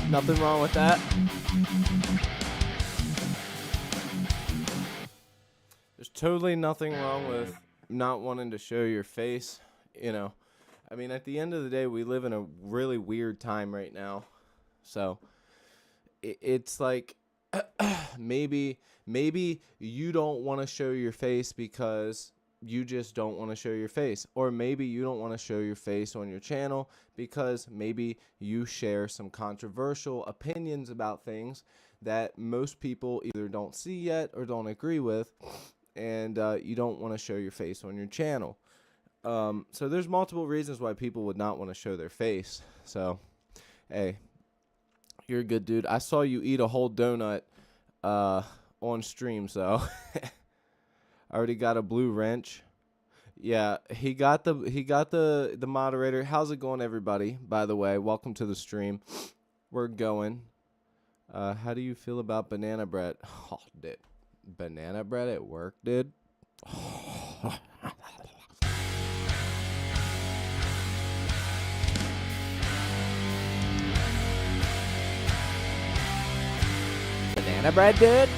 Nothing wrong with that. There's totally nothing wrong with not wanting to show your face, you know. I mean, at the end of the day, we live in a really weird time right now. So it's like maybe you don't want to show your face because you just don't want to show your face, or maybe you don't want to show your face on your channel because maybe you share some controversial opinions about things that most people either don't see yet or don't agree with, and you don't want to show your face on your channel. So there's multiple reasons why people would not want to show their face. So, hey, you're a good dude. I saw you eat a whole donut on stream, so I already got a blue wrench. Yeah, he got the moderator. How's it going, everybody? By the way, welcome to the stream. We're going. How do you feel about banana bread? Oh, dude. Banana bread at work, dude? Banana bread, dude?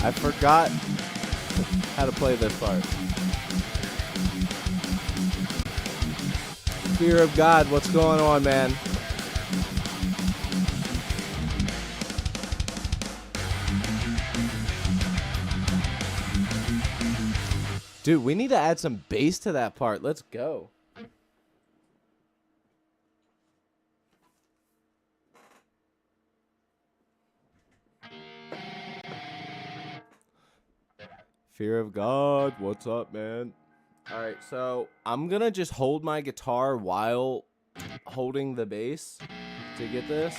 I forgot how to play this part. Fear of God, what's going on, man? Dude, we need to add some bass to that part. Let's go. Fear of God. What's up, man? All right, so I'm going to just hold my guitar while holding the bass to get this.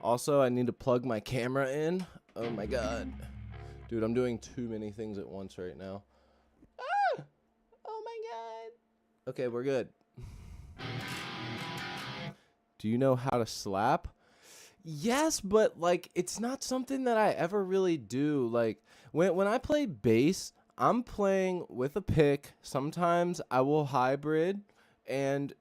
Also, I need to plug my camera in. Oh, my God. Dude, I'm doing too many things at once right now. Ah! Oh, my God. Okay, we're good. Do you know how to slap? Yes, but, like, it's not something that I ever really do. Like, when I play bass, I'm playing with a pick. Sometimes I will hybrid and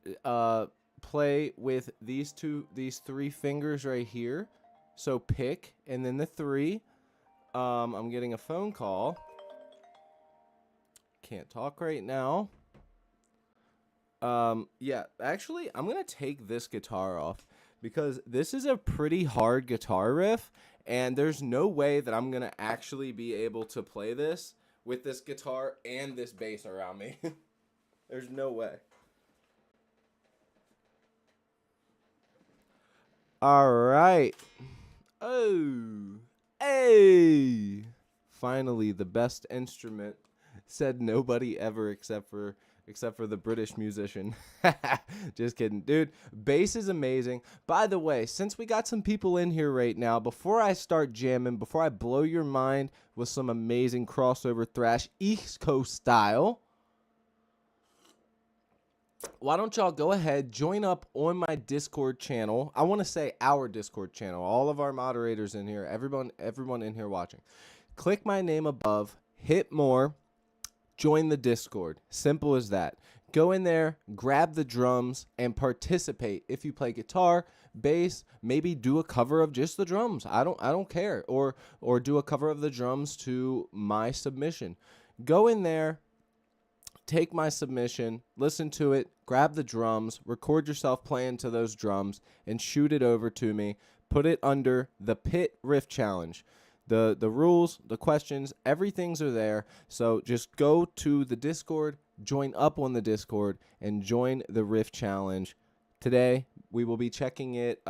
play with these three fingers right here. So pick and then the 3. I'm getting a phone call. Can't talk right now. Yeah, actually, I'm gonna take this guitar off because this is a pretty hard guitar riff, and there's no way that I'm gonna actually be able to play this with this guitar and this bass around me. There's no way. All right. Oh, hey! Finally, the best instrument. Said nobody ever except for the British musician. Just kidding. Dude, bass is amazing. By the way, since we got some people in here right now, before I start jamming, before I blow your mind with some amazing crossover thrash East Coast style, why don't y'all go ahead, join up on my Discord channel. I want to say our Discord channel. All of our moderators in here, everyone in here watching. Click my name above, hit more, join the Discord. Simple as that. Go in there, grab the drums, and participate. If you play guitar, bass, maybe do a cover of just the drums. I don't care. Or do a cover of the drums to my submission. Go in there, take my submission, listen to it, grab the drums, record yourself playing to those drums, and shoot it over to me. Put it under the Pit Riff Challenge. The rules, the questions, everything's are there. So just go to the Discord, join up on the Discord, and join the Riff Challenge. Today, we will be checking it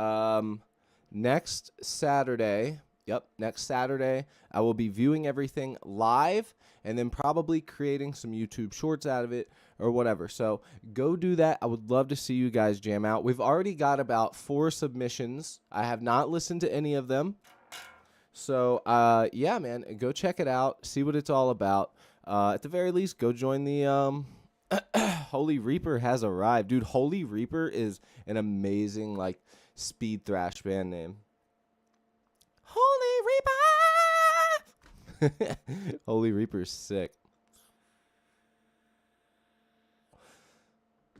next Saturday. Yep, next Saturday. I will be viewing everything live and then probably creating some YouTube shorts out of it or whatever. So go do that. I would love to see you guys jam out. We've already got about 4 submissions. I have not listened to any of them. So, yeah, man, go check it out. See what it's all about. At the very least, go join the Holy Reaper has arrived. Dude, Holy Reaper is an amazing, like, speed thrash band name. Holy Reaper! Holy Reaper's sick.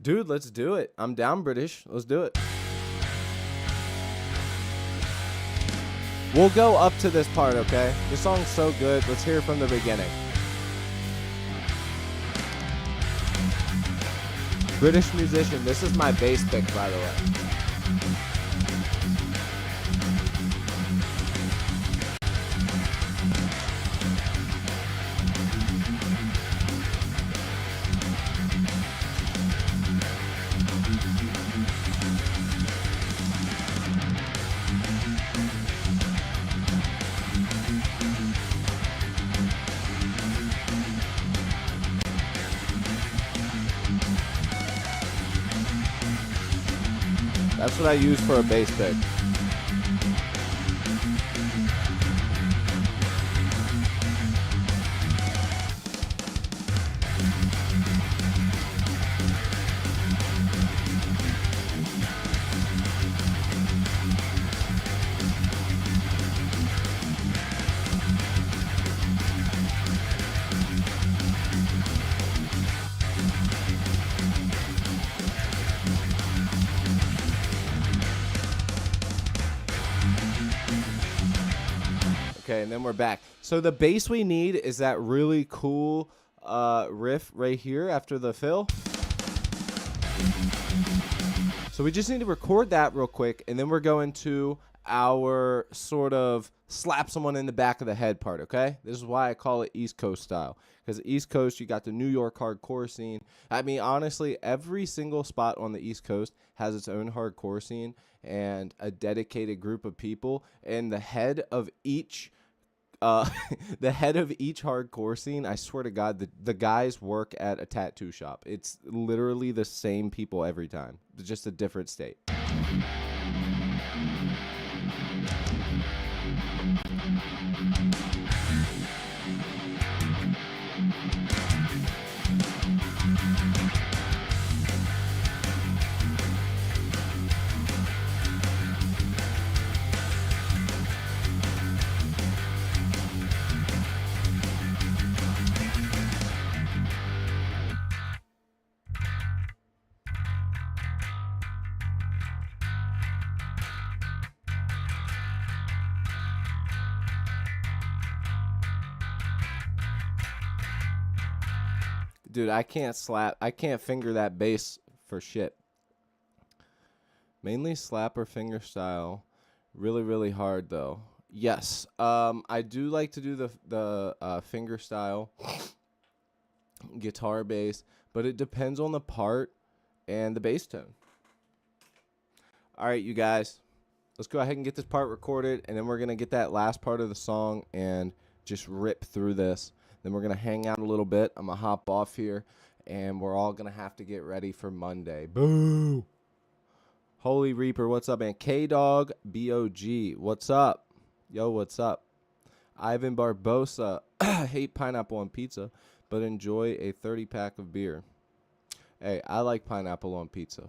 Dude, let's do it. I'm down, British. Let's do it. We'll go up to this part, okay? This song's so good. Let's hear it from the beginning. British musician. This is my bass pick, by the way. That's what I use for a bass pick. Okay, and then we're back. So the bass we need is that really cool riff right here after the fill. So we just need to record that real quick, and then we're going to our sort of slap someone in the back of the head part, okay? This is why I call it East Coast style. Because East Coast, you got the New York hardcore scene. I mean, honestly, every single spot on the East Coast has its own hardcore scene and a dedicated group of people. And the head of each the head of each hardcore scene, I swear to God, the guys work at a tattoo shop. It's literally the same people every time. It's just a different state. Dude, I can't finger that bass for shit. Mainly slap or finger style. Really, really hard though. Yes. I do like to do the finger style guitar bass, but it depends on the part and the bass tone. All right, you guys. Let's go ahead and get this part recorded, and then we're going to get that last part of the song and just rip through this. Then we're going to hang out a little bit. I'm going to hop off here, and we're all going to have to get ready for Monday. Boo! Holy Reaper, what's up, man? K-Dog, B-O-G, what's up? Yo, what's up? Ivan Barbosa, hate pineapple on pizza, but enjoy a 30-pack of beer. Hey, I like pineapple on pizza,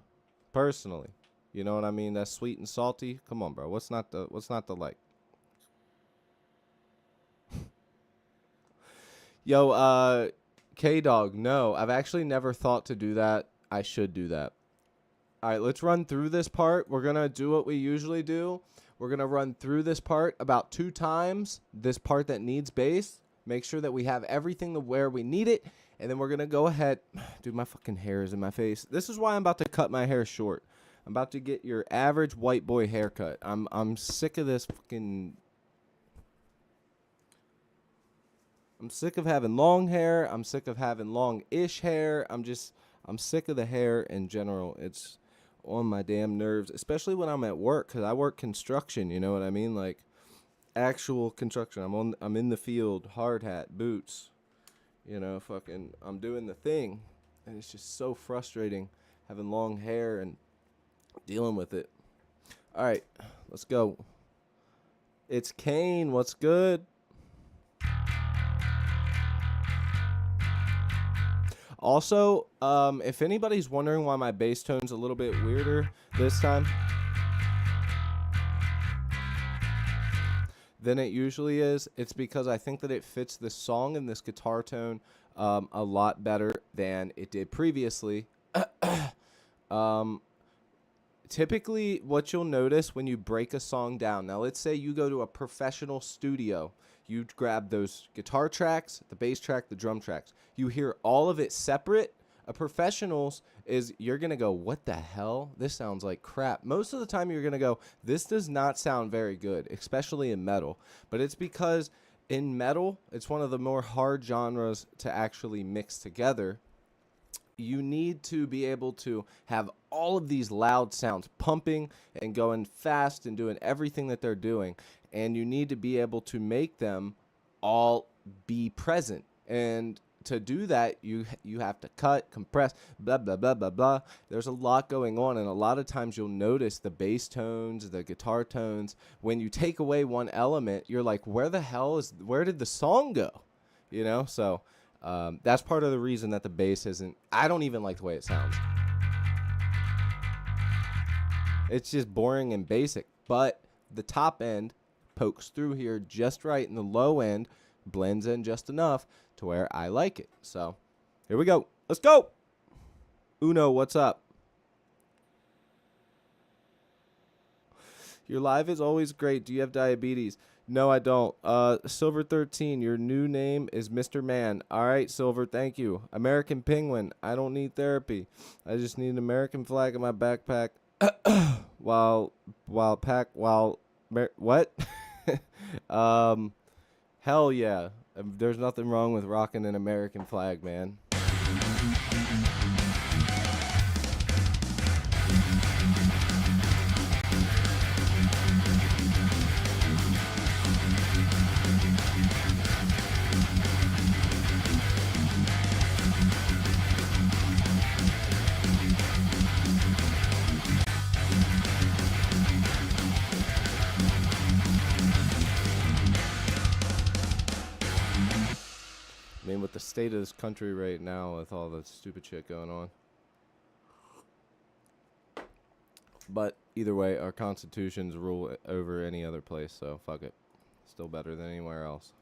personally. You know what I mean? That's sweet and salty. Come on, bro. What's not the like? Yo, K-Dog, no. I've actually never thought to do that. I should do that. All right, let's run through this part. We're going to do what we usually do. We're going to run through this part about 2 times, this part that needs bass. Make sure that we have everything to where we need it. And then we're going to go ahead. Dude, my fucking hair is in my face. This is why I'm about to cut my hair short. I'm about to get your average white boy haircut. I'm sick of this fucking... I'm sick of having long hair. I'm sick of having long-ish hair. I'm sick of the hair in general. It's on my damn nerves, especially when I'm at work, because I work construction, you know what I mean? Like, actual construction. I'm in the field, hard hat, boots, you know, fucking, I'm doing the thing, and it's just so frustrating having long hair and dealing with it. All right, let's go. It's Kane. What's good? Also, if anybody's wondering why my bass tone's a little bit weirder this time than it usually is, it's because I think that it fits this song and this guitar tone a lot better than it did previously. Typically, what you'll notice when you break a song down, now let's say you go to a professional studio, you grab those guitar tracks, the bass track, the drum tracks, you hear all of it separate. A professional's is you're going to go, what the hell? This sounds like crap. Most of the time you're going to go, this does not sound very good, especially in metal. But it's because in metal, it's one of the more hard genres to actually mix together. You need to be able to have all of these loud sounds pumping and going fast and doing everything that they're doing. And you need to be able to make them all be present. And to do that, you have to cut, compress, blah, blah, blah, blah, blah. There's a lot going on. And a lot of times you'll notice the bass tones, the guitar tones. When you take away one element, you're like, where did the song go? You know, so... that's part of the reason that the bass isn't... I don't even like the way it sounds. It's just boring and basic. But the top end pokes through here just right, and the low end blends in just enough to where I like it. So, here we go. Let's go! Uno, what's up? Your live is always great. Do you have diabetes? No, I don't. Silver 13, your new name is Mr. Man. All right, Silver, thank you. American Penguin, I don't need therapy. I just need an American flag in my backpack while What? um, hell yeah. There's nothing wrong with rocking an American flag, man. I mean, with the state of this country right now, with all the stupid shit going on. But either way, our constitutions rule over any other place, so fuck it. Still better than anywhere else.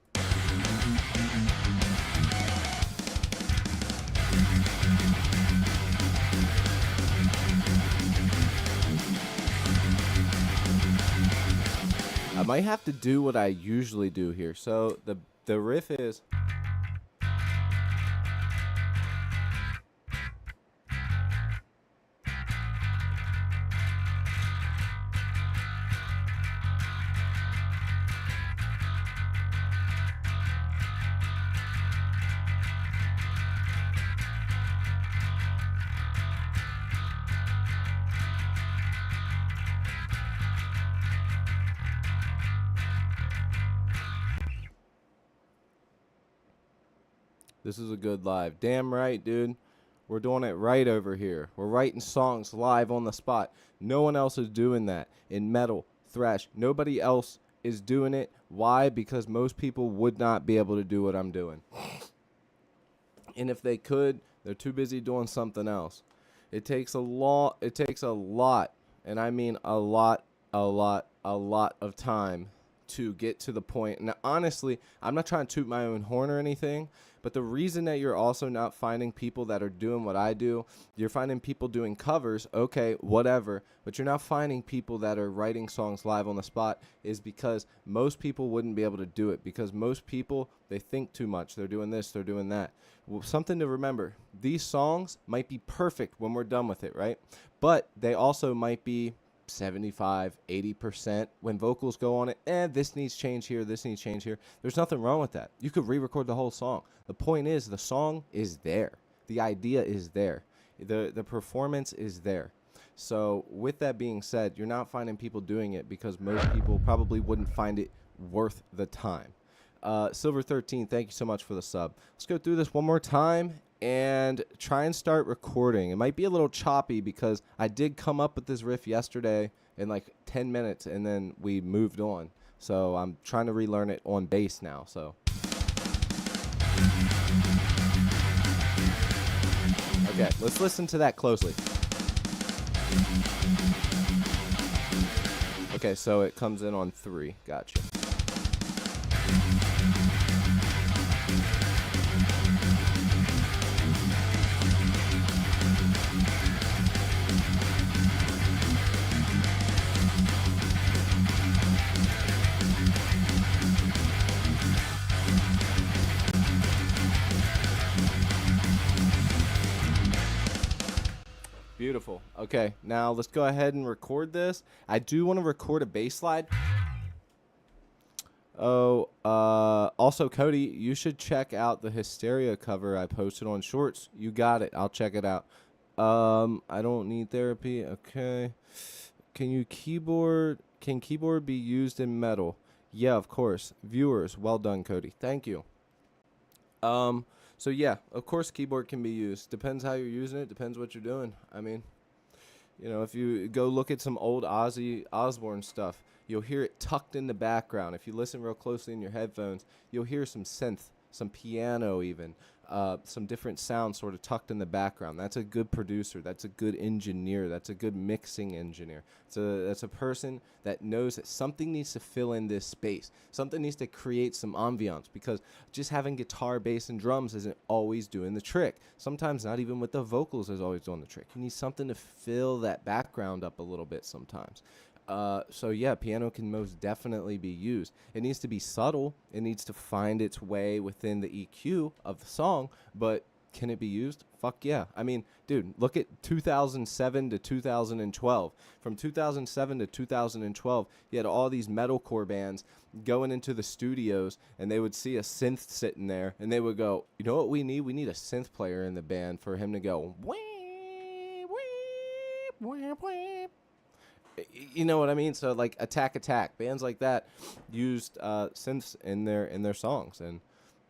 I might have to do what I usually do here. So the riff is... This is a good live. Damn right, dude. We're doing it right over here. We're writing songs live on the spot. No one else is doing that. In metal, thrash, nobody else is doing it. Why? Because most people would not be able to do what I'm doing. And if they could, they're too busy doing something else. It takes a lot, and I mean a lot of time to get to the point. Now, honestly, I'm not trying to toot my own horn or anything, but the reason that you're also not finding people that are doing what I do, you're finding people doing covers, okay, whatever, but you're not finding people that are writing songs live on the spot, is because most people wouldn't be able to do it, because most people, they think too much. They're doing this, they're doing that. Well, something to remember, these songs might be perfect when we're done with it, right? But they also might be 75, 80% when vocals go on it. This needs change here, this needs change here. There's nothing wrong with that. You could re-record the whole song. The point is, the song is there. The idea is there. The performance is there. So with that being said, you're not finding people doing it because most people probably wouldn't find it worth the time. Silver 13, thank you so much for the sub. Let's go through this one more time and try and start recording. It might be a little choppy because I did come up with this riff yesterday in like 10 minutes and then we moved on. So I'm trying to relearn it on bass now. So okay, let's listen to that closely. Okay, so it comes in on 3. Gotcha. Beautiful. Okay, now let's go ahead and record this. I do want to record a bass slide. Oh, also, Cody, you should check out the Hysteria cover I posted on Shorts. You got it. I'll check it out. I don't need therapy. Okay. Can keyboard be used in metal? Yeah, of course. Viewers, well done, Cody. Thank you. So yeah, of course keyboard can be used. Depends how you're using it. Depends what you're doing. I mean, you know, if you go look at some old Ozzy Osbourne stuff, you'll hear it tucked in the background. If you listen real closely in your headphones, you'll hear some synth, some piano even, some different sounds sort of tucked in the background. That's a good producer. That's a good engineer. That's a good mixing engineer. That's a person that knows that something needs to fill in this space. Something needs to create some ambiance, because just having guitar, bass, and drums isn't always doing the trick. Sometimes not even with the vocals is always doing the trick. You need something to fill that background up a little bit sometimes. So yeah, piano can most definitely be used. It needs to be subtle. It needs to find its way within the EQ of the song, but Can it be used? Fuck yeah. I mean, dude, look at 2007 to 2012. From 2007 to 2012, you had all these metalcore bands going into the studios, and they would see a synth sitting there, and they would go, you know what we need? We need a synth player in the band for him to go, wee, wee, wee, wee. You know what I mean? So like Attack, bands like that used synths in their songs, and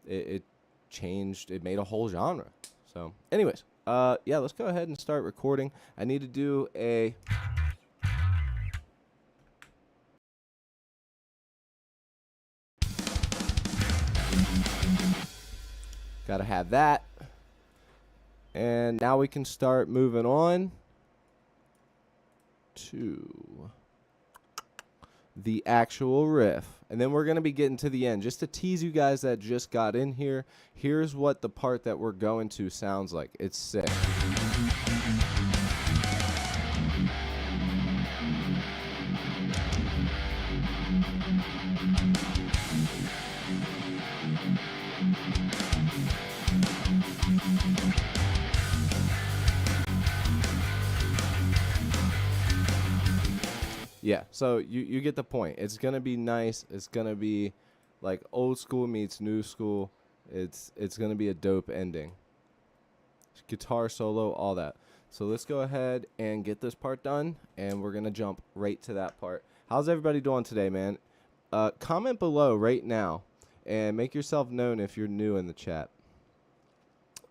it changed. It made a whole genre. So, anyways, yeah, let's go ahead and start recording. I need to do a. Gotta have that. And now we can start moving on to the actual riff. And then we're going to be getting to the end. Just to tease you guys that just got in here, here's what the part that we're going to sounds like. It's sick. Yeah, so you get the point. It's going to be nice. It's going to be like old school meets new school. It's going to be a dope ending. Guitar solo, all that. So let's go ahead and get this part done, and we're going to jump right to that part. How's everybody doing today, man? Comment below right now and make yourself known if you're new in the chat.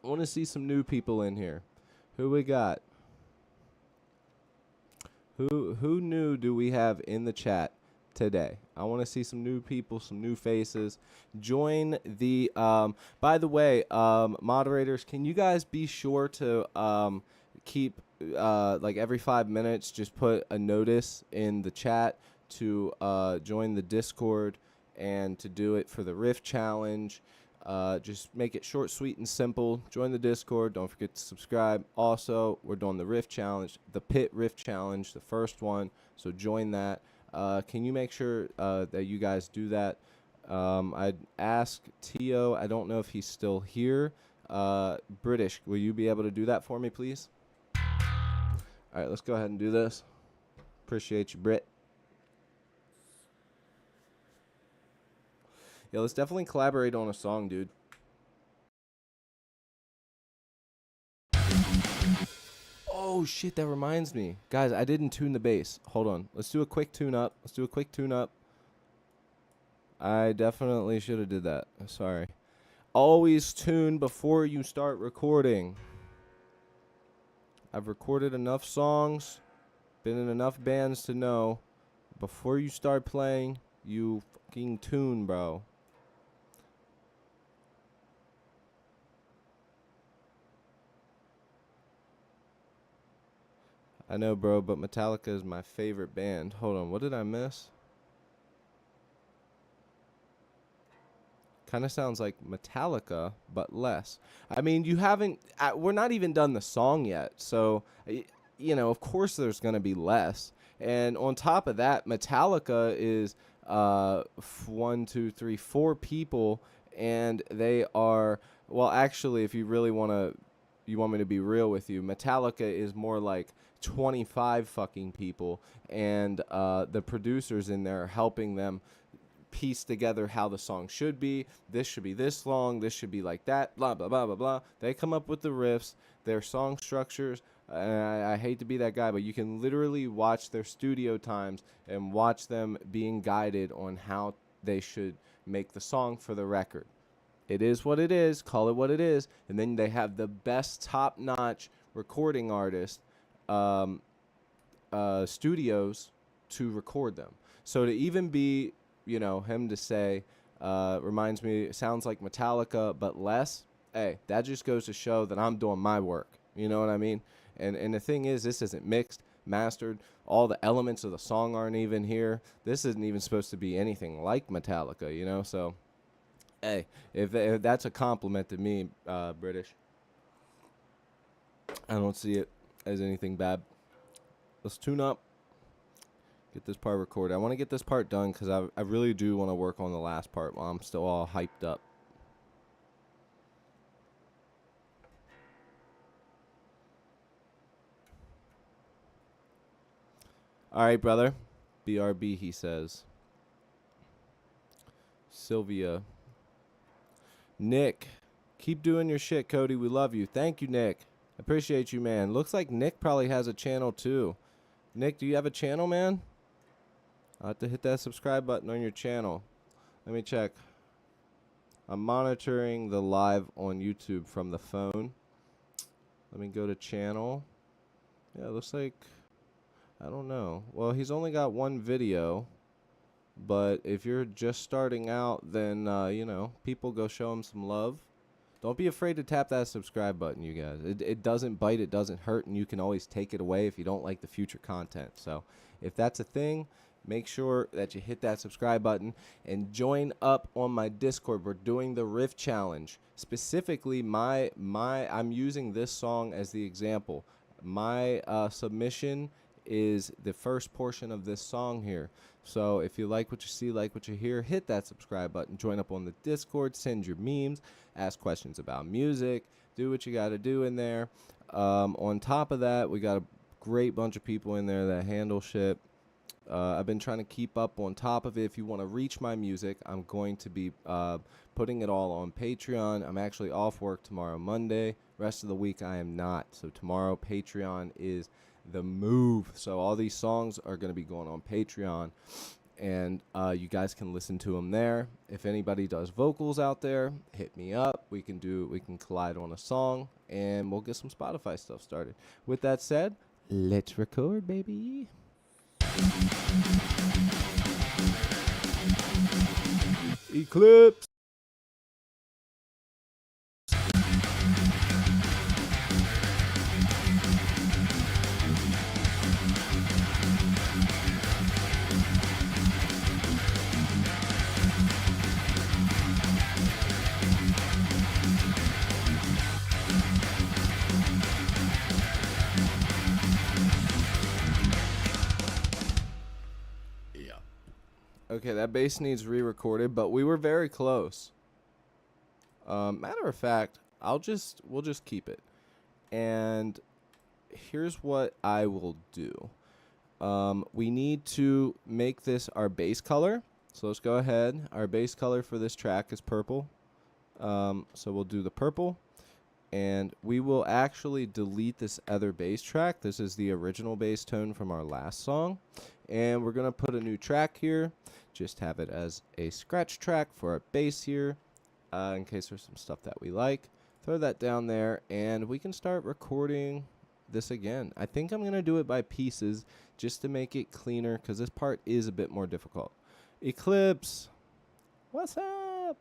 I want to see some new people in here. Who we got? Who new do we have in the chat today? I want to see some new people, some new faces. Join the by the way, moderators, can you guys be sure to keep like every 5 minutes just put a notice in the chat to join the Discord and to do it for the riff challenge. Just make it short, sweet, and simple. Join the Discord. Don't forget to subscribe. Also, we're doing the riff challenge, the pit riff challenge, the first one. So join that. Can you make sure that you guys do that? I'd ask Tio. I don't know if he's still here. British, will you be able to do that for me, please? All right, let's go ahead and do this. Appreciate you, Brit. Yeah, let's definitely collaborate on a song, dude. Oh, shit, that reminds me. Guys, I didn't tune the bass. Hold on. Let's do a quick tune-up. I definitely should have did that. Sorry. Always tune before you start recording. I've recorded enough songs, been in enough bands to know, before you start playing, you fucking tune, bro. I know, bro, but Metallica is my favorite band. Hold on, what did I miss? Kind of sounds like Metallica, but less. I mean, you haven't... we're not even done the song yet, so, you know, of course there's going to be less. And on top of that, Metallica is 1, 2, 3, 4 people, and they are... Well, actually, if you really want to... You want me to be real with you, Metallica is more like 25 fucking people, and the producers in there are helping them piece together how the song should be. This should be this long, this should be like that, blah blah blah blah blah. They come up with the riffs, their song structures, and I hate to be that guy, but you can literally watch their studio times and watch them being guided on how they should make the song for the record. It is what it is, call it what it is, and then they have the best top-notch recording artist studios to record them. So to even be, you know, him to say, reminds me, it sounds like Metallica, but less, hey, that just goes to show that I'm doing my work. You know what I mean? And the thing is, this isn't mixed, mastered. All the elements of the song aren't even here. This isn't even supposed to be anything like Metallica, you know? So, hey, if that's a compliment to me, British, I don't see it as anything bad. Let's tune up. Get this part recorded. I want to get this part done because I really do want to work on the last part while I'm still all hyped up. All right, brother. BRB, he says. Sylvia. Nick. Keep doing your shit, Cody. We love you. Thank you, Nick. Appreciate you, man. Looks like Nick probably has a channel, too. Nick, do you have a channel, man? I'll have to hit that subscribe button on your channel. Let me check. I'm monitoring the live on YouTube from the phone. Let me go to channel. Yeah, it looks like... I don't know. Well, he's only got one video. But if you're just starting out, then, you know, people go show him some love. Don't be afraid to tap that subscribe button, you guys. It doesn't bite, it doesn't hurt, and you can always take it away if you don't like the future content. So if that's a thing, make sure that you hit that subscribe button and join up on my Discord. We're doing the riff challenge. Specifically, I'm using this song as the example. My submission is the first portion of this song here. So if you like what you see, like what you hear, hit that subscribe button, join up on the Discord, send your memes, ask questions about music, do what you got to do in there. On top of that, we got a great bunch of people in there that handle shit. I've been trying to keep up on top of it. If you want to reach my music, I'm going to be putting it all on Patreon. I'm actually off work tomorrow, Monday. Rest of the week, I am not. So tomorrow, Patreon is the move. So all these songs are going to be going on Patreon, and you guys can listen to them there. If anybody does vocals out there, hit me up. We can collide on a song, and we'll get some Spotify stuff started. With that said, let's record, baby. Eclipse. Okay, that bass needs re-recorded, but we were very close. Matter of fact, we'll just keep it. And here's what I will do. We need to make this our bass color. So let's go ahead. Our bass color for this track is purple. So we'll do the purple. And we will actually delete this other bass track. This is the original bass tone from our last song. And we're going to put a new track here. Just have it as a scratch track for our bass here. In case there's some stuff that we like. Throw that down there. And we can start recording this again. I think I'm going to do it by pieces just to make it cleaner, because this part is a bit more difficult. Eclipse. What's up?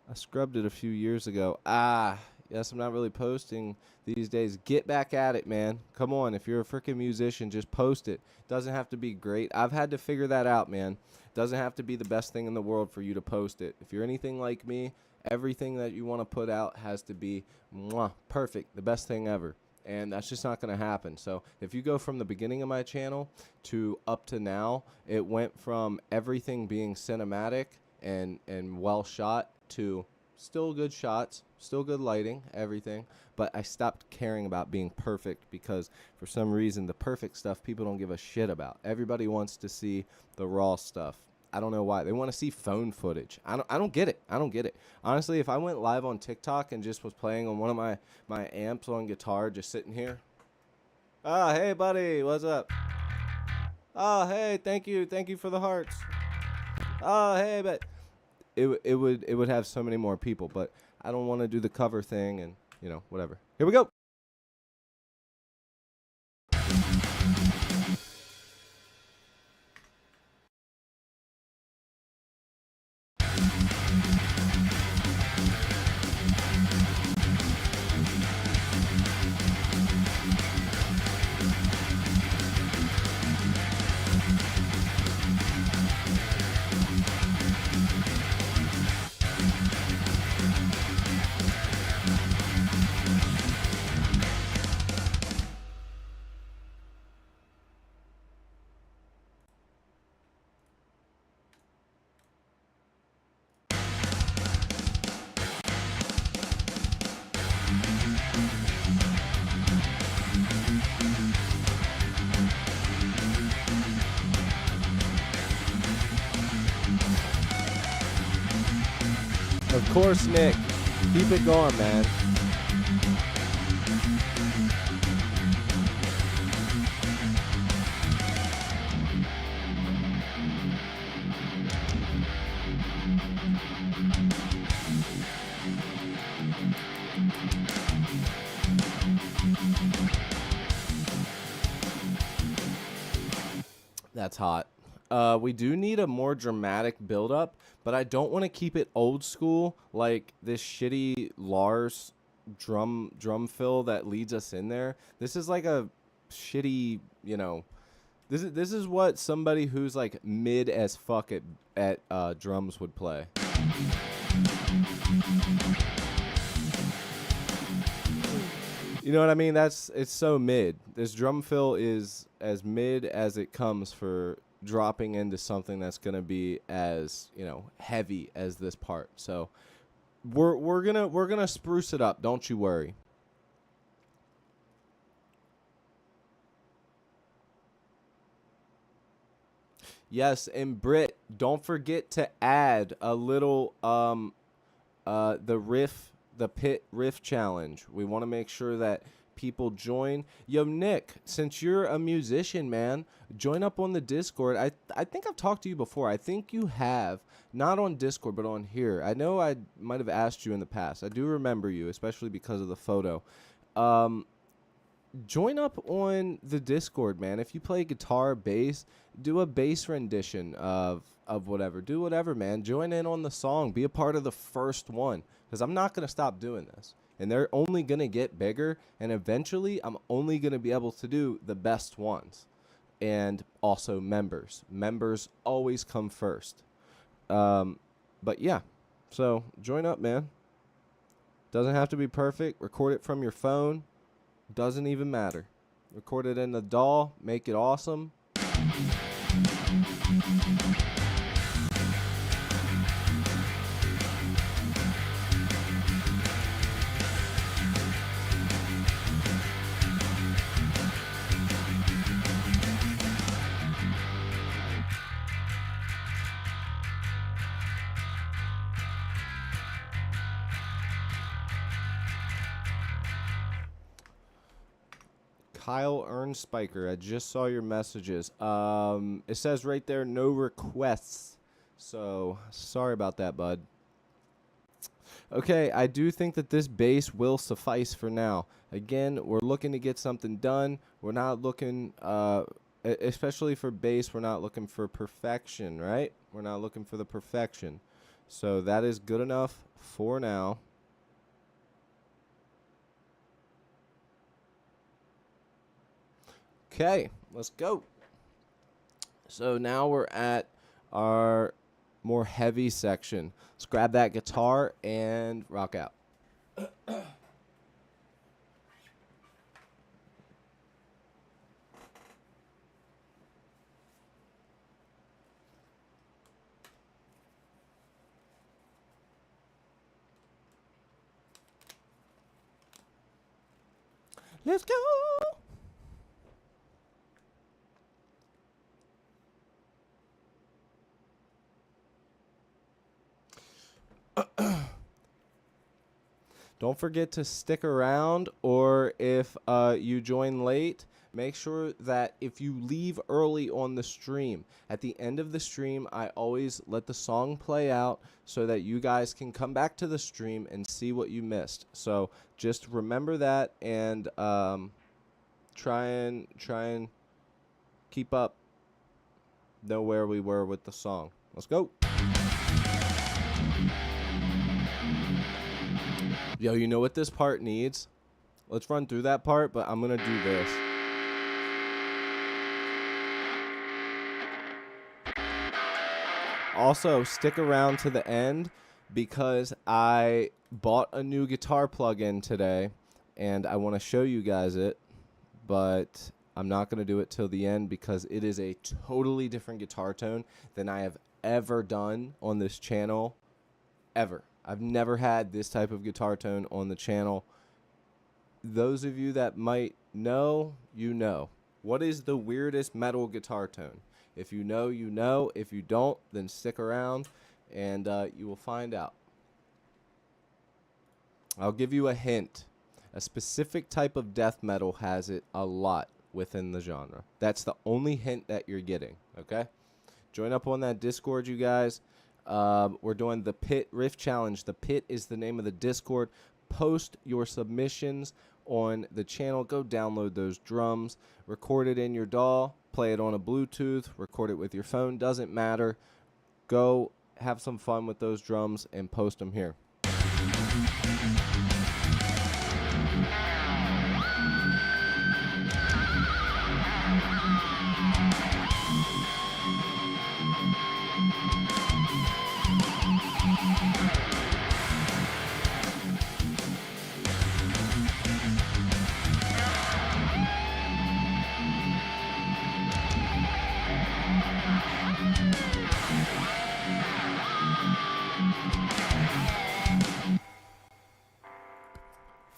I scrubbed it a few years ago. Yes, I'm not really posting these days. Get back at it, man. Come on, if you're a freaking musician, just post it. Doesn't have to be great. I've had to figure that out, man. Doesn't have to be the best thing in the world for you to post it. If you're anything like me, everything that you want to put out has to be perfect, the best thing ever. And that's just not going to happen. So if you go from the beginning of my channel to up to now, it went from everything being cinematic and well shot to still good shots, still good lighting, everything. But I stopped caring about being perfect, because for some reason the perfect stuff people don't give a shit about. Everybody wants to see the raw stuff. I don't know why. They want to see phone footage. I don't get it. I don't get it. Honestly, if I went live on TikTok and just was playing on one of my amps on guitar, just sitting here. Ah, hey buddy, what's up? Oh, hey, thank you for the hearts. Oh, hey, but it would have so many more people, but I don't want to do the cover thing and, you know, whatever. Here we go. Of course, Nick. Keep it going, man. That's hot. We do need a more dramatic build-up, but I don't want to keep it old school like this shitty Lars drum fill that leads us in there. This is like a shitty, you know. This is what somebody who's like mid as fuck at drums would play. You know what I mean? It's so mid. This drum fill is as mid as it comes for dropping into something that's gonna be as, you know, heavy as this part. So we're gonna spruce it up. Don't you worry. Yes, and Britt, don't forget to add a little the pit riff challenge. We want to make sure that people join. Yo, Nick, since you're a musician, man, join up on the Discord. I think I've talked to you before. I think you have, not on Discord, but on here. I know I might have asked you in the past. I do remember you, especially because of the photo. Join up on the Discord, man. If you play guitar, bass, do a bass rendition of whatever. Do whatever, man. Join in on the song. Be a part of the first one, because I'm not going to stop doing this. And they're only going to get bigger, and eventually I'm only going to be able to do the best ones. And also members. Members always come first. But yeah, so join up, man. Doesn't have to be perfect. Record it from your phone. Doesn't even matter. Record it in the DAW. Make it awesome. Kyle Ernspiker, I just saw your messages. It says right there, no requests. So, sorry about that, bud. Okay, I do think that this bass will suffice for now. Again, we're looking to get something done. We're not looking, especially for bass, we're not looking for perfection, right? We're not looking for the perfection. So, that is good enough for now. Okay, let's go. So now we're at our more heavy section. Let's grab that guitar and rock out. Let's go. Don't forget to stick around, or if you join late, make sure that if you leave early on the stream, at the end of the stream, I always let the song play out so that you guys can come back to the stream and see what you missed. So just remember that, and try and keep up, know where we were with the song. Let's go. Yo, you know what this part needs? Let's run through that part, but I'm going to do this. Also, stick around to the end because I bought a new guitar plugin today, and I want to show you guys it, but I'm not going to do it till the end because it is a totally different guitar tone than I have ever done on this channel, ever. I've never had this type of guitar tone on the channel. Those of you that might know, you know. What is the weirdest metal guitar tone? If you know, you know. If you don't, then stick around and you will find out. I'll give you a hint. A specific type of death metal has it a lot within the genre. That's the only hint that you're getting, okay? Join up on that Discord, you guys. We're doing the Pit Riff Challenge. The Pit is the name of the Discord. Post your submissions on the channel. Go download those drums. Record it in your DAW. Play it on a Bluetooth. Record it with your phone. Doesn't matter. Go have some fun with those drums and post them here.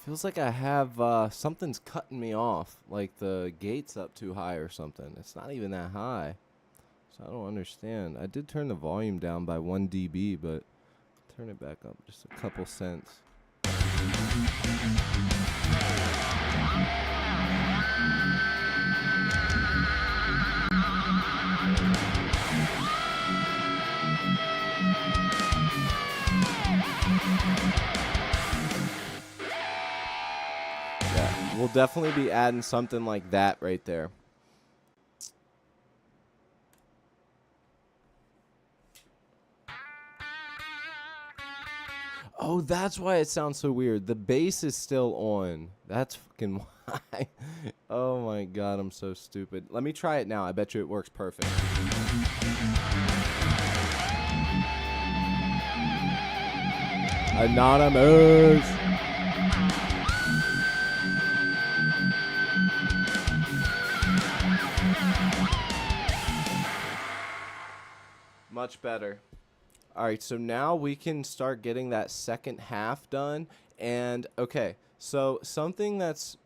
Feels like I have something's cutting me off, like the gate's up too high or something. It's not even that high, so I don't understand. I did turn the volume down by 1 dB, but turn it back up just a couple cents. Yeah, we'll definitely be adding something like that right there. Oh, that's why it sounds so weird. The bass is still on. That's fucking why. Oh my god, I'm so stupid. Let me try it now. I bet you it works perfect. Anonymous. Much better. All right, so now we can start getting that second half done. And okay, so something that's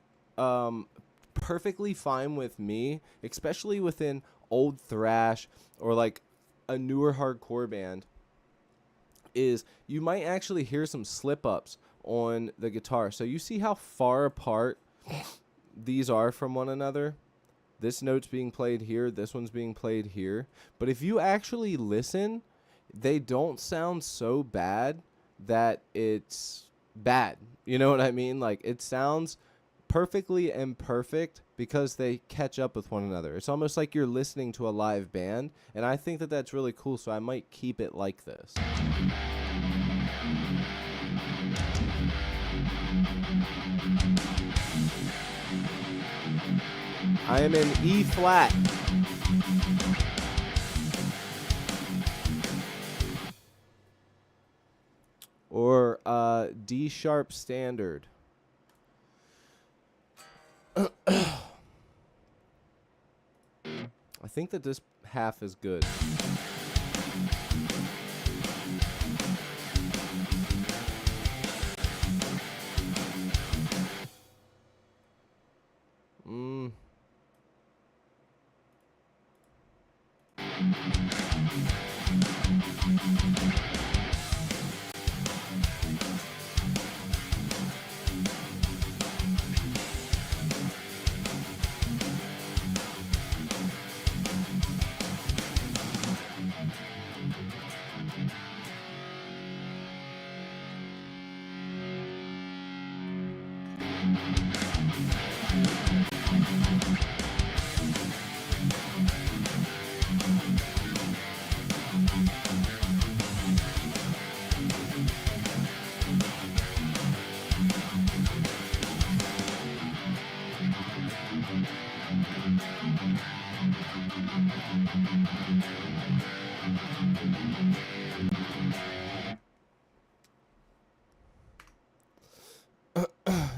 perfectly fine with me, especially within old thrash or like a newer hardcore band, is you might actually hear some slip ups on the guitar. So you see how far apart these are from one another? This note's being played here, this one's being played here. But if you actually listen, they don't sound so bad that it's bad. You know what I mean? Like, it sounds perfectly imperfect because they catch up with one another. It's almost like you're listening to a live band, and I think that that's really cool, so I might keep it like this. I am in E flat. Or D sharp standard. I think that this half is good.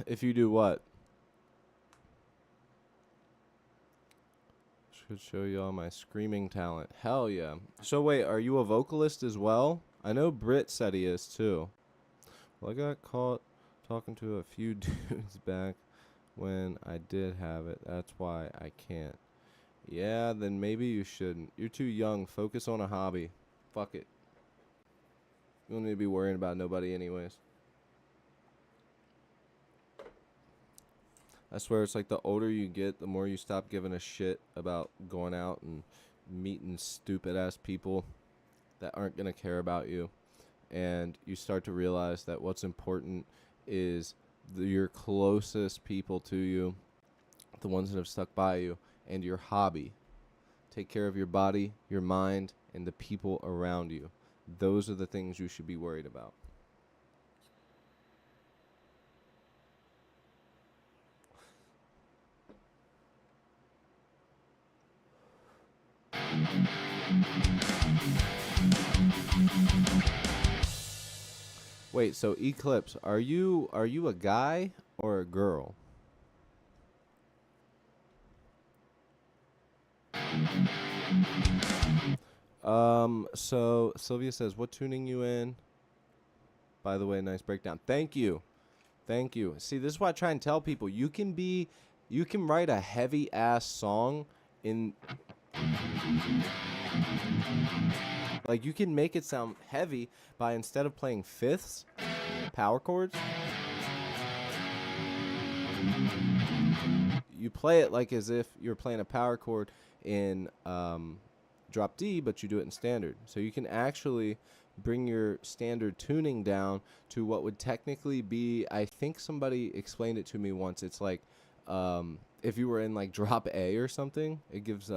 If you do what? Should show you all my screaming talent. Hell yeah. So wait, are you a vocalist as well? I know Britt said he is too. Well, I got caught talking to a few dudes back when I did have it. That's why I can't. Yeah, then maybe you shouldn't. You're too young. Focus on a hobby. Fuck it. You don't need to be worrying about nobody anyways. I swear it's like the older you get, the more you stop giving a shit about going out and meeting stupid ass people that aren't going to care about you. And you start to realize that what's important is your closest people to you, the ones that have stuck by you, and your hobby. Take care of your body, your mind, and the people around you. Those are the things you should be worried about. Wait, so Eclipse, are you a guy or a girl? So Sylvia says, "What tuning you in?" By the way, nice breakdown. Thank you. Thank you. See, this is what I try and tell people. You can write a heavy ass song in, like, you can make it sound heavy by, instead of playing fifths, power chords, you play it like as if you're playing a power chord in drop D, but you do it in standard. So you can actually bring your standard tuning down to what would technically be, I think somebody explained it to me once, it's like if you were in like drop A or something, it gives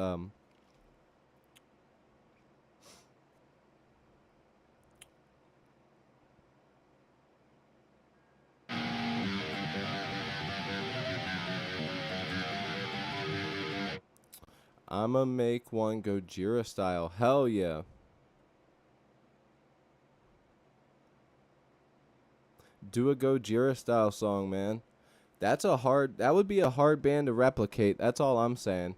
I'ma make one Gojira style. Hell yeah. Do a Gojira style song, man. That would be a hard band to replicate. That's all I'm saying.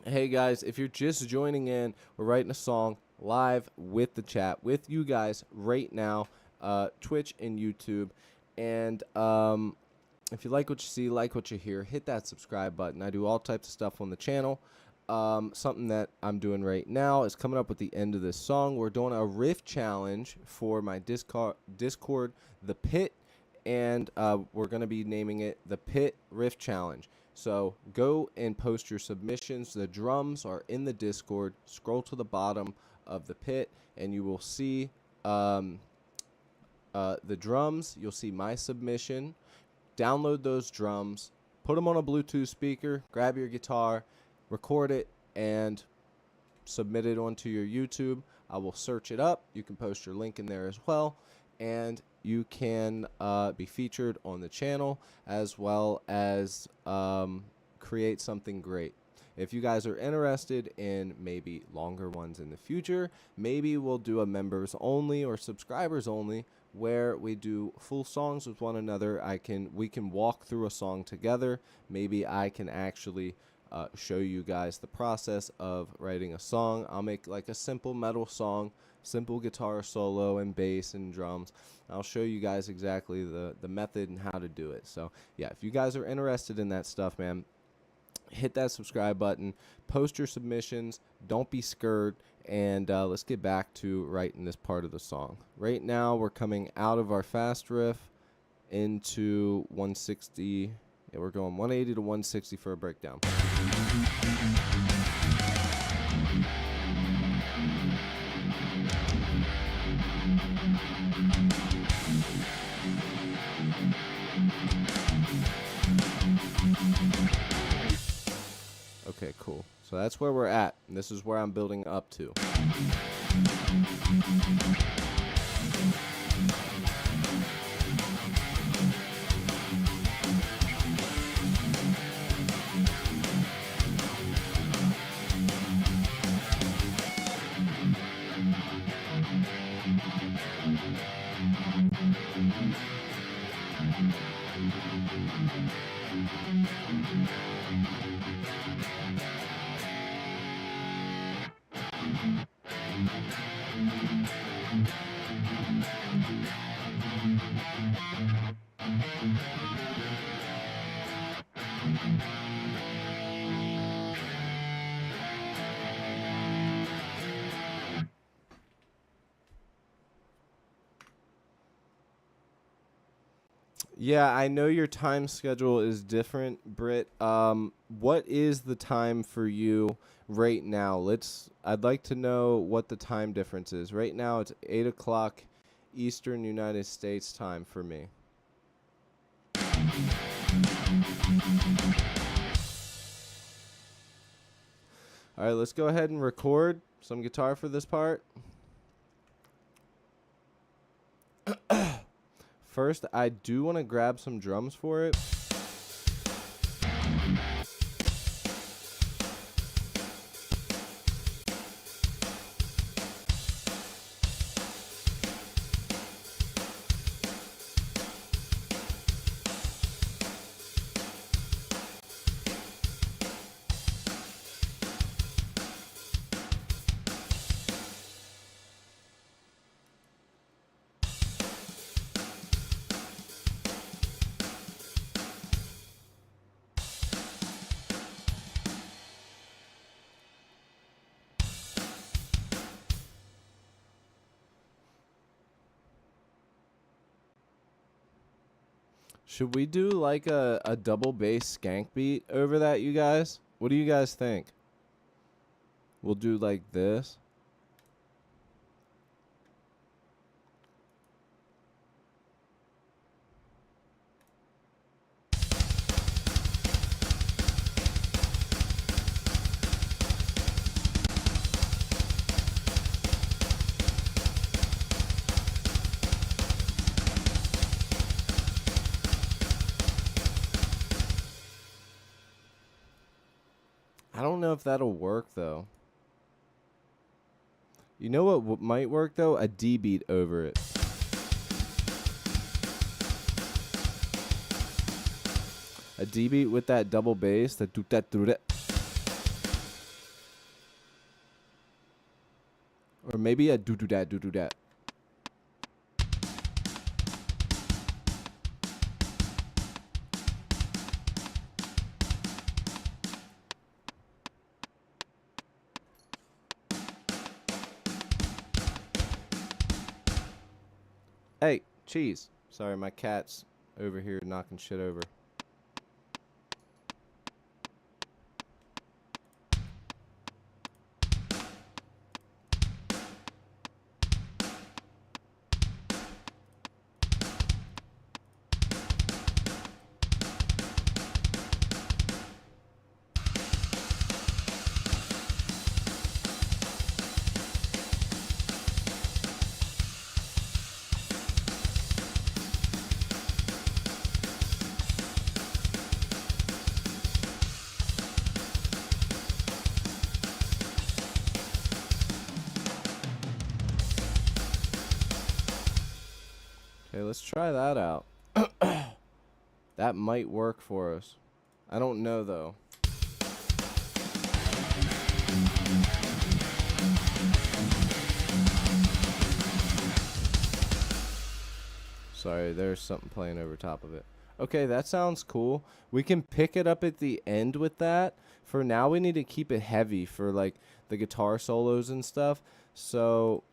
Hey guys, if you're just joining in, we're writing a song live with the chat with you guys right now, Twitch and YouTube. And if you like what you see, like what you hear, hit that subscribe button. I do all types of stuff on the channel. Something that I'm doing right now is coming up with the end of this song. We're doing a riff challenge for my Discord, The Pit, and we're going to be naming it The Pit Riff Challenge. So go and post your submissions. The drums are in the Discord. Scroll to the bottom of The Pit, and you will see the drums. You'll see my submission. Download those drums, put them on a Bluetooth speaker, grab your guitar, record it, and submit it onto your YouTube. I will search it up. You can post your link in there as well, and you can be featured on the channel, as well as create something great. If you guys are interested in maybe longer ones in the future, maybe we'll do a members only or subscribers only, where we do full songs with one another. We can walk through a song together. Maybe I can actually show you guys the process of writing a song. I'll make like a simple metal song, simple guitar solo and bass and drums. I'll show you guys exactly the method and how to do it. So yeah, if you guys are interested in that stuff, man, hit that subscribe button, post your submissions, don't be scared, and let's get back to writing this part of the song. Right now, we're coming out of our fast riff into 160. Yeah, we're going 180 to 160 for a breakdown. Okay, cool. So that's where we're at, and this is where I'm building up to. Yeah, I know your time schedule is different, Britt. What is the time for you right now? I'd like to know what the time difference is. Right now, it's 8 o'clock Eastern United States time for me. All right, let's go ahead and record some guitar for this part. First, I do want to grab some drums for it. Should we do like a double bass skank beat over that, you guys? What do you guys think? We'll do like this. I don't know if that'll work though. You know what might work though? A D beat over it. A D beat with that double bass, that do that do that. Or maybe a do do that do do that. Hey, cheese. Sorry, my cat's over here knocking shit over. Okay, let's try that out. That might work for us. I don't know though. Sorry, there's something playing over top of it. Okay, that sounds cool. We can pick it up at the end with that. For now, we need to keep it heavy for like the guitar solos and stuff. So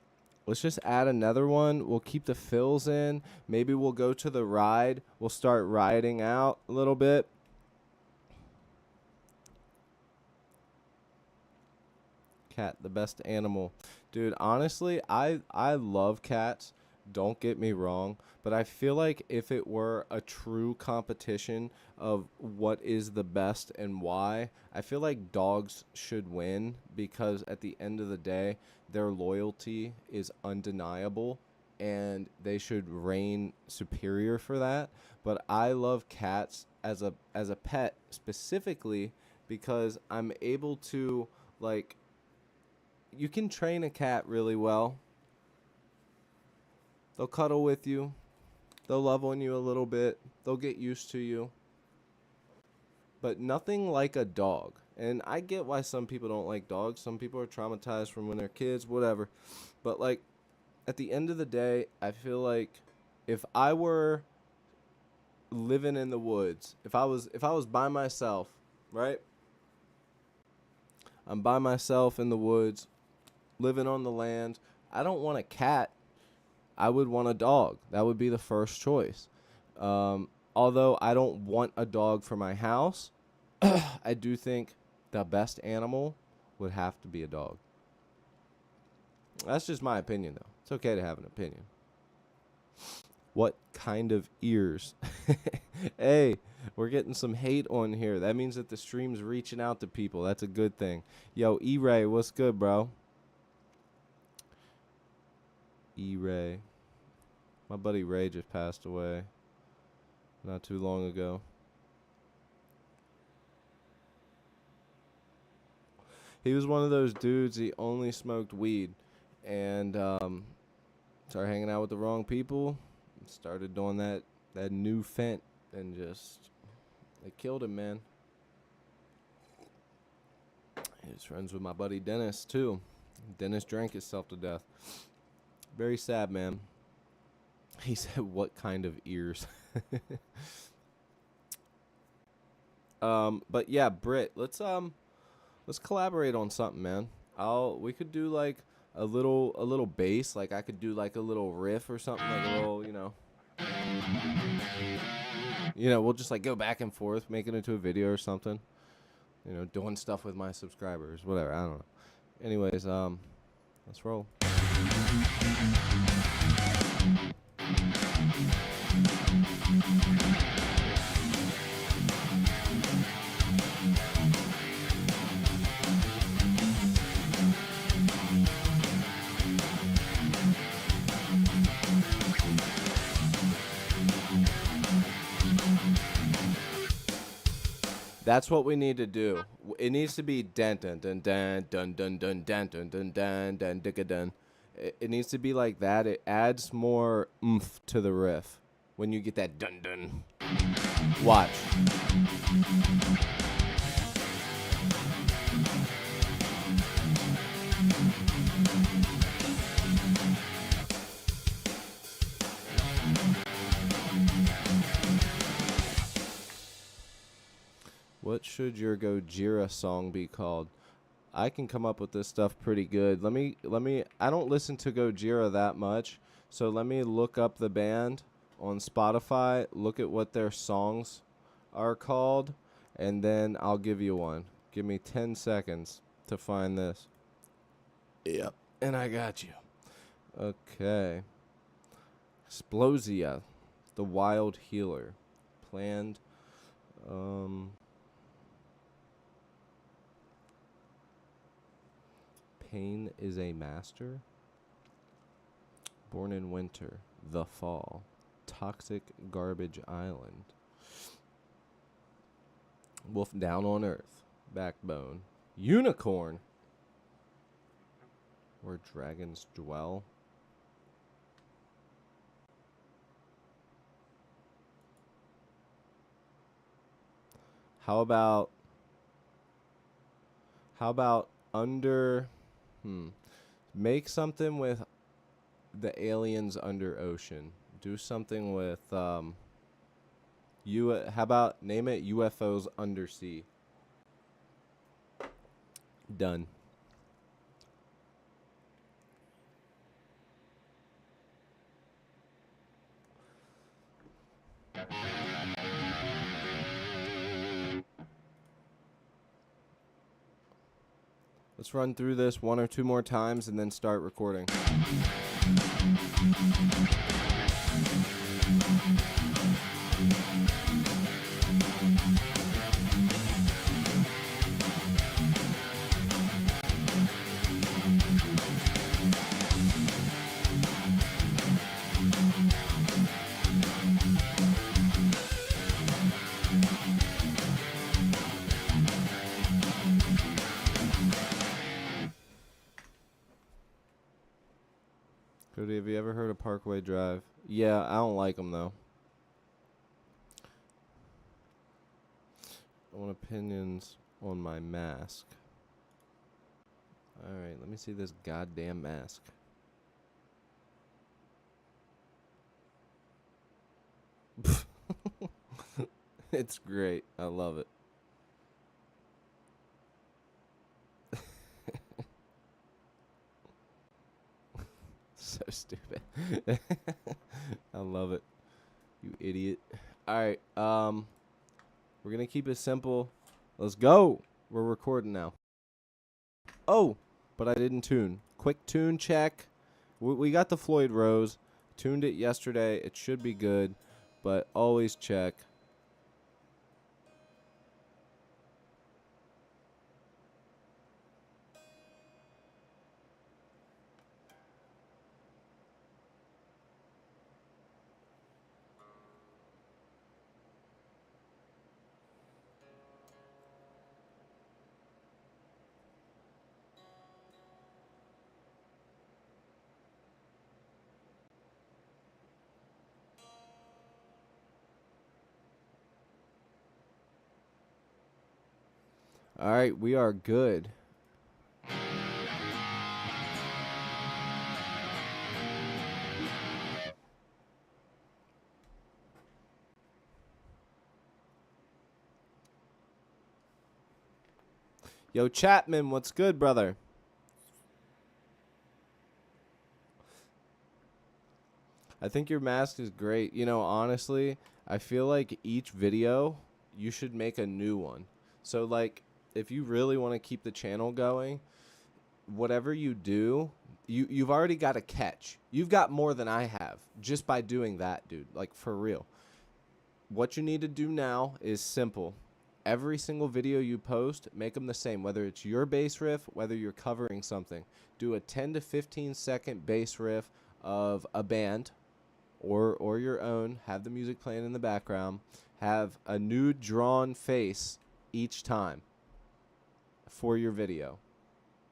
let's just add another one. We'll keep the fills in. Maybe we'll go to the ride. We'll start riding out a little bit. Cat, the best animal. Dude, honestly, I love cats. Don't get me wrong, but I feel like if it were a true competition of what is the best and why, I feel like dogs should win because at the end of the day, their loyalty is undeniable and they should reign superior for that. But I love cats as a pet specifically because I'm able to like you can train a cat really well. They'll cuddle with you. They'll love on you a little bit. They'll get used to you. But nothing like a dog. And I get why some people don't like dogs. Some people are traumatized from when they're kids, whatever. But like at the end of the day, I feel like if I were living in the woods, if I was by myself, right? I'm by myself in the woods, living on the land. I don't want a cat. I would want a dog. That would be the first choice. Although I don't want a dog for my house, I do think the best animal would have to be a dog. That's just my opinion, though. It's okay to have an opinion. What kind of ears? Hey, we're getting some hate on here. That means that the stream's reaching out to people. That's a good thing. Yo, E-Ray, what's good, bro? E-Ray. My buddy Ray just passed away not too long ago. He was one of those dudes, he only smoked weed. And started hanging out with the wrong people. Started doing that new fent. And just, it killed him, man. He was friends with my buddy Dennis, too. Dennis drank himself to death. Very sad, man. He said, what kind of ears? But yeah, Britt, let's collaborate on something, man. We could do like a little bass, like I could do like a little riff or something, like a little, we'll just like go back and forth, make it into a video or something. Doing stuff with my subscribers, whatever, I don't know. Anyways, let's roll. That's what we need to do. It needs to be dun dun dun dun dun dun dun dun dun dun dun dun dun dun. It needs to be like that. It adds more oomph to the riff when you get that dun dun. Watch. What should your Gojira song be called? I can come up with this stuff pretty good. Let me I don't listen to Gojira that much, so let me look up the band on Spotify, look at what their songs are called, and then I'll give you one. Give me 10 seconds to find this. Yep, and I got you. Okay. Explosia, The Wild Healer. Planned Pain is a Master. Born in Winter. The Fall. Toxic Garbage Island. Wolf Down on Earth. Backbone. Unicorn. Where Dragons Dwell. How about under make something with the aliens under ocean. Do something with how about name it UFOs Undersea. Done. Let's run through this one or two more times and then start recording. Cody, have you ever heard of Parkway Drive? Yeah, I don't like them, though. I want opinions on my mask. Alright, let me see this goddamn mask. It's great. I love it. So stupid. I love it. You idiot. All right. We're gonna keep it simple. Let's go. We're recording now. Oh, but I didn't tune. Quick tune check. We got the Floyd Rose. Tuned it yesterday. It should be good, but always check. All right, we are good. Yo, Chapman, what's good, brother? I think your mask is great. You know, honestly, I feel like each video, you should make a new one. So, like, if you really want to keep the channel going, whatever you do, you've already got a catch. You've got more than I have just by doing that, dude. Like, for real. What you need to do now is simple. Every single video you post, make them the same. Whether it's your bass riff, whether you're covering something. Do a 10 to 15 second bass riff of a band or your own. Have the music playing in the background. Have a nude drawn face each time for your video.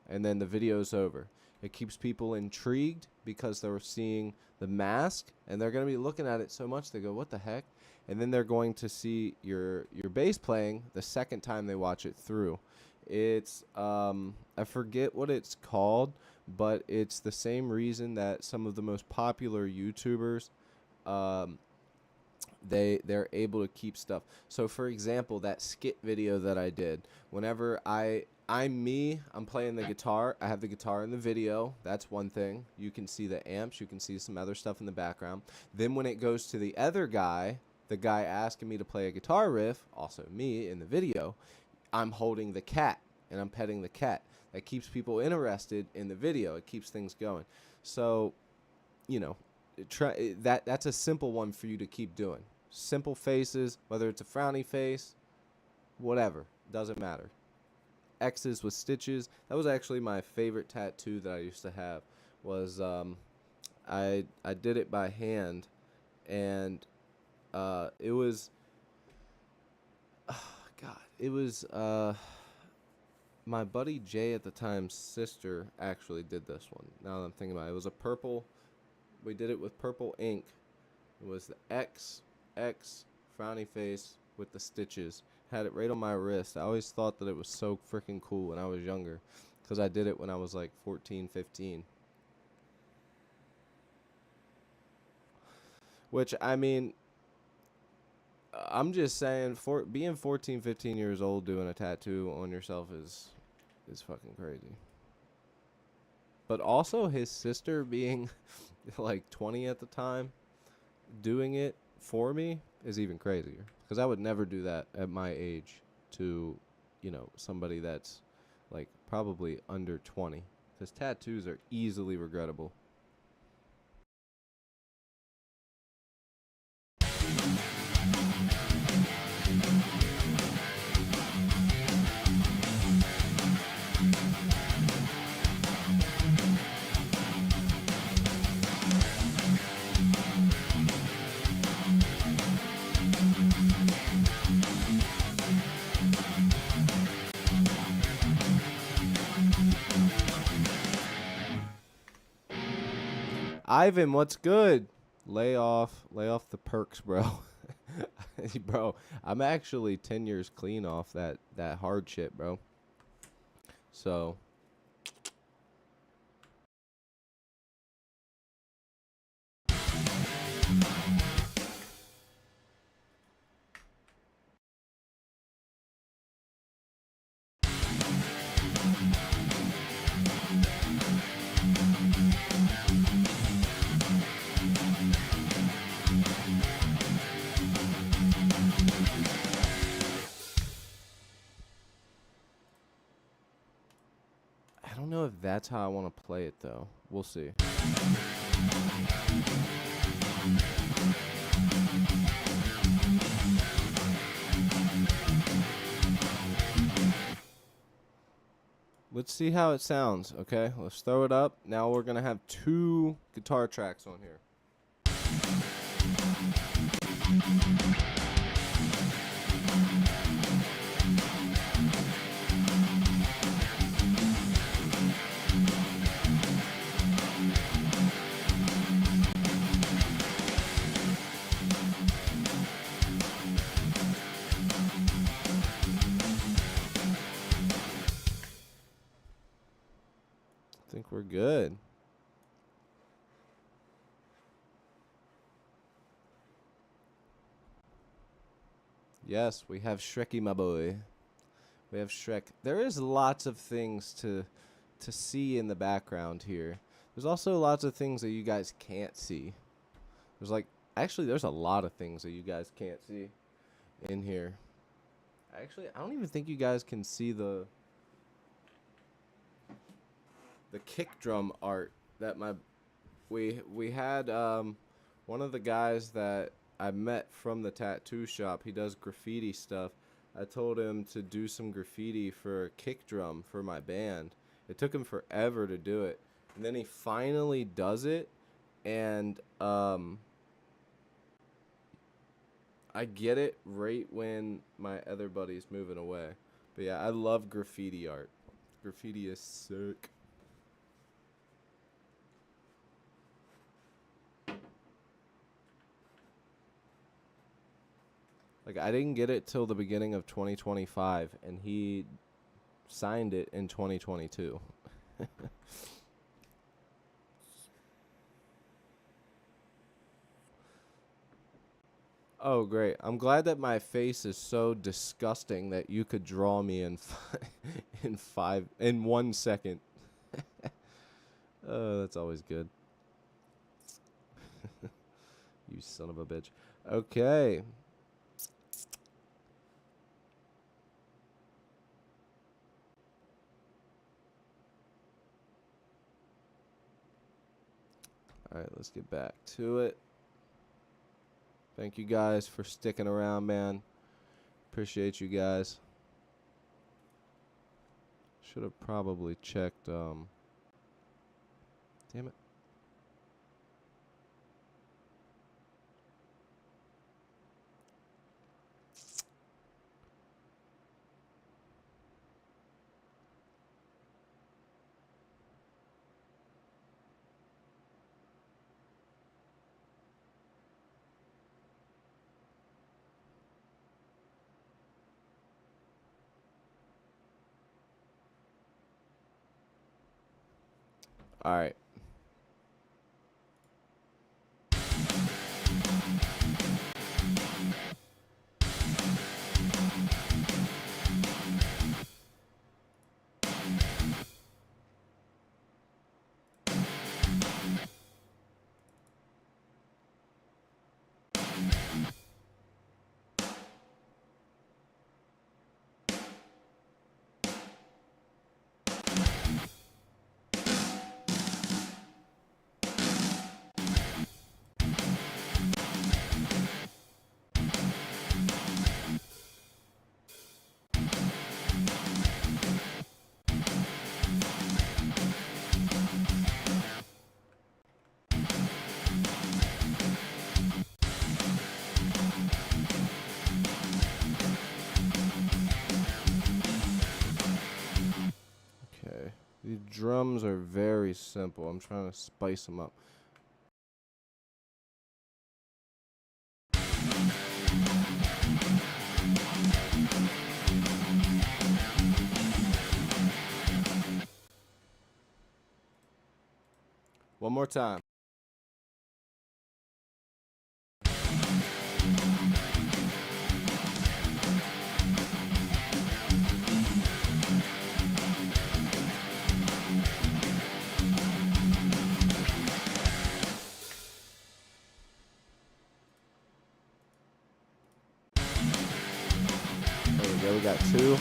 And then the video's over. It keeps people intrigued because they're seeing the mask and they're going to be looking at it so much they go, what the heck? And then they're going to see your bass playing the second time they watch it through. It's I forget what it's called, but it's the same reason that some of the most popular YouTubers they're able to keep stuff. So for example, that skit video that I did, whenever I'm playing the guitar, I have the guitar in the video. That's one thing. You can see the amps, you can see some other stuff in the background. Then when it goes to the other guy, the guy asking me to play a guitar riff, also me in the video, I'm holding the cat and I'm petting the cat. That keeps people interested in the video. It keeps things going. So, you know, that's a simple one for you to keep doing. Simple faces, whether it's a frowny face, whatever, doesn't matter. X's with stitches. That was actually my favorite tattoo that I used to have. Was I did it by hand, and it was my buddy Jay at the time's sister actually did this one. Now that I'm thinking about it, it was a purple. We did it with purple ink. It was the X frowny face with the stitches. Had it right on my wrist. I always thought that it was so freaking cool when I was younger, because I did it when I was like 14, 15. Which, I mean, I'm just saying, for being 14, 15 years old doing a tattoo on yourself is fucking crazy. But also his sister being like 20 at the time doing it for me is even crazier, because I would never do that at my age to, you know, somebody that's like probably under 20, because tattoos are easily regrettable. Ivan, what's good? Lay off the perks, bro. Bro, I'm actually 10 years clean off that hard shit, bro. So that's how I want to play it, though. We'll see. Let's see how it sounds, okay? Let's throw it up. Now we're going to have 2 guitar tracks on here. I think we're good. Yes, we have Shreky, my boy. We have Shrek. There is lots of things to see in the background here. There's also lots of things that you guys can't see. There's there's a lot of things that you guys can't see in here. Actually, I don't even think you guys can see the kick drum art that we had one of the guys that I met from the tattoo shop. He does graffiti stuff. I told him to do some graffiti for a kick drum for my band. It took him forever to do it, and then he finally does it, and I get it right when my other buddy's moving away. But yeah, I love graffiti art. Graffiti is sick. Like, I didn't get it till the beginning of 2025, and he signed it in 2022. Oh, great. I'm glad that my face is so disgusting that you could draw me in in 1 second. Oh, that's always good. You son of a bitch. Okay. All right, let's get back to it. Thank you guys for sticking around, man. Appreciate you guys. Should have probably checked, damn it. All right. The drums are very simple. I'm trying to spice them up. One more time. There we go, we got 2.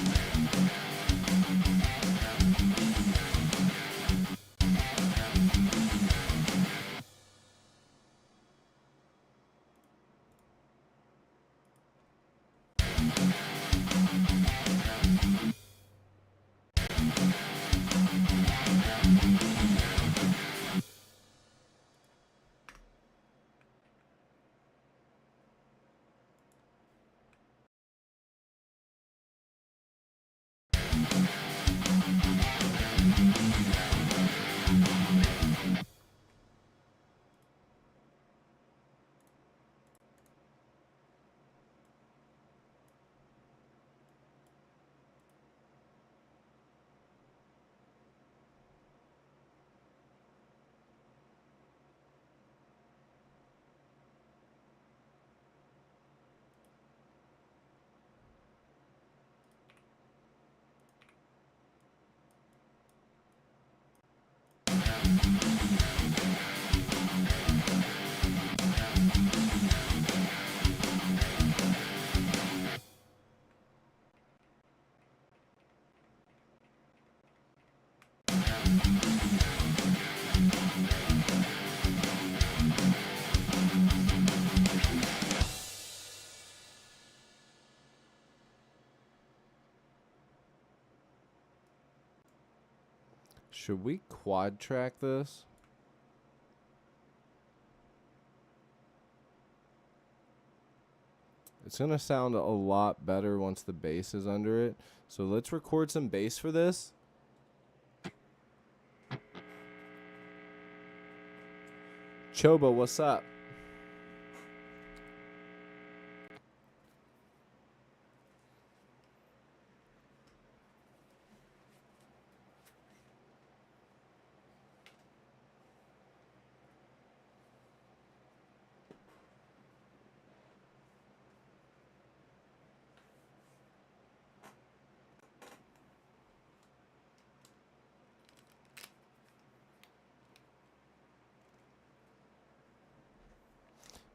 Should we quad track this? It's going to sound a lot better once the bass is under it. So let's record some bass for this. Choba, what's up?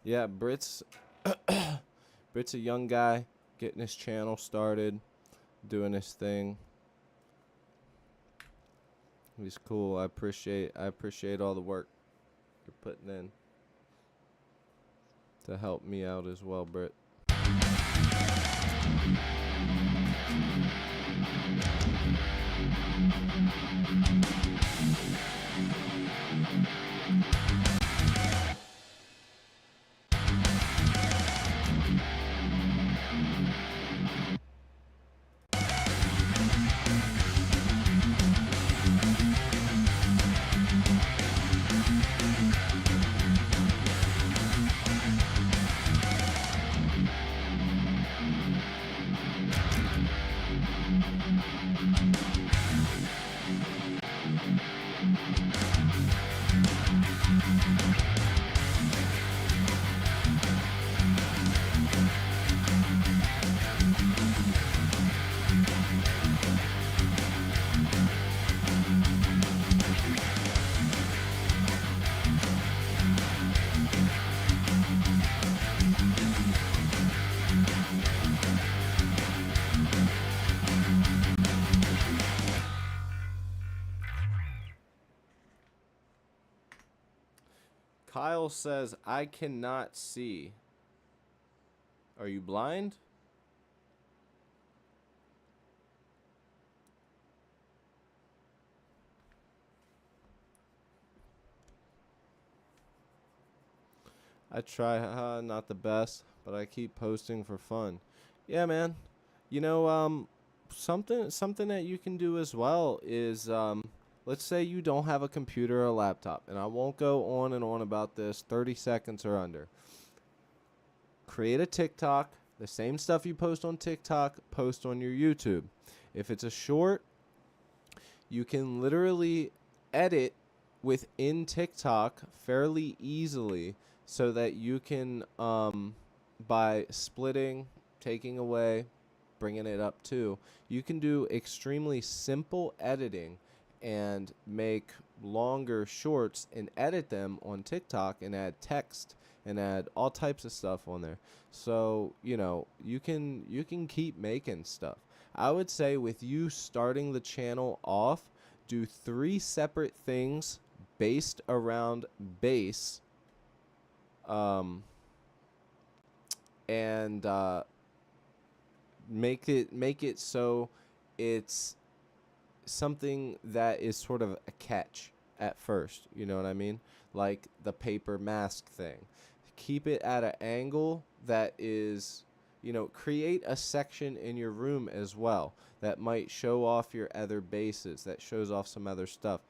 Yeah, Brit's Brit's a young guy getting his channel started, doing his thing. He's cool. I appreciate all the work you're putting in to help me out as well, Brit. Kyle says, I cannot see. Are you blind? I try, not the best, but I keep posting for fun. Yeah, man. You know, something that you can do as well is, let's say you don't have a computer or a laptop, and I won't go on and on about this, 30 seconds or under. Create a TikTok, the same stuff you post on TikTok, post on your YouTube. If it's a short, you can literally edit within TikTok fairly easily so that you can, by splitting, taking away, bringing it up too, you can do extremely simple editing and make longer shorts and edit them on TikTok and add text and add all types of stuff on there. So, you know, you can keep making stuff. I would say with you starting the channel off, do 3 separate things based around bass, and Make it so it's something that is sort of a catch at first. You know what I mean? Like the paper mask thing. Keep it at an angle that is, create a section in your room as well that might show off your other bases, that shows off some other stuff.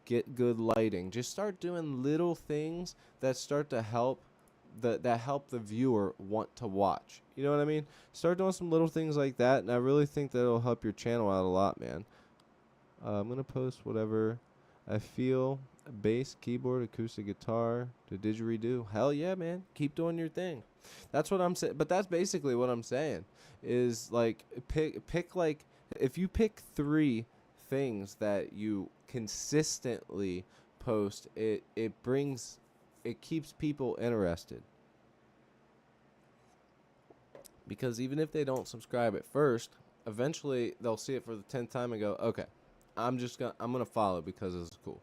Get good lighting. Just start doing little things that start to help that help the viewer want to watch. You know what I mean? Start doing some little things like that, and I really think that it'll help your channel out a lot, man. I'm gonna post whatever I feel. Bass, keyboard, acoustic guitar, the didgeridoo. Hell yeah, man. Keep doing your thing. That's what I'm saying. But that's basically what I'm saying. Is like pick like if you pick 3 things that you consistently post, it keeps people interested. Because even if they don't subscribe at first, eventually they'll see it for the 10th time and go, okay, I'm gonna follow because it's cool.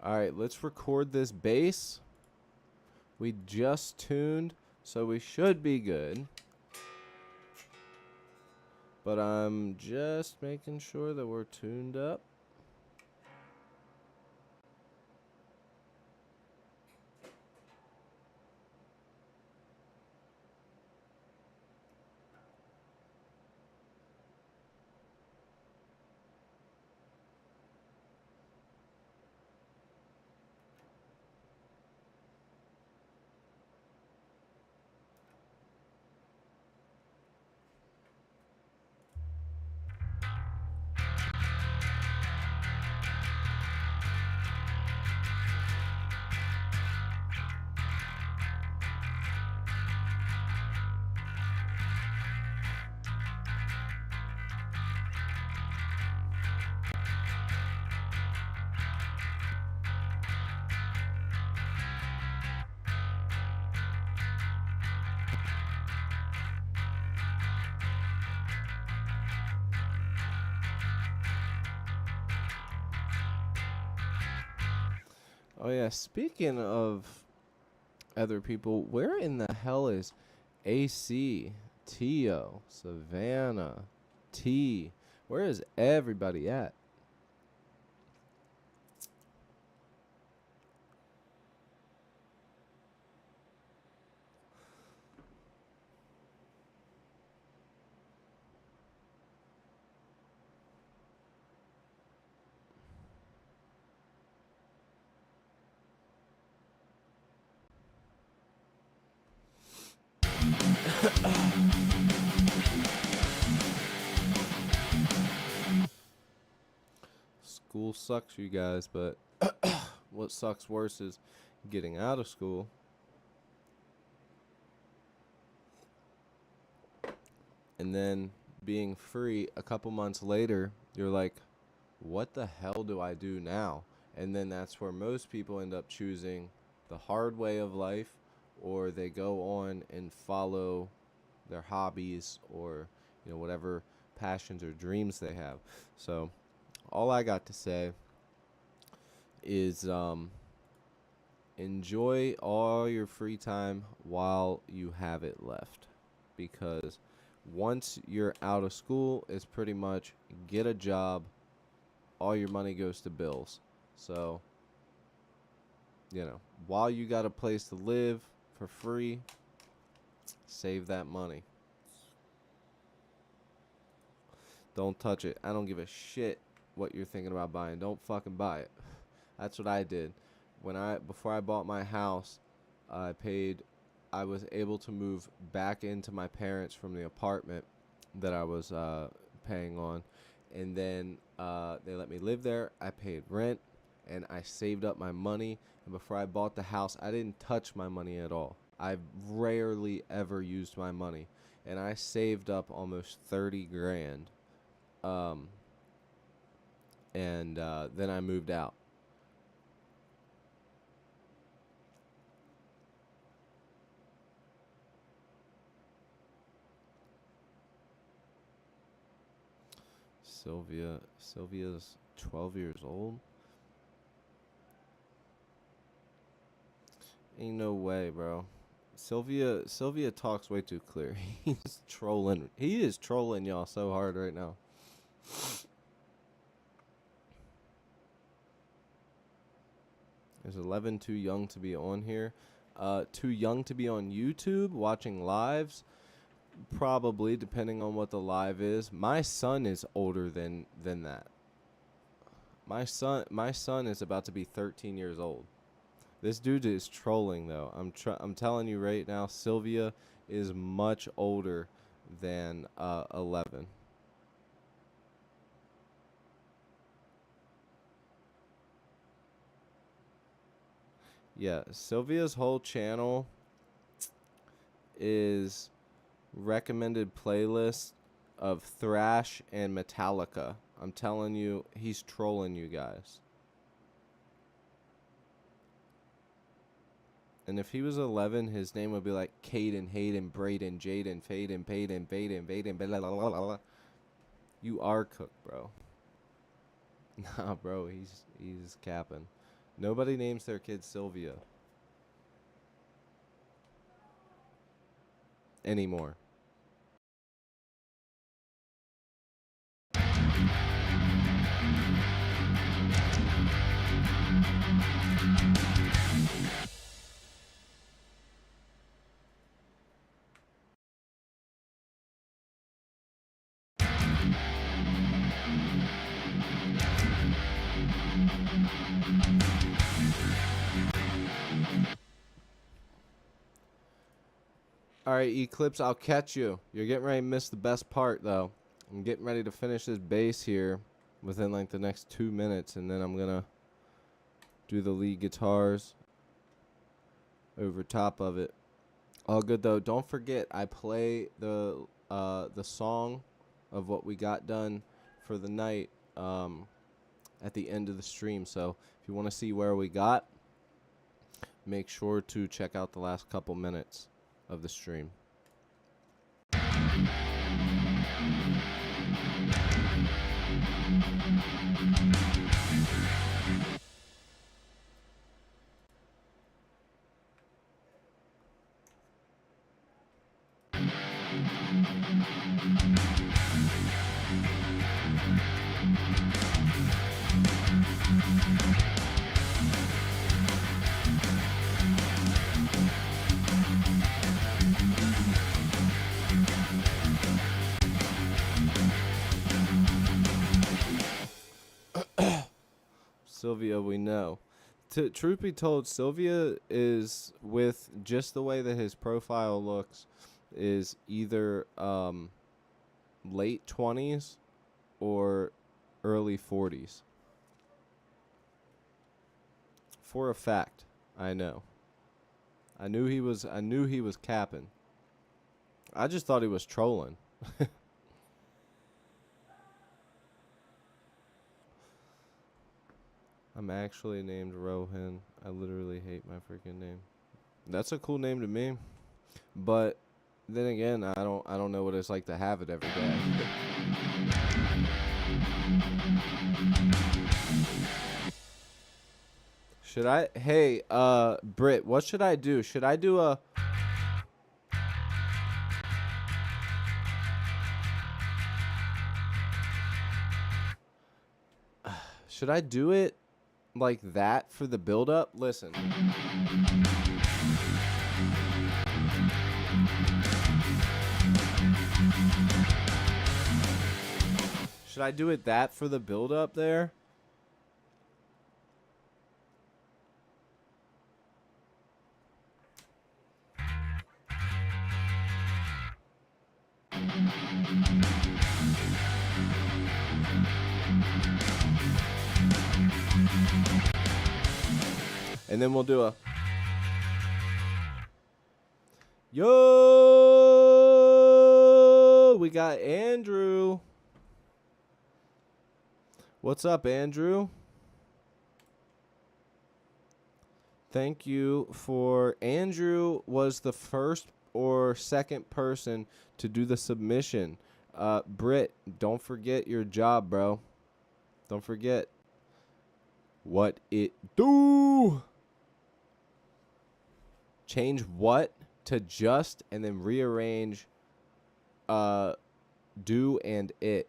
Alright, let's record this bass. We just tuned, so we should be good. But I'm just making sure that we're tuned up. Oh yeah, speaking of other people, where in the hell is AC, Tio, Savannah, T? Where is everybody at? School sucks, you guys, but what sucks worse is getting out of school. And then being free a couple months later, you're like, what the hell do I do now? And then that's where most people end up choosing the hard way of life, or they go on and follow their hobbies or, whatever passions or dreams they have. So all I got to say is enjoy all your free time while you have it left, because once you're out of school, it's pretty much get a job, all your money goes to bills. So, while you got a place to live for free, save that money. Don't touch it. I don't give a shit what you're thinking about buying. Don't fucking buy it. That's what I did. before I bought my house, I was able to move back into my parents from the apartment that I was paying on, and then they let me live there. I paid rent, and I saved up my money. And before I bought the house, I didn't touch my money at all. I rarely ever used my money, and I saved up almost 30 grand. And then I moved out. Sylvia's 12 years old. Ain't no way, bro. Sylvia talks way too clear. He's trolling. He is trolling y'all so hard right now. Is 11 too young to be on here? Too young to be on YouTube watching lives? Probably, depending on what the live is. My son is older than that. My son is about to be 13 years old. This dude is trolling though. I'm telling you right now, Sylvia is much older than 11. Yeah, Sylvia's whole channel is recommended playlist of Thrash and Metallica. I'm telling you, he's trolling you guys. And if he was 11, his name would be like Caden, Hayden, Braden, Jaden, Faden, Payden, Vaden, Vaden, blah, blah, blah, blah. You are cooked, bro. Nah, bro, he's capping. Nobody names their kid Sylvia anymore. Alright, Eclipse, I'll catch you. You're getting ready to miss the best part, though. I'm getting ready to finish this bass here within, like, the next 2 minutes, and then I'm gonna do the lead guitars over top of it. All good, though. Don't forget, I play the song of what we got done for the night at the end of the stream. So if you want to see where we got, make sure to check out the last couple minutes of the stream. Sylvia, we know. Truth be told, Sylvia is, with just the way that his profile looks, is either late 20s or early 40s. For a fact, I know. I knew he was capping. I just thought he was trolling. I'm actually named Rohan. I literally hate my freaking name. That's a cool name to me, but then again, I don't know what it's like to have it every day. Should I? Hey, Britt, what should I do? Should I do a? Should I do it like that for the build-up? Listen. Should I do it that for the build-up there? And then we'll do a yo. We got Andrew. What's up, Andrew? Thank you for Andrew was the first or second person to do the submission. Britt, don't forget your job, bro. Don't forget what it do. Change what to just and then rearrange do and it.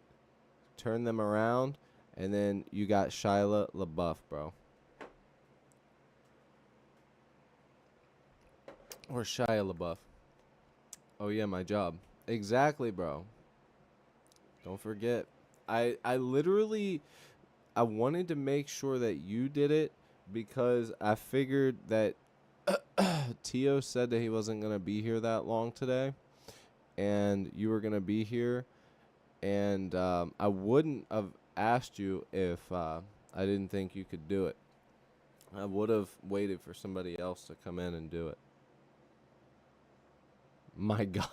Turn them around and then you got Shia LaBeouf, bro. Or Shia LaBeouf. Oh yeah, my job. Exactly, bro. Don't forget. I literally I wanted to make sure that you did it because I figured that Tio said that he wasn't going to be here that long today and you were going to be here and I wouldn't have asked you if I didn't think you could do it. I would have waited for somebody else to come in and do it. My God.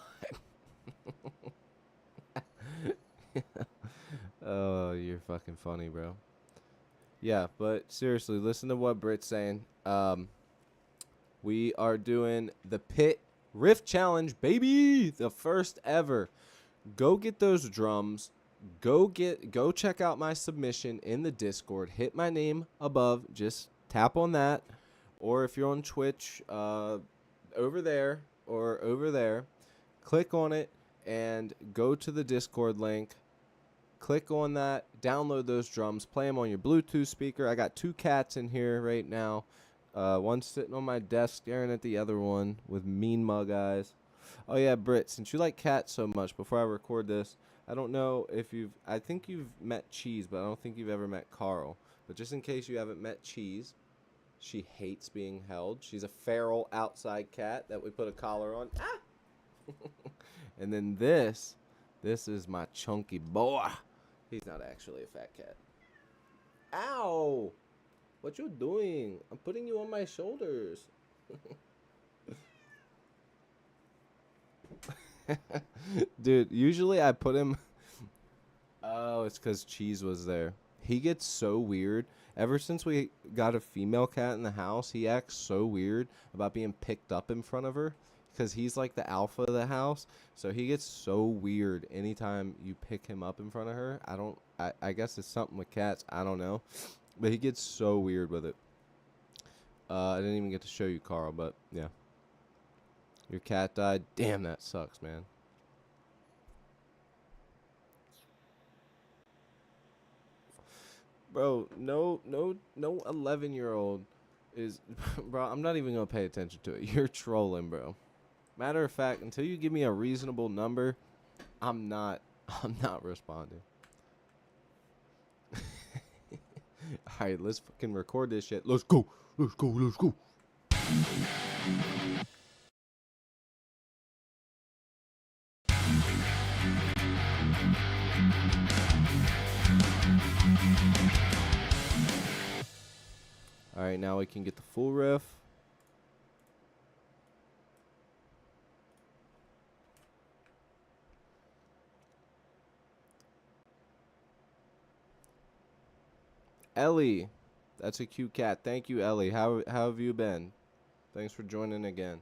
Oh, you're fucking funny, bro. Yeah, but seriously, listen to what Britt's saying. We are doing the Pit Riff Challenge, baby! The first ever. Go get those drums. Go check out my submission in the Discord. Hit my name above. Just tap on that. Or if you're on Twitch, over there or over there, click on it and go to the Discord link. Click on that, download those drums, play them on your Bluetooth speaker. I got 2 cats in here right now. One's sitting on my desk staring at the other one with mean mug eyes. Oh yeah, Britt, since you like cats so much, before I record this, I don't know if I think you've met Cheese, but I don't think you've ever met Carl. But just in case you haven't met Cheese, she hates being held. She's a feral outside cat that we put a collar on. Ah! And then this is my chunky boy. He's not actually a fat cat. Ow! What you doing? I'm putting you on my shoulders. Dude, usually I put him... Oh, it's because Cheese was there. He gets so weird. Ever since we got a female cat in the house, he acts so weird about being picked up in front of her. Because he's like the alpha of the house. So he gets so weird anytime you pick him up in front of her. I guess it's something with cats. I don't know. But he gets so weird with it. I didn't even get to show you, Carl, but yeah. Your cat died. Damn, that sucks, man. Bro, no 11-year-old is... Bro, I'm not even going to pay attention to it. You're trolling, bro. Matter of fact, until you give me a reasonable number, I'm not responding. Alright, let's fucking record this shit. Let's go. Alright, now we can get the full riff. Ellie, that's a cute cat. Thank you, Ellie. How have you been? Thanks for joining again.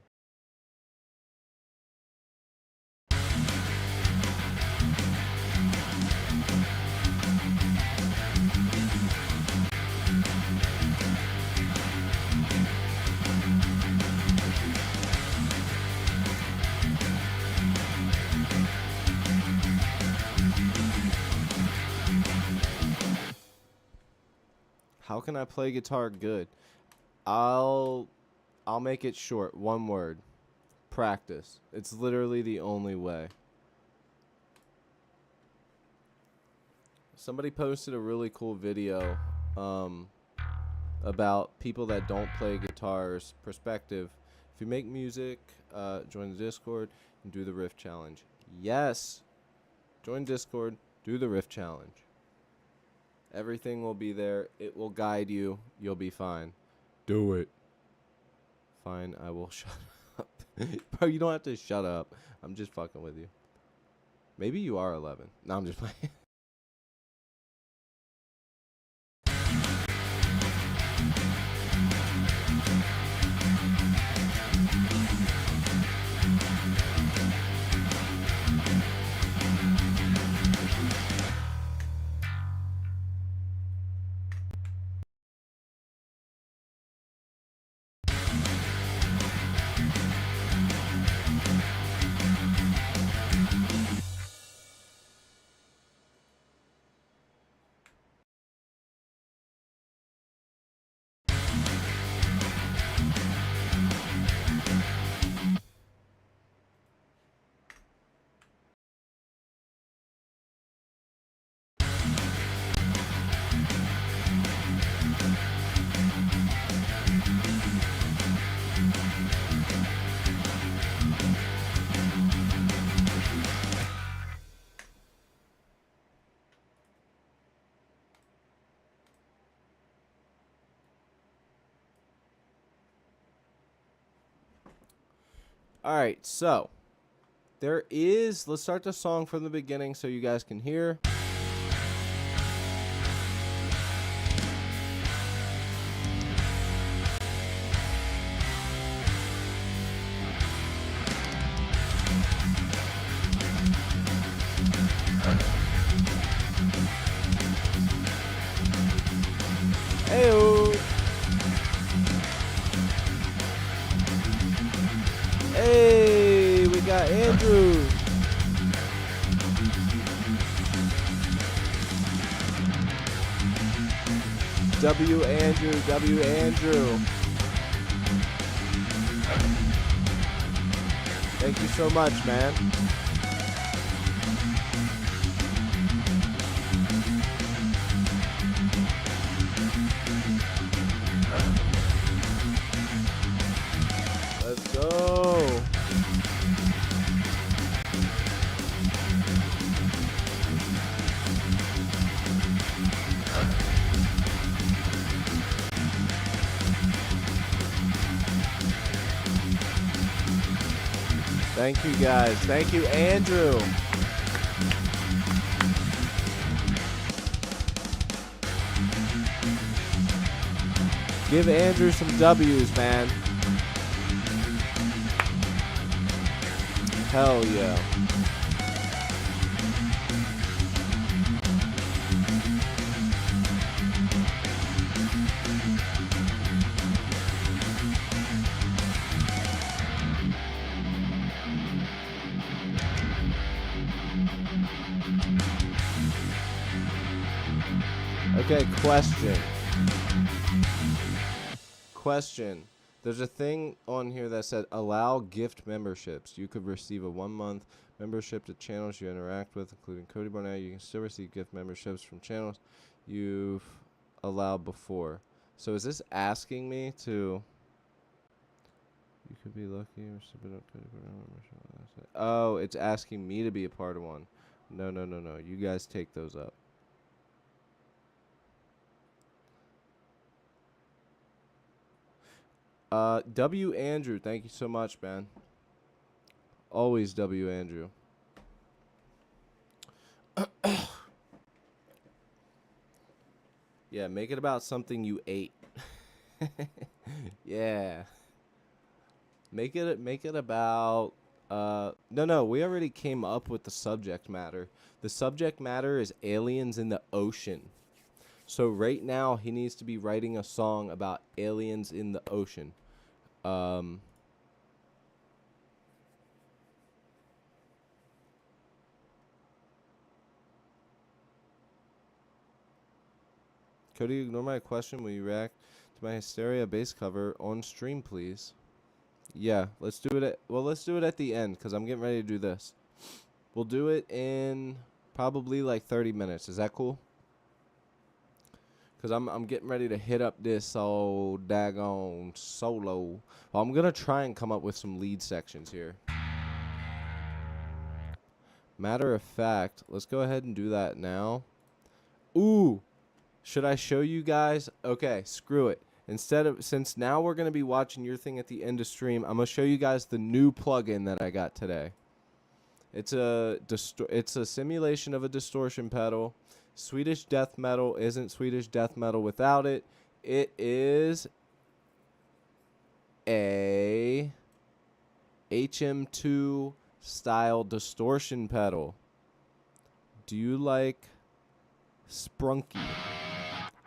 How can I play guitar good? I'll make it short. One word. Practice. It's literally the only way. Somebody posted a really cool video about people that don't play guitars perspective. If you make music, join the Discord and do the riff challenge. Yes. Join Discord. Do the riff challenge. Everything will be there. It will guide you. You'll be fine. Do it. Fine, I will shut up. Bro, you don't have to shut up. I'm just fucking with you. Maybe you are 11. No, I'm just playing. All right, so there is, let's start the song from the beginning so you guys can hear. Hey-o. Hey, we got Andrew. W. Andrew. Thank you so much, man. Let's go. Thank you, guys. Thank you, Andrew. Give Andrew some W's, man. Hell yeah. Okay, question. There's a thing on here that said allow gift memberships. You could receive a 1-month membership to channels you interact with, including Cody Barnett. You can still receive gift memberships from channels you've allowed before. So is this asking me to... You could be lucky or submit a Cody Barnett membership. Oh, it's asking me to be a part of one. No. You guys take those up. W. Andrew, thank you so much, man. Always W. Andrew. Yeah, make it about something you ate. Yeah. Make it about no, we already came up with the subject matter. The subject matter is aliens in the ocean. So right now he needs to be writing a song about aliens in the ocean. Cody, ignore my question. Will you react to my Hysteria bass cover on stream, please? Yeah, let's do it let's do it at the end, because I'm getting ready to do this. We'll do it in probably like 30 minutes. Is that cool? Because I'm getting ready to hit up this old daggone solo. Well, I'm going to try and come up with some lead sections here. Matter of fact, let's go ahead and do that now. Ooh, should I show you guys? Okay, screw it. Since now we're going to be watching your thing at the end of stream, I'm going to show you guys the new plugin that I got today. It's a simulation of a distortion pedal. Swedish death metal isn't Swedish death metal without it. It is a HM2 style distortion pedal. Do you like Sprunky?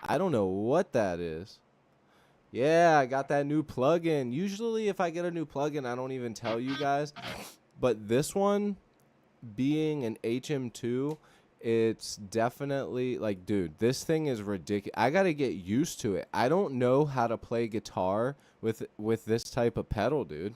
I don't know what that is. Yeah, I got that new plugin. Usually if I get a new plugin, I don't even tell you guys. But this one, being an HM2, it's definitely like, dude, this thing is ridiculous. I got to get used to it. I don't know how to play guitar with this type of pedal, dude.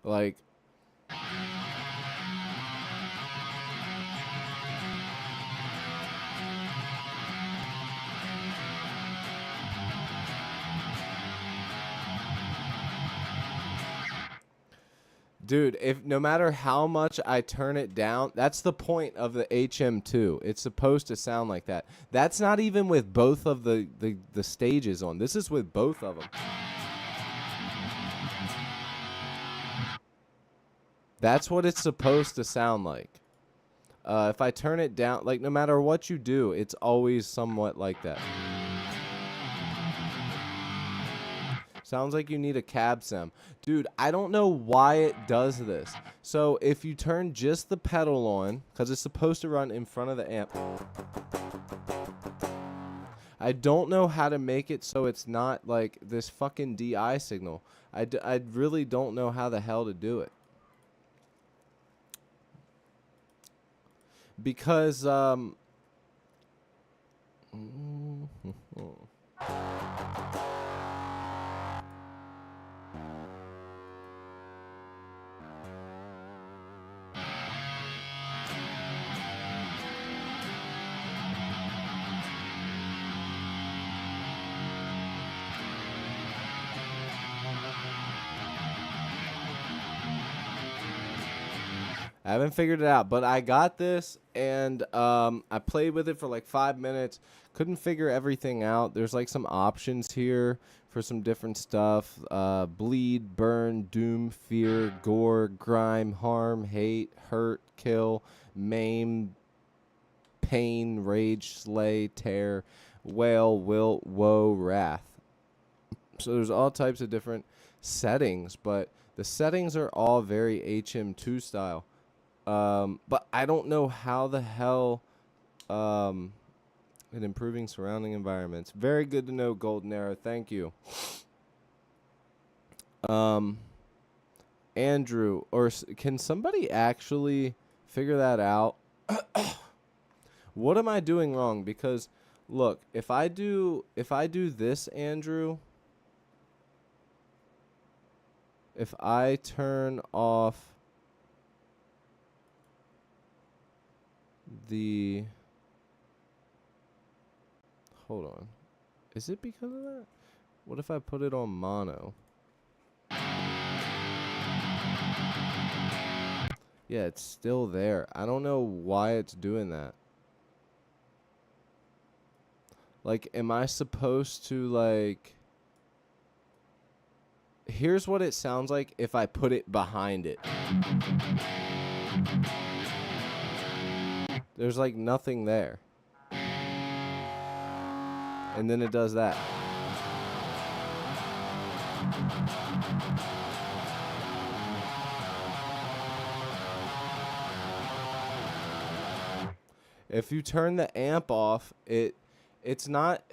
Like, dude, no matter how much I turn it down, that's the point of the HM2. It's supposed to sound like that. That's not even with both of the stages on. This is with both of them. That's what it's supposed to sound like. If I turn it down, like, no matter what you do, it's always somewhat like that. Sounds like you need a cab sim. Dude, I don't know why it does this. So if you turn just the pedal on, because it's supposed to run in front of the amp, I don't know how to make it so it's not like this fucking DI signal. I really don't know how the hell to do it. Because, I haven't figured it out, but I got this, and I played with it for like 5 minutes. Couldn't figure everything out. There's like some options here for some different stuff. Bleed, burn, doom, fear, gore, grime, harm, hate, hurt, kill, maim, pain, rage, slay, tear, wail, wilt, woe, wrath. So there's all types of different settings, but the settings are all very HM2 style. But I don't know how the hell in improving surrounding environments. Very good to know, Golden Arrow. Thank you. Andrew, or can somebody actually figure that out? What am I doing wrong? Because look, if I do this, Andrew, if I turn off hold on, is it because of that? What if I put it on mono? Yeah, it's still there. I don't know why it's doing that. Like, am I supposed to, like, here's what it sounds like if I put it behind it. There's like nothing there. And then it does that. If you turn the amp off, it's not,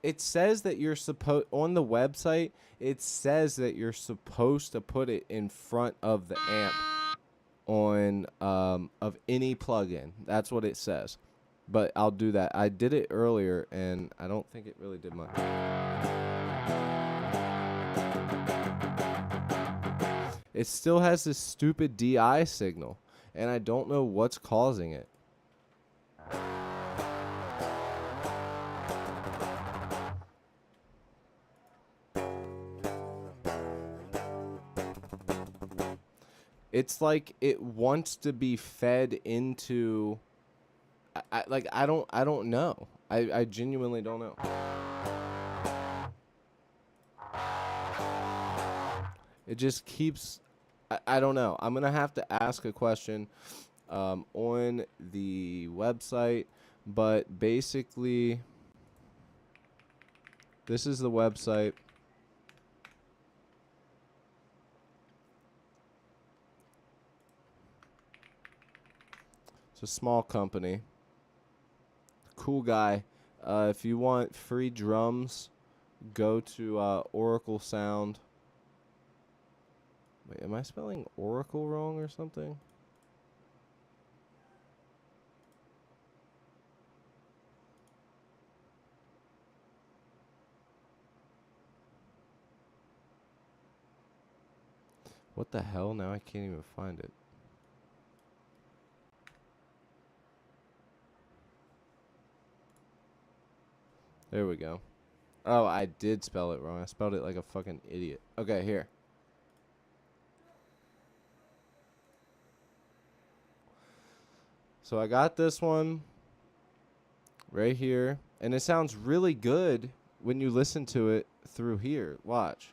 it says that you're supposed, on the website, it says that you're supposed to put it in front of the amp on of any plugin. That's what it says. but I'll do that. I did it earlier, and I don't think it really did much. It still has this stupid DI signal, and I don't know what's causing it. It's like it wants to be fed into. I don't know. I genuinely don't know. It just keeps. I don't know. I'm gonna have to ask a question on the website, but basically, this is the website. It's a small company. Cool guy. If you want free drums, go to Oracle Sound. Wait, am I spelling Oracle wrong or something? What the hell? Now I can't even find it. There we go. Oh, I did spell it wrong. I spelled it like a fucking idiot. Okay, here. So I got this one right here, and it sounds really good when you listen to it through here. Watch.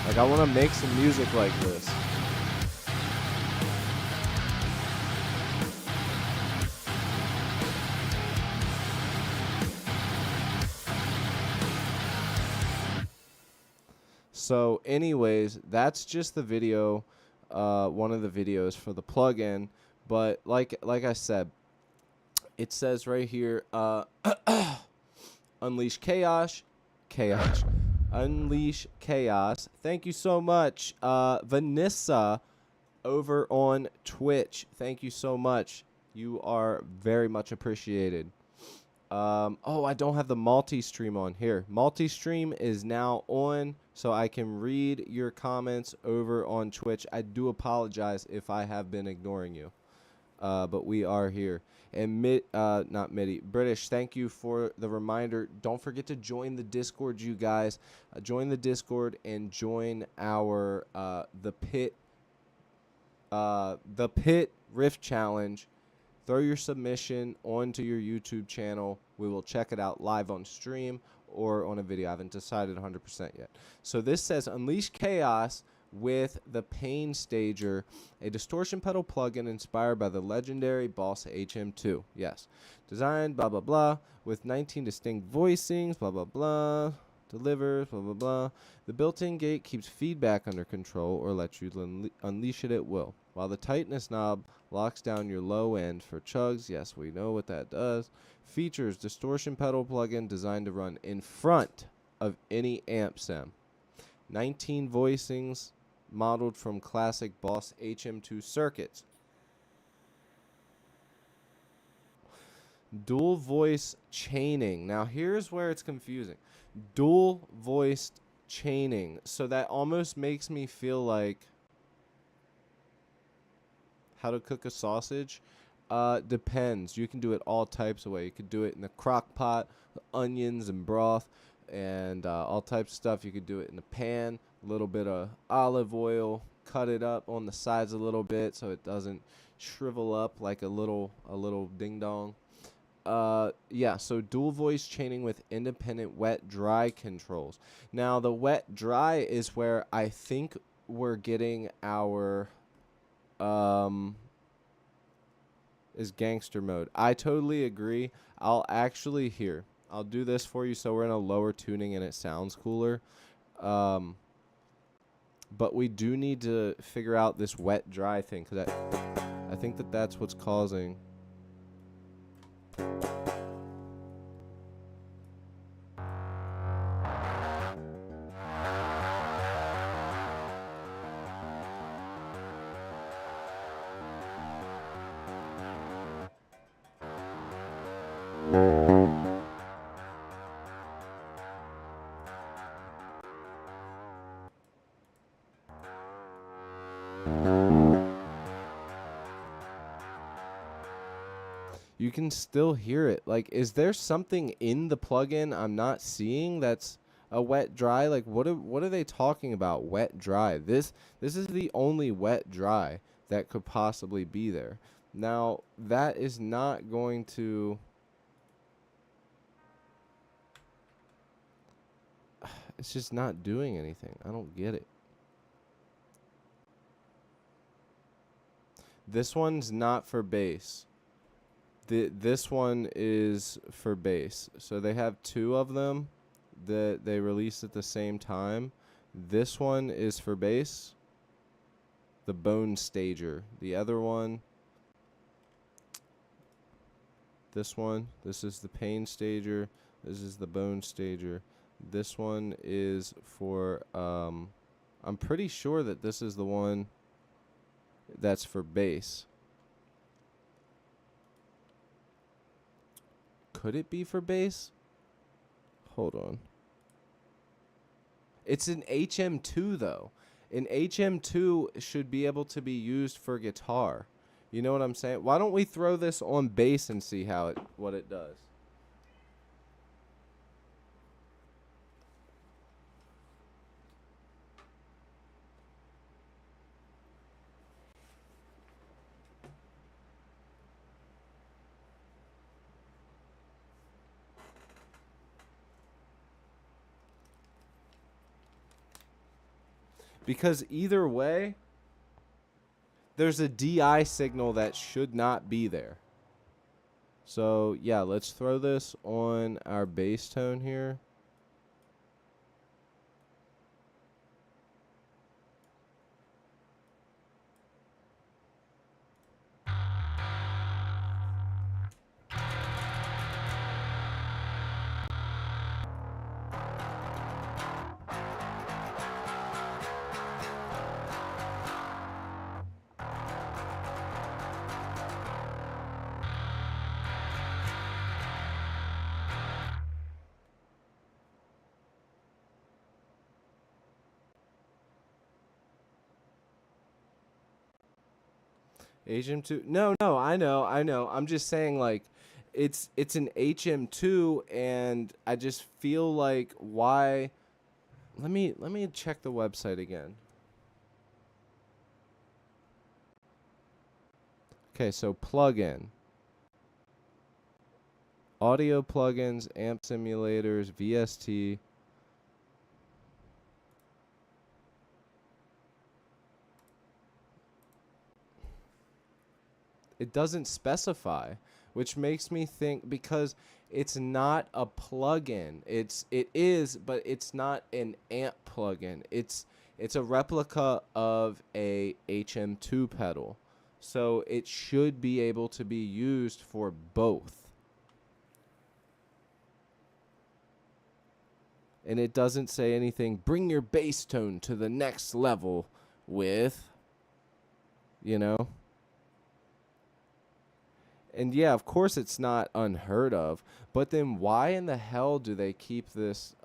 Like, I want to make some music like this. So anyways, that's just the video, one of the videos for the plugin. But like I said, it says right here, unleash chaos. Unleash chaos. Thank you so much, Vanessa, over on Twitch. Thank you so much. You are very much appreciated. Oh, I don't have the multi-stream on here. Multi-stream is now on, so I can read your comments over on Twitch. I do apologize if I have been ignoring you, but we are here. And not MIDI, British, thank you for the reminder. Don't forget to join the Discord, you guys. Join the Discord and join our the Pit Riff Challenge. Throw your submission onto your YouTube channel. We will check it out live on stream or on a video. I haven't decided 100% yet. So this says Unleash Chaos with the Pain Stager, a distortion pedal plugin inspired by the legendary Boss HM2. Yes. Designed, blah, blah, blah, with 19 distinct voicings, blah, blah, blah. Delivers, blah, blah, blah. The built-in gate keeps feedback under control or lets you unleash it at will, while the tightness knob locks down your low end for chugs. Yes, we know what that does. Features distortion pedal plugin designed to run in front of any amp sim. 19 voicings modeled from classic Boss HM2 circuits. Dual voice chaining. Now here's where it's confusing. Dual voiced chaining. So that almost makes me feel like how to cook a sausage. Depends. You can do it all types of ways. You could do it in the crock pot, onions and broth, and all types of stuff. You could do it in the pan, a little bit of olive oil, cut it up on the sides a little bit so it doesn't shrivel up like a little ding dong. Yeah, so dual voice chaining with independent wet dry controls. Now the wet dry is where I think we're getting our is gangster mode. I totally agree. I'll do this for you so we're in a lower tuning and it sounds cooler. But we do need to figure out this wet dry thing, because I I think that that's what's causing. You can still hear it. Like, is there something in the plugin I'm not seeing that's a wet dry? Like, what are they talking about? Wet dry. This is the only wet dry that could possibly be there. Now, that is not going to. It's just not doing anything. I don't get it. This one's not for bass. This one is for bass. So they have two of them that they released at the same time. This one is for bass. The Bone Stager. The other one. This one. This is the Pain Stager. This is the Bone Stager. This one is for, I'm pretty sure that this is the one that's for bass. Could it be for bass? Hold on. It's an HM2 though. An HM2 should be able to be used for guitar. You know what I'm saying? Why don't we throw this on bass and see what it does? Because either way, there's a DI signal that should not be there. So, yeah, let's throw this on our bass tone here. HM2. No, I know. I'm just saying, like, it's an HM2, and I just feel like why. Let me check the website again. Okay, so plugin. Audio plugins, amp simulators, VST. It doesn't specify, which makes me think, because it's not a plugin. It is, but it's not an amp plugin. It's a replica of a HM2 pedal. So it should be able to be used for both. And it doesn't say anything, bring your bass tone to the next level with, you know. And yeah, of course it's not unheard of, but then why in the hell do they keep this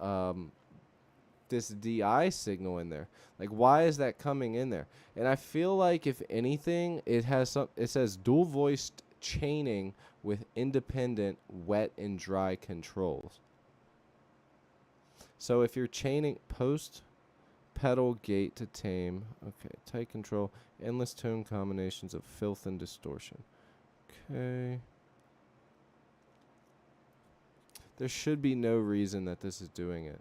this DI signal in there? Like, why is that coming in there? And I feel like, if anything, it says dual voiced chaining with independent wet and dry controls. So if you're chaining post pedal gate to tame, okay, tight control, endless tone combinations of filth and distortion. Okay. There should be no reason that this is doing it.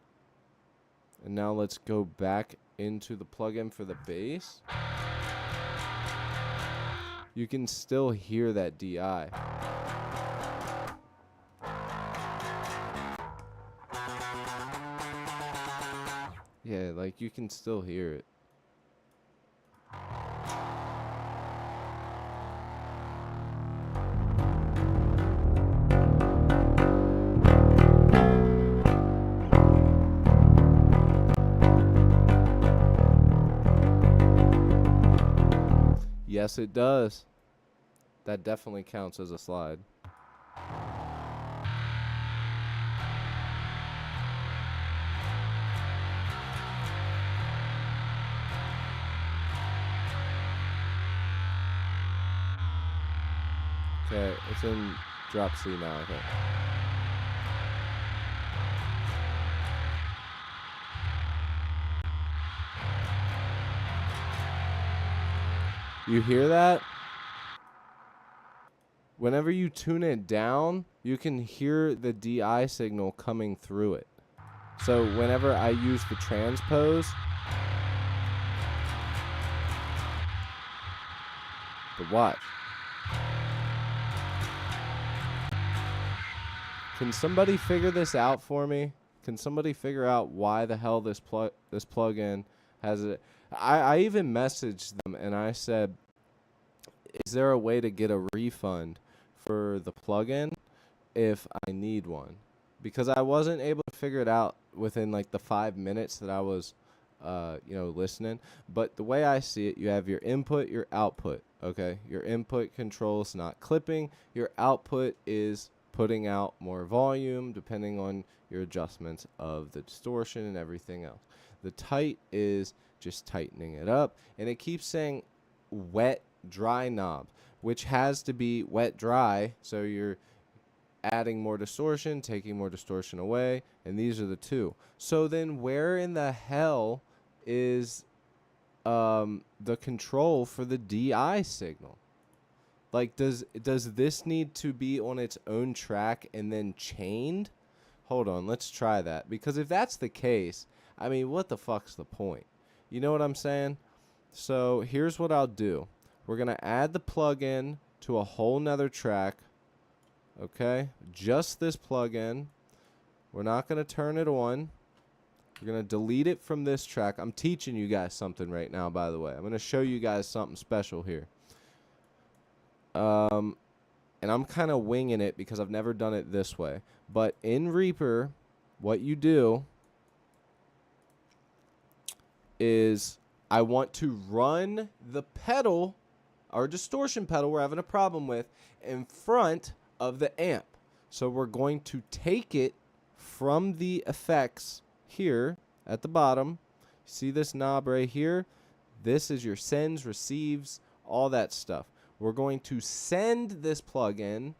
And now let's go back into the plugin for the bass. You can still hear that DI. Yeah, like, you can still hear it. Yes, it does. That definitely counts as a slide. Okay, it's in drop C now, I think. You hear that? Whenever you tune it down, you can hear the DI signal coming through it. So whenever I use the transpose, but watch. Can somebody figure this out for me? Can somebody figure out why the hell this plugin has it? I even messaged them and I said, is there a way to get a refund for the plugin if I need one? Because I wasn't able to figure it out within like the 5 minutes that I was listening. But the way I see it, you have your input, your output. Okay, your input controls not clipping. Your output is putting out more volume depending on your adjustments of the distortion and everything else. The tight is just tightening it up, and it keeps saying wet dry knob, which has to be wet dry, so you're adding more distortion, taking more distortion away, and these are the two. So then where in the hell is the control for the DI signal? Like, does this need to be on its own track and then chained? Hold on, let's try that. Because if that's the case, I mean, what the fuck's the point? You know what I'm saying? So here's what I'll do. We're going to add the plugin to a whole nother track. Okay? Just this plugin. We're not going to turn it on. We're going to delete it from this track. I'm teaching you guys something right now, by the way. I'm going to show you guys something special here. And I'm kind of winging it because I've never done it this way. But in Reaper, what you do is I want to run the pedal, our distortion pedal we're having a problem with, in front of the amp. So we're going to take it from the effects here at the bottom. See this knob right here? This is your sends, receives, all that stuff. We're going to send this plugin.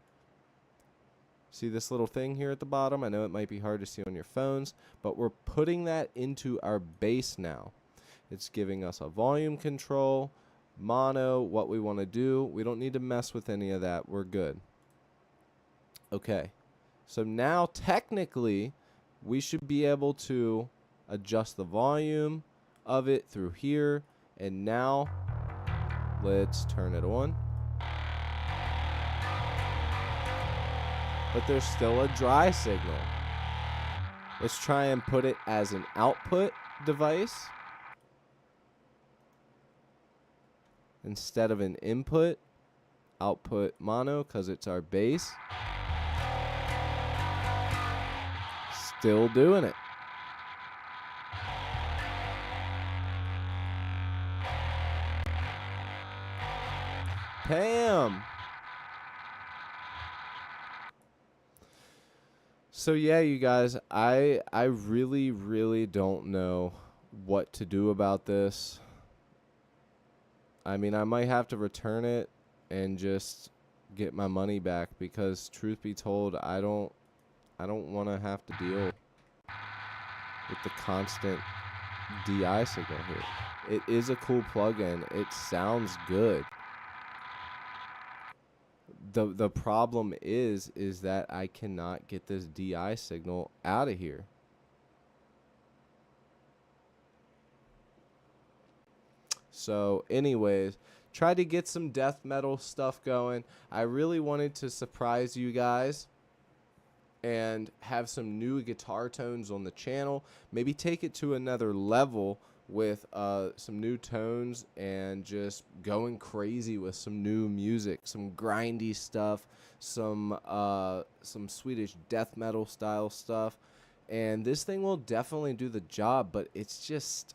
See this little thing here at the bottom? I know it might be hard to see on your phones, but we're putting that into our bass now. It's giving us a volume control, mono, what we want to do. We don't need to mess with any of that. We're good. Okay. So now technically we should be able to adjust the volume of it through here. And now let's turn it on. But there's still a dry signal. Let's try and put it as an output device instead of an input. Output mono because it's our bass. Still doing it. Bam! So yeah, you guys, I really don't know what to do about this. I mean, I might have to return it and just get my money back because truth be told, I don't want to have to deal with the constant DI signal here. It is a cool plugin. It sounds good. The problem is that I cannot get this DI signal out of here. So anyways, try to get some death metal stuff going. I really wanted to surprise you guys and have some new guitar tones on the channel. Maybe take it to another level with some new tones and just going crazy with some new music, some grindy stuff, some Swedish death metal style stuff. And this thing will definitely do the job, but it's just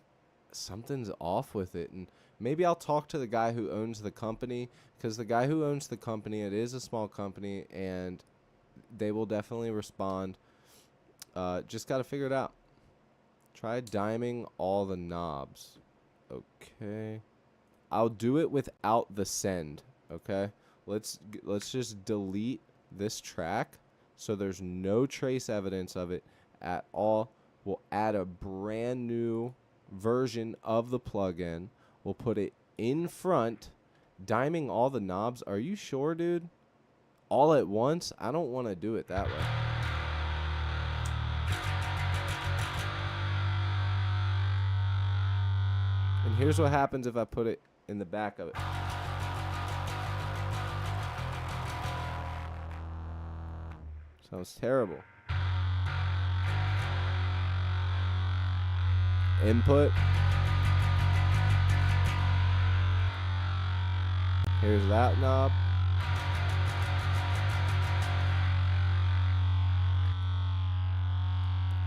something's off with it. And maybe I'll talk to the guy who owns the company, because the guy who owns the company, it is a small company, and they will definitely respond. Just got to figure it out. Try diming all the knobs. Okay. I'll do it without the send, okay? Let's just delete this track so there's no trace evidence of it at all. We'll add a brand new version of the plugin. We'll put it in front, diming all the knobs. Are you sure, dude? All at once? I don't want to do it that way. And here's what happens if I put it in the back of it. Sounds terrible. Input. Here's that knob.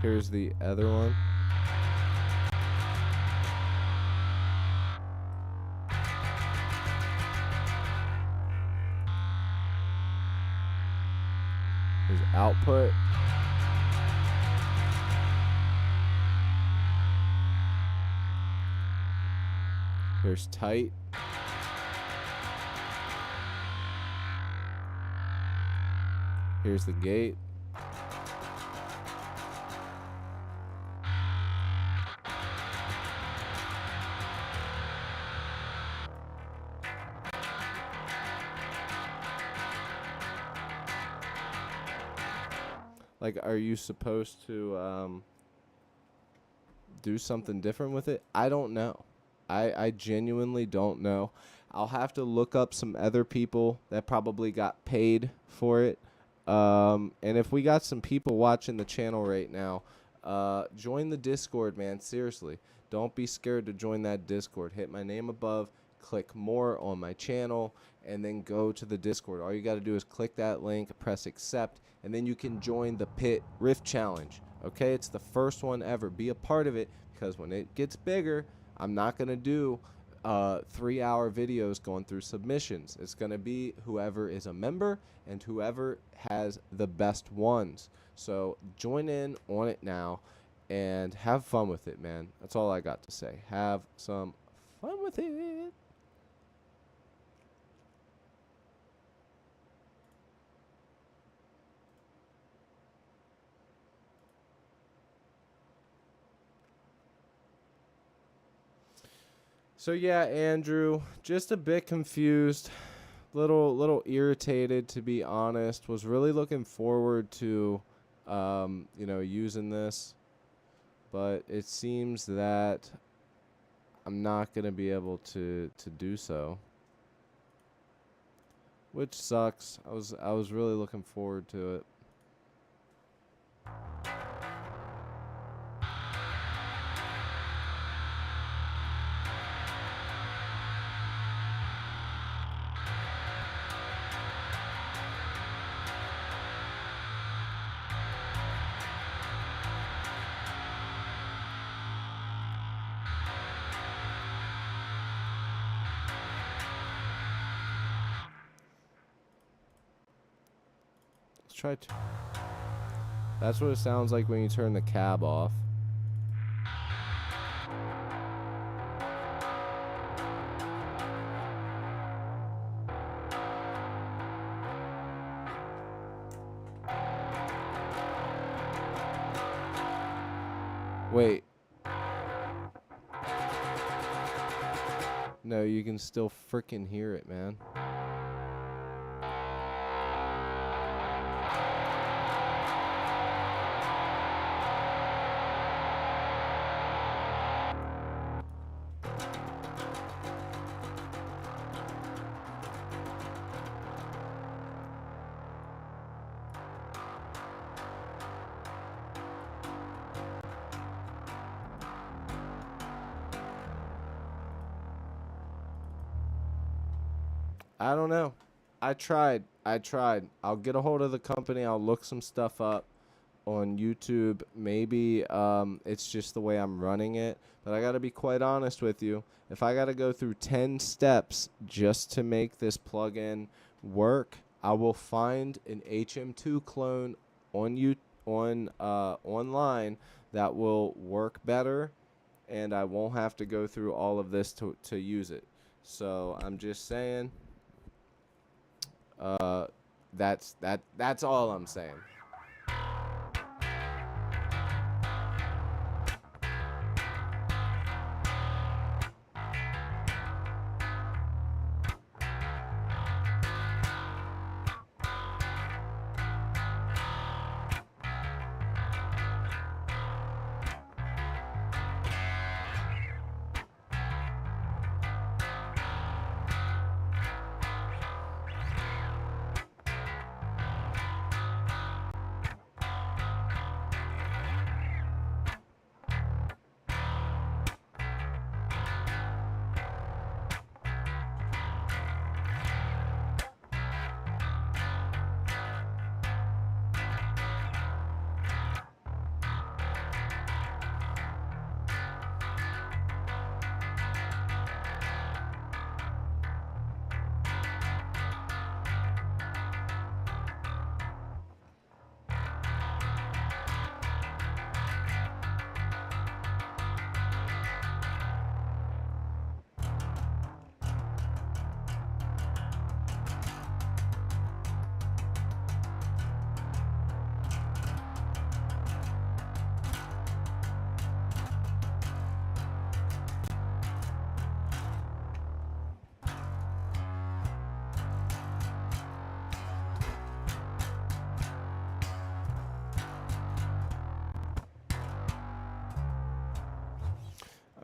Here's the other one. Here's output. Here's tight. Here's the gate. Like, are you supposed to do something different with it? I don't know. I genuinely don't know. I'll have to look up some other people that probably got paid for it. And if we got some people watching the channel right now, join the Discord, man. Seriously. Don't be scared to join that Discord. Hit my name above, click more on my channel, and then go to the Discord. All you got to do is click that link, press accept, and then you can join the Pit Riff Challenge. Okay? It's the first one ever. Be a part of it, because when it gets bigger, I'm not going to do 3-hour videos going through submissions. It's going to be whoever is a member and whoever has the best ones. So join in on it now and have fun with it, man. That's all I got to say. Have some fun with it. So yeah, Andrew, just a bit confused, little irritated, to be honest. Was really looking forward to, using this, but it seems that I'm not gonna be able to do so, which sucks. I was really looking forward to it. Try to. That's what it sounds like when you turn the cab off. Wait. No, you can still freaking hear it, man. I don't know. I tried. I'll get a hold of the company. I'll look some stuff up. on YouTube. Maybe it's just the way I'm running it. But I got to be quite honest with you. If I got to go through 10 steps just to make this plugin work, I will find an HM2 clone online that will work better, and I won't have to go through all of this to use it. So I'm just saying, that's all I'm saying.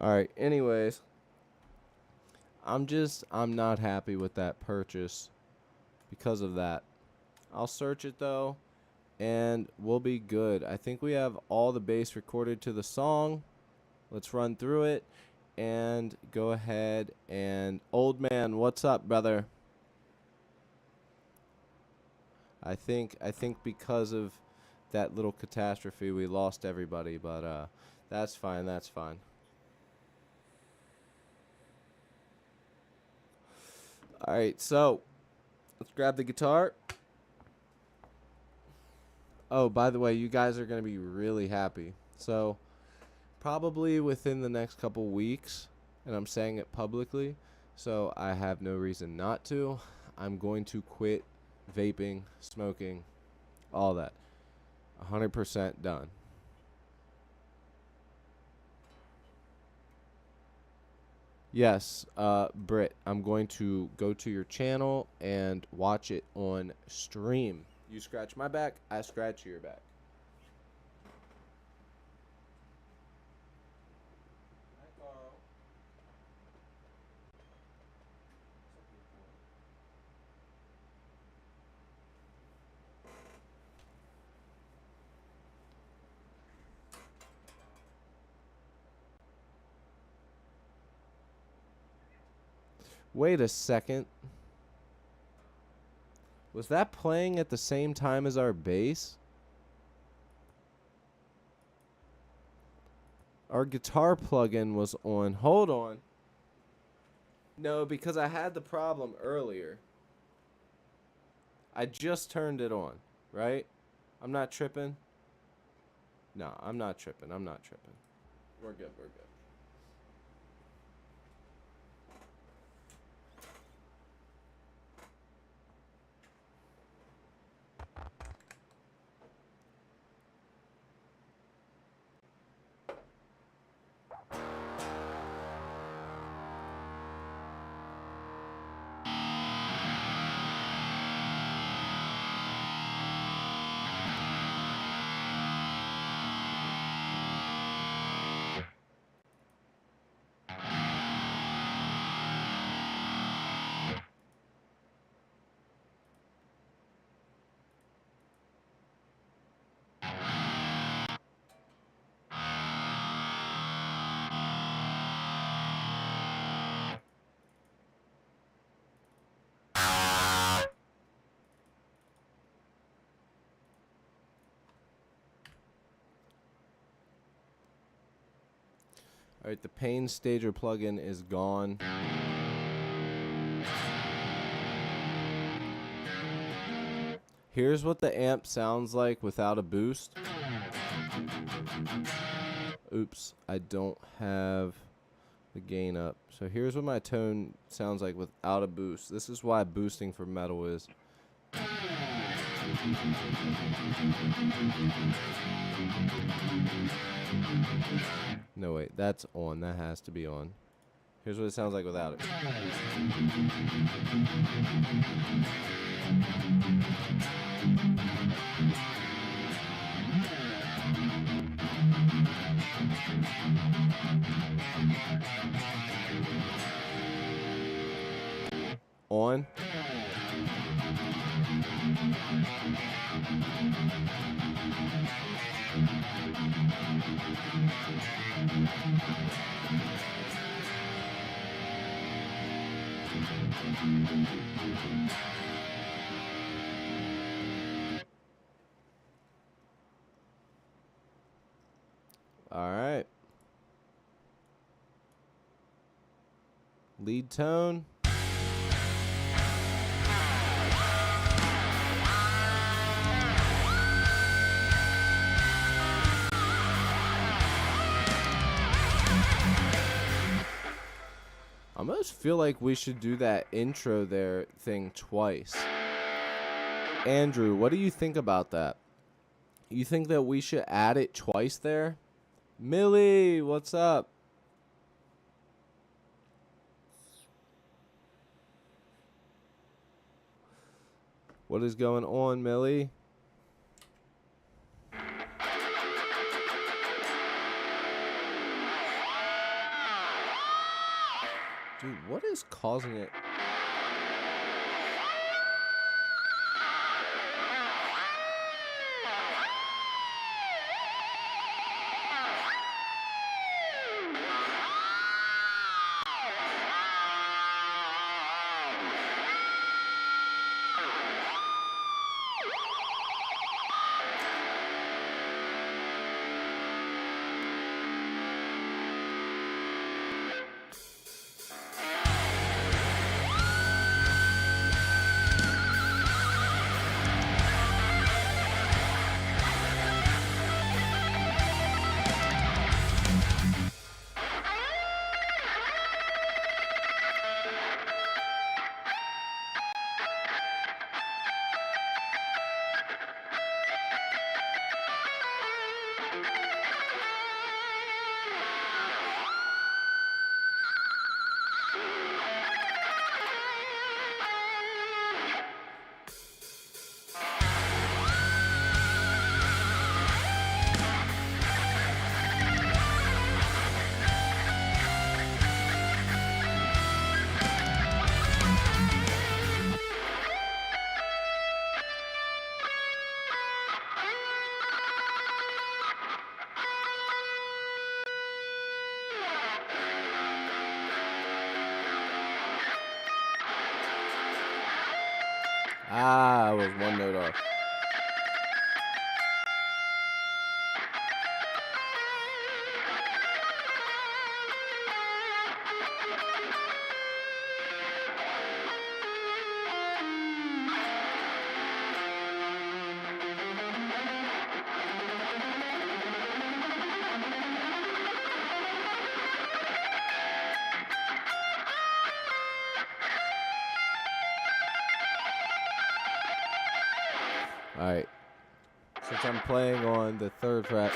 All right, anyways, I'm not happy with that purchase because of that. I'll search it though, and we'll be good. I think we have all the bass recorded to the song. Let's run through it and go ahead and Old Man, what's up, brother? I think because of that little catastrophe we lost everybody, but that's fine, that's fine. All right, so let's grab the guitar. Oh, by the way, you guys are going to be really happy. So, probably within the next couple weeks, and I'm saying it publicly, so I have no reason not to, I'm going to quit vaping, smoking, all that. 100% done. Yes, Britt, I'm going to go to your channel and watch it on stream. You scratch my back, I scratch your back. Hi, Carl. Wait a second. Was that playing at the same time as our bass? Our guitar plugin was on. Hold on. No, because I had the problem earlier. I just turned it on, right? I'm not tripping. No, I'm not tripping. I'm not tripping. We're good. We're good. Alright, the Pain Stager plugin is gone. Here's what the amp sounds like without a boost. Oops, I don't have the gain up. So here's what my tone sounds like without a boost. This is why boosting for metal is. No, wait, that's on. That has to be on. Here's what it sounds like without it. On. All right. Lead tone. I almost feel like we should do that intro there thing twice. Andrew, what do you think about that? You think that we should add it twice there? Millie, what's up? What is going on, Millie? Dude, what is causing it? Ah, I was one note off. Alright, since I'm playing on the 3rd fret,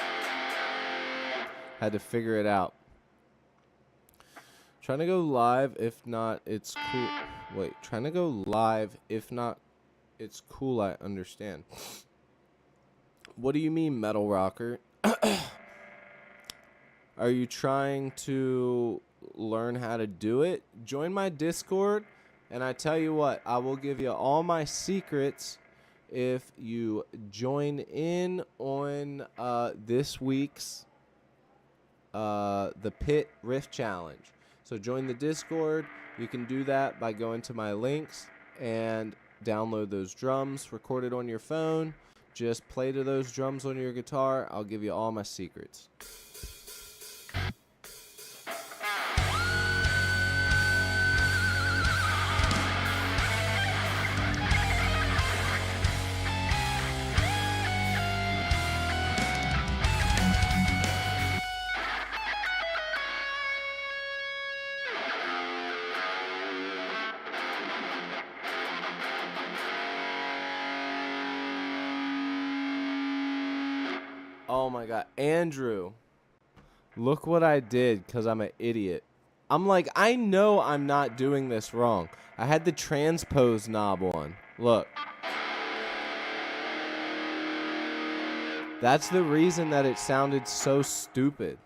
had to figure it out. Trying to go live, if not, it's cool. Wait, trying to go live, if not, it's cool, I understand. What do you mean, metal rocker? Are you trying to learn how to do it? Join my Discord, and I tell you what, I will give you all my secrets if you join in on this week's the Pit Riff Challenge. So join the Discord. You can do that by going to my links and download those drums, record it on your phone. Just play to those drums on your guitar. I'll give you all my secrets. Oh my god. Andrew. Look what I did because I'm an idiot. I'm like, I know I'm not doing this wrong. I had the transpose knob on. Look. That's the reason that it sounded so stupid.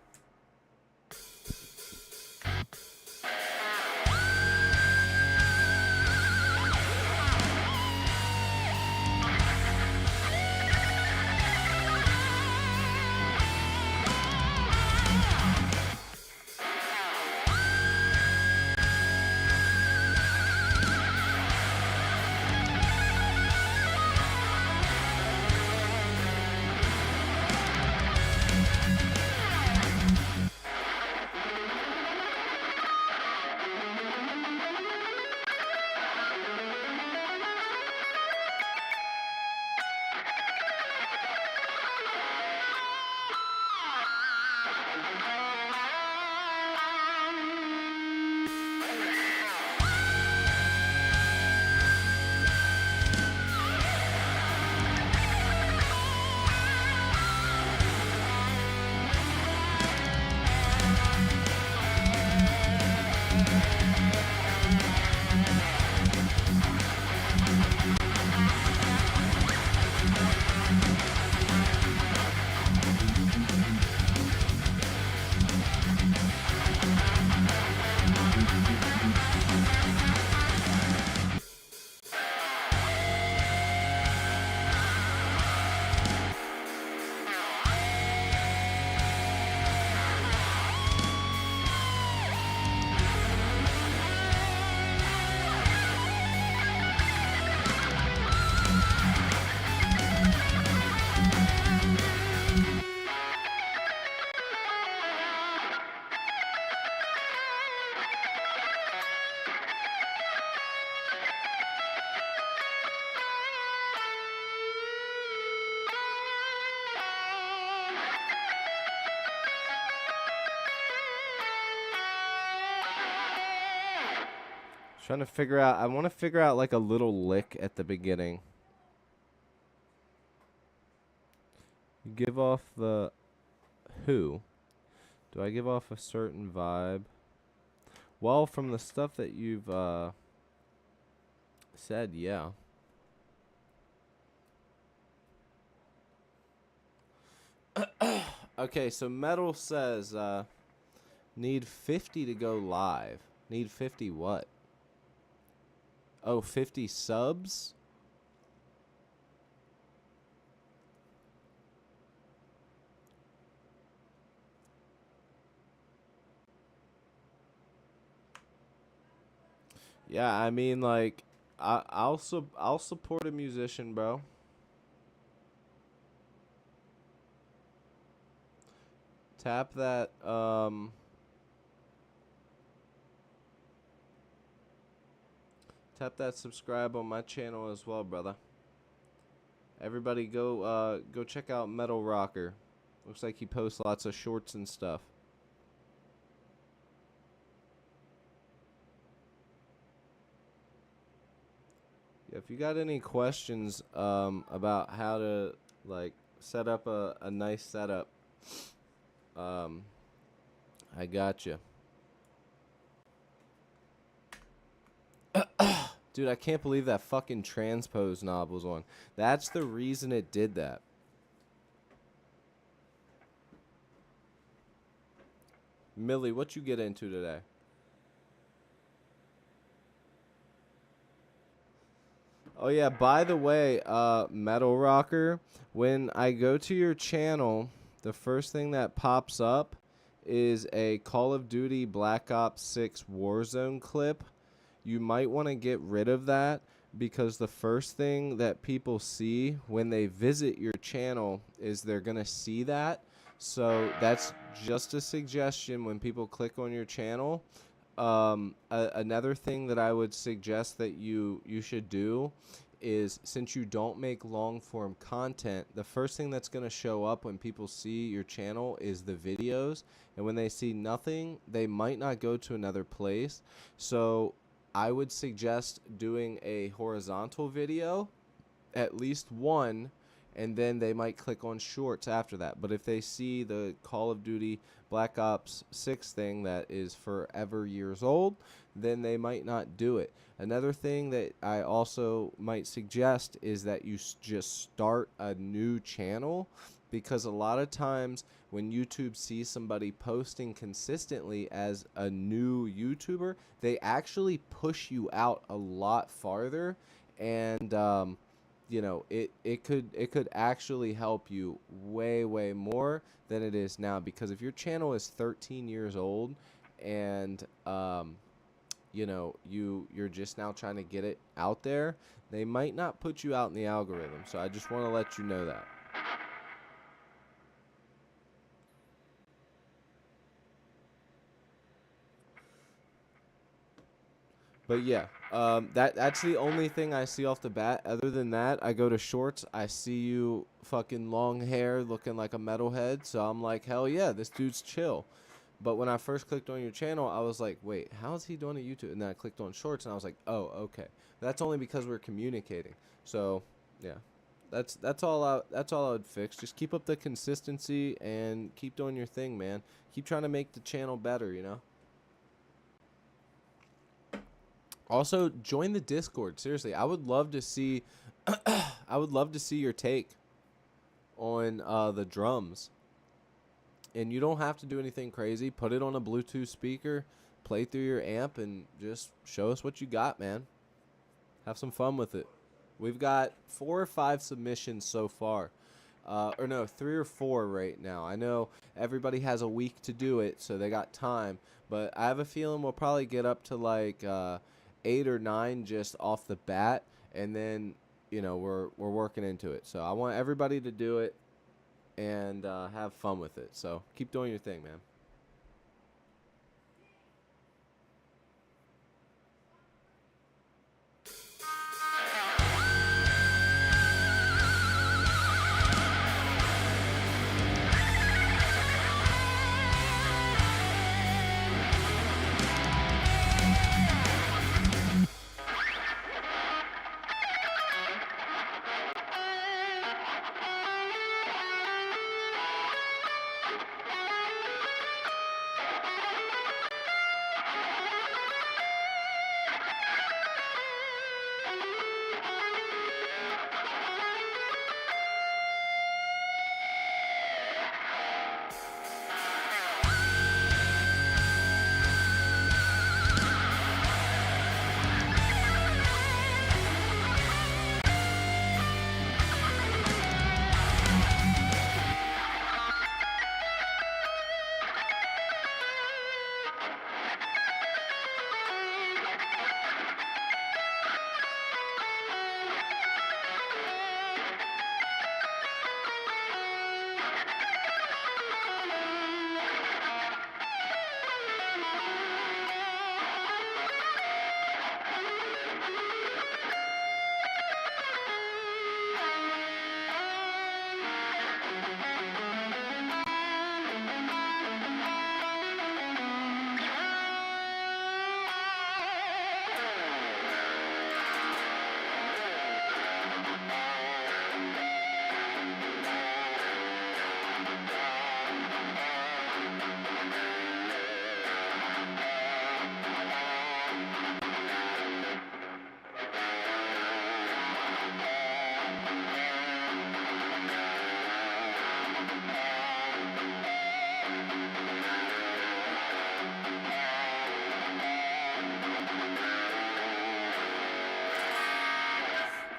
Trying to figure out, I want to figure out like a little lick at the beginning. You give off the who? Do I give off a certain vibe? Well, from the stuff that you've said, yeah. Okay, so Metal says need 50 to go live. Need 50 what? Oh, 50 subs? Yeah, I mean, like, I'll support a musician, bro. Tap that, tap that subscribe on my channel as well, brother. Everybody go check out Metal Rocker. Looks like he posts lots of shorts and stuff. Yeah, if you got any questions about how to like set up a nice setup, I got you. Dude, I can't believe that fucking transpose knob was on. That's the reason it did that. Millie, what you get into today? Oh yeah, by the way, Metal Rocker, when I go to your channel, the first thing that pops up is a Call of Duty Black Ops 6 Warzone clip. You might want to get rid of that because the first thing that people see when they visit your channel is they're going to see that. So that's just a suggestion when people click on your channel. Another thing that I would suggest that you should do is, since you don't make long form content, the first thing that's going to show up when people see your channel is the videos, and when they see nothing, they might not go to another place. So I would suggest doing a horizontal video, at least one, and then they might click on shorts after that. But if they see the Call of Duty Black Ops 6 thing that is forever years old, then they might not do it. Another thing that I also might suggest is that you just start a new channel, because a lot of times when YouTube sees somebody posting consistently as a new YouTuber, they actually push you out a lot farther, and you know, it could actually help you way more than it is now. Because if your channel is 13 years old and you know, you're just now trying to get it out there, they might not put you out in the algorithm. So I just want to let you know that. But yeah, that's the only thing I see off the bat. Other than that, I go to shorts. I see you fucking long hair, looking like a metalhead. So I'm like, hell yeah, this dude's chill. But when I first clicked on your channel, I was like, wait, how is he doing a YouTube? And then I clicked on shorts, and I was like, oh, okay. That's only because we're communicating. So yeah, that's all I would fix. Just keep up the consistency and keep doing your thing, man. Keep trying to make the channel better, you know. Also, join the Discord. Seriously, I would love to see I would love to see your take on the drums. And you don't have to do anything crazy. Put it on a Bluetooth speaker, play through your amp, and just show us what you got, man. Have some fun with it. We've got 4 or 5 submissions so far. Or no, 3 or 4 right now. I know everybody has a week to do it, so they got time. But I have a feeling we'll probably get up to like 8 or 9 just off the bat, and then, you know, we're working into it. So I want everybody to do it and have fun with it. So keep doing your thing, man.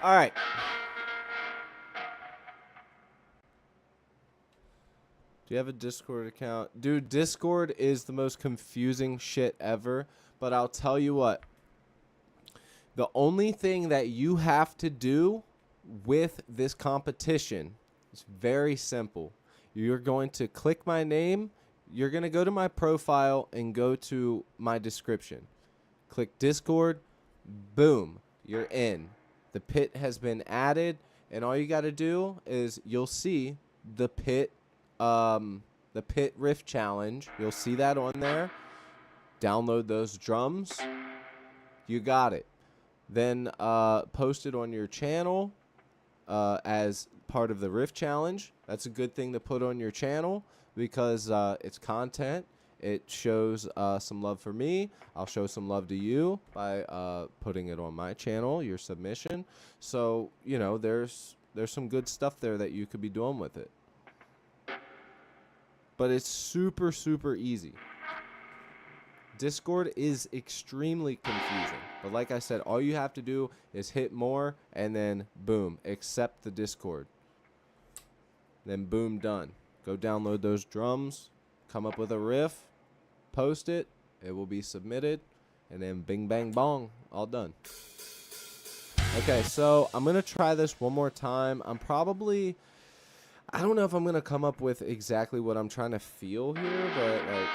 All right. Do you have a Discord account? Dude, Discord is the most confusing shit ever. But I'll tell you what. The only thing that you have to do with this competition is very simple. You're going to click my name. You're going to go to my profile and go to my description. Click Discord. Boom. You're in. The pit has been added, and all you got to do is you'll see the pit riff challenge. You'll see that on there. Download those drums. You got it. Then post it on your channel as part of the riff challenge. That's a good thing to put on your channel because it's content. It shows some love for me. I'll show some love to you by putting it on my channel, your submission. So, you know, there's some good stuff there that you could be doing with it. But it's super, super easy. Discord is extremely confusing. But like I said, all you have to do is hit more and then boom, accept the Discord. Then boom, done. Go download those drums, come up with a riff, post it, it will be submitted, and then bing, bang, bong, all done. Okay, so I'm going to try this one more time. I don't know if I'm going to come up with exactly what I'm trying to feel here, but like...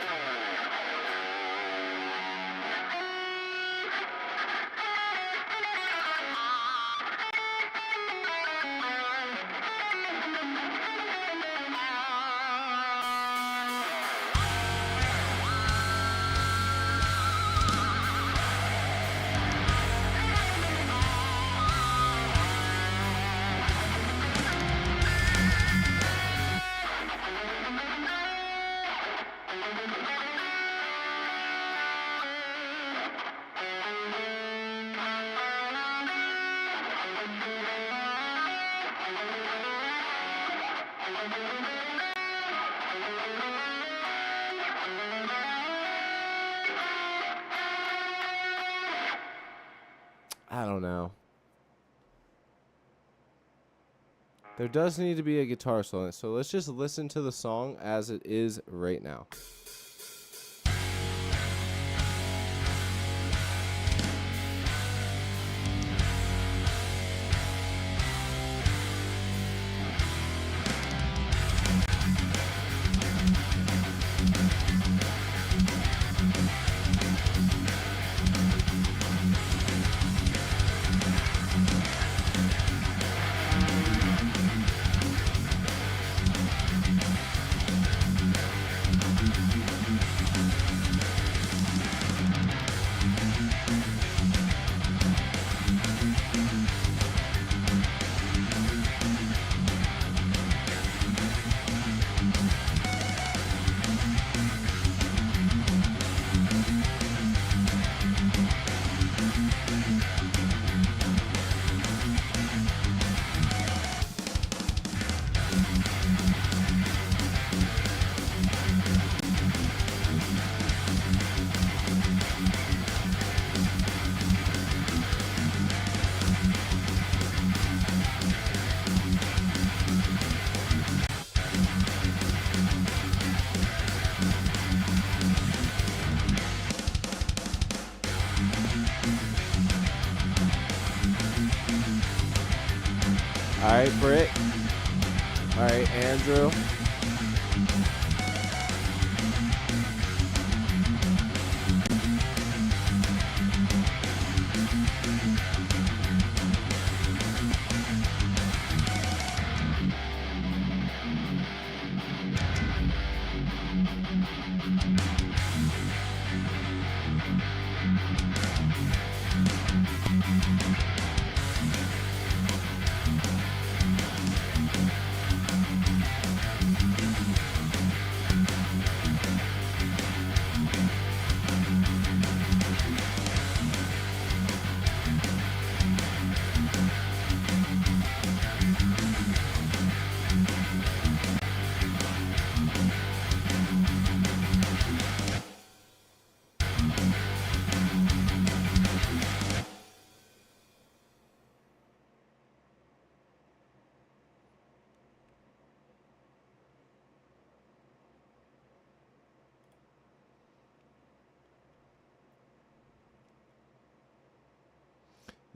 I don't know. There does need to be a guitar solo in it, so let's just listen to the song as it is right now. All right, Britt. All right, Andrew.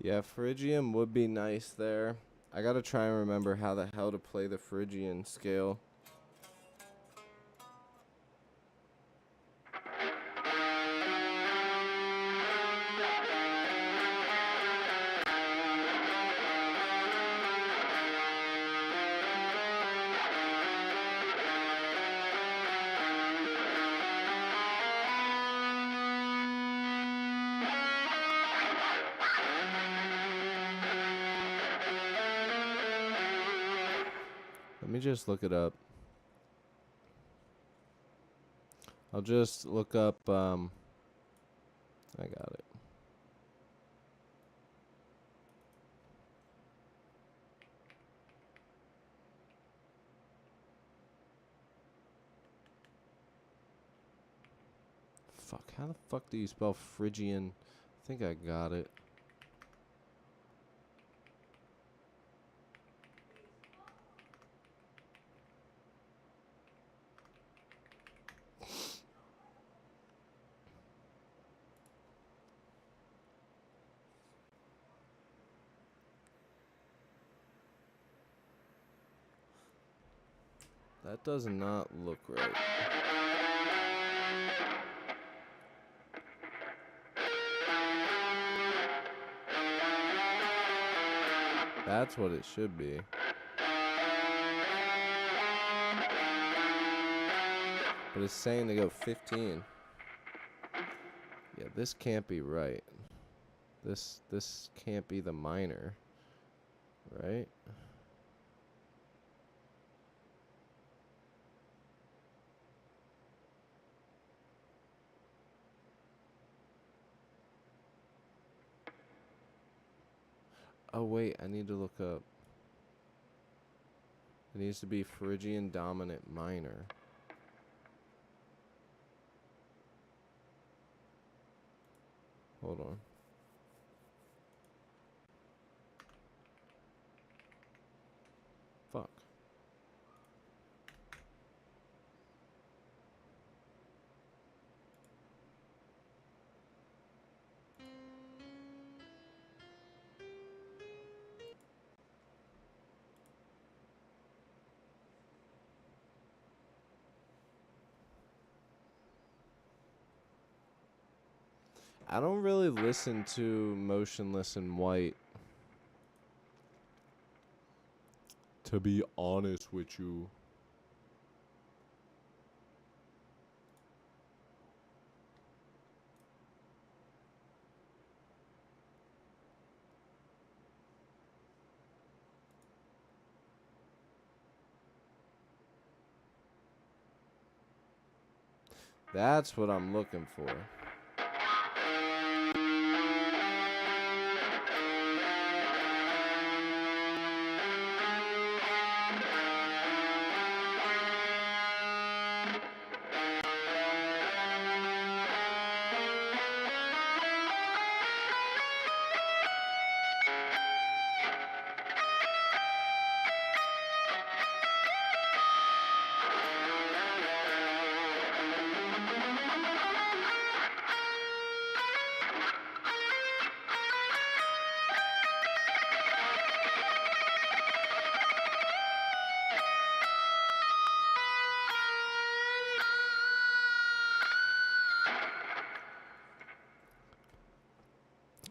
Yeah, Phrygian would be nice there. I gotta try and remember how the hell to play the Phrygian scale. me just look it up. I'll just look up, I got it. Fuck, how the fuck do you spell Phrygian? I think I got it. That does not look right. That's what it should be. But it's saying to go 15. Yeah, this can't be right. This can't be the minor, right? Oh wait, I need to look up. It needs to be Phrygian dominant minor. Hold on. Fuck. I don't really listen to Motionless in White, to be honest with you. That's what I'm looking for.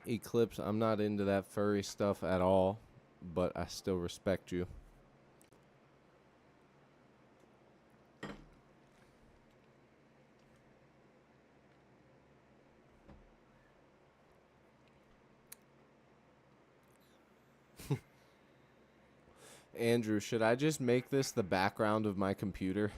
Eclipse, I'm not into that furry stuff at all, but I still respect you. Andrew, should I just make this the background of my computer?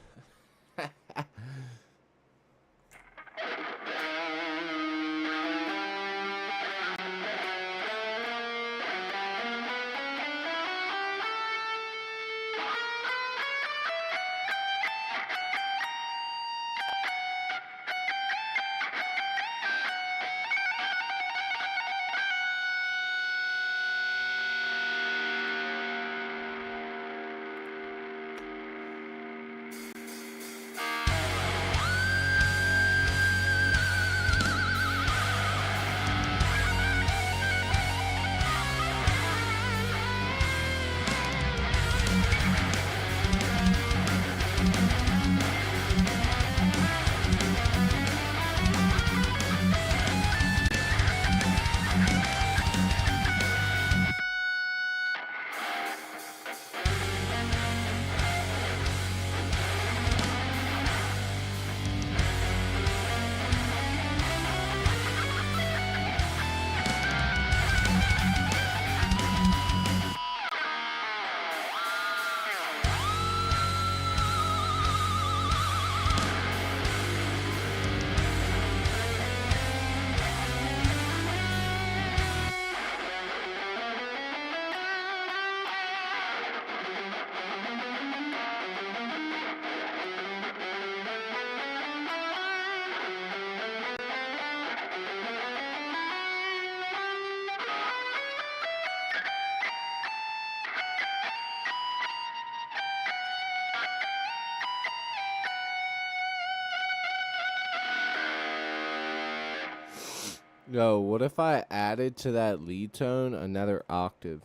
Yo, what if I added to that lead tone another octave?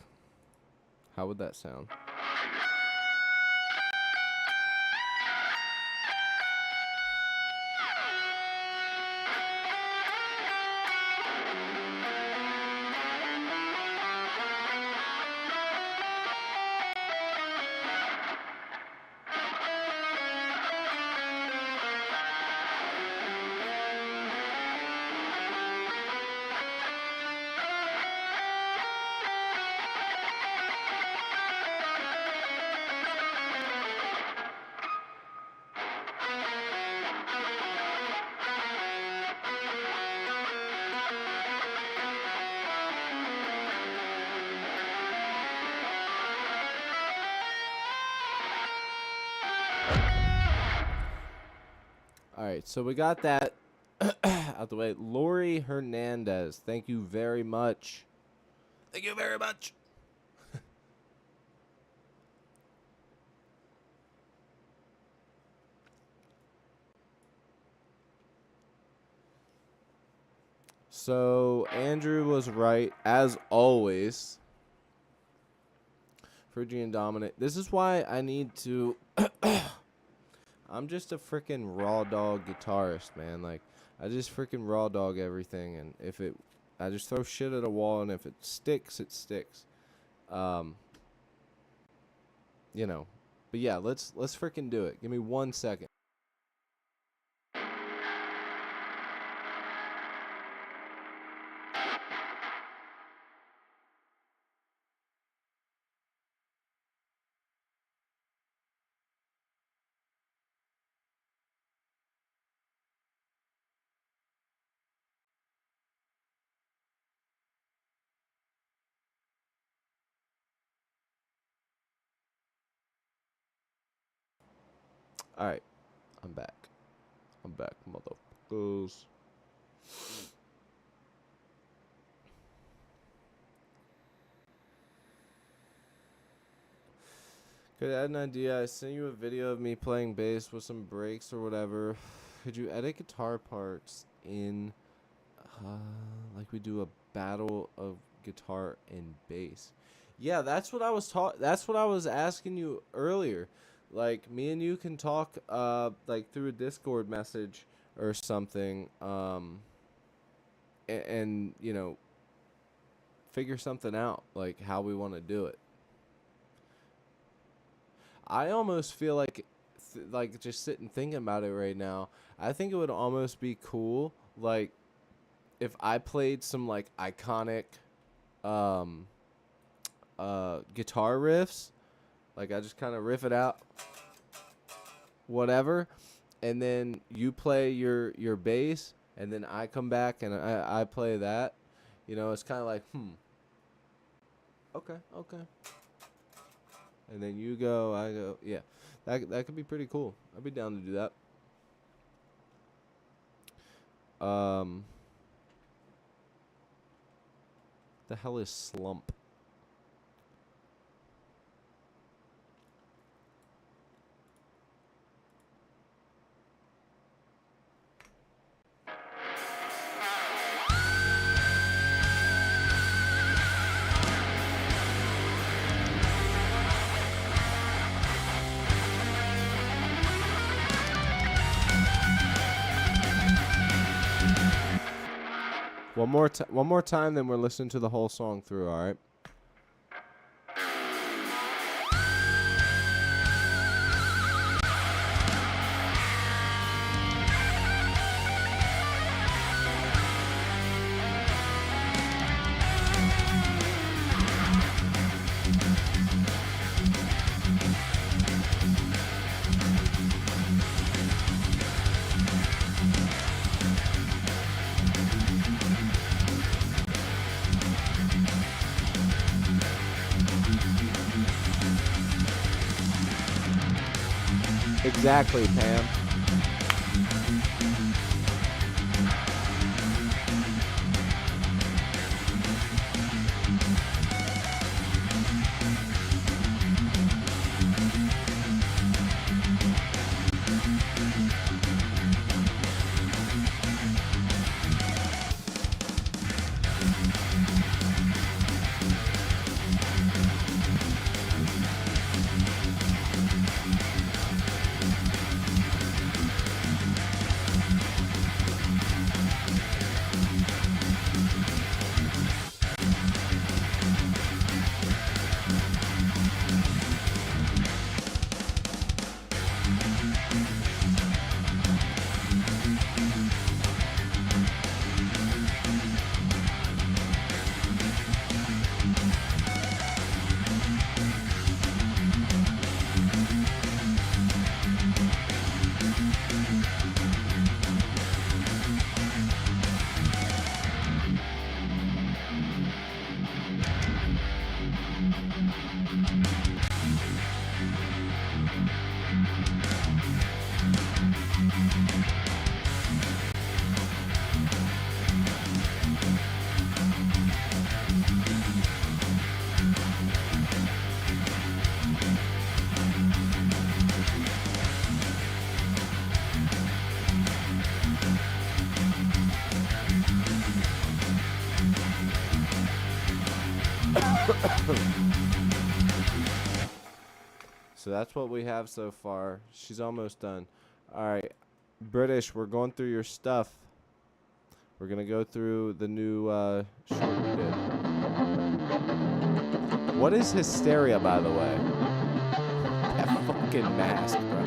How would that sound? All right, so we got that out the way. Lori Hernandez, thank you very much. Thank you very much. So Andrew was right, as always. Phrygian dominant. This is why I need to... I'm just a freaking raw dog guitarist, man. Like, I just freaking raw dog everything, and if it... I just throw shit at a wall, and if it sticks, it sticks. You know. But yeah, let's freaking do it. Give me 1 second. Alright. I'm back. I'm back, motherfuckers. Could I add an idea? I sent you a video of me playing bass with some breaks or whatever. Could you edit guitar parts in, like we do a battle of guitar and bass? Yeah, that's what I was That's what I was asking you earlier. Like, me and you can talk, like through a Discord message or something, and you know, figure something out, like how we want to do it. I almost feel like, like just sitting thinking about it right now. I think it would almost be cool, like, if I played some like iconic, guitar riffs. Like I just kind of riff it out, whatever, and then you play your bass, and then I come back and I play that. You know, it's kind of like, okay. And then you go, I go. Yeah, that could be pretty cool. I'd be down to do that. The hell is slump? One more time, then we're listening to the whole song through, all right? Exactly, Pam. So that's what we have so far. She's almost done. All right, British, we're going through your stuff. We're going to go through the new short you did. What is hysteria, by the way? That fucking mask, bro.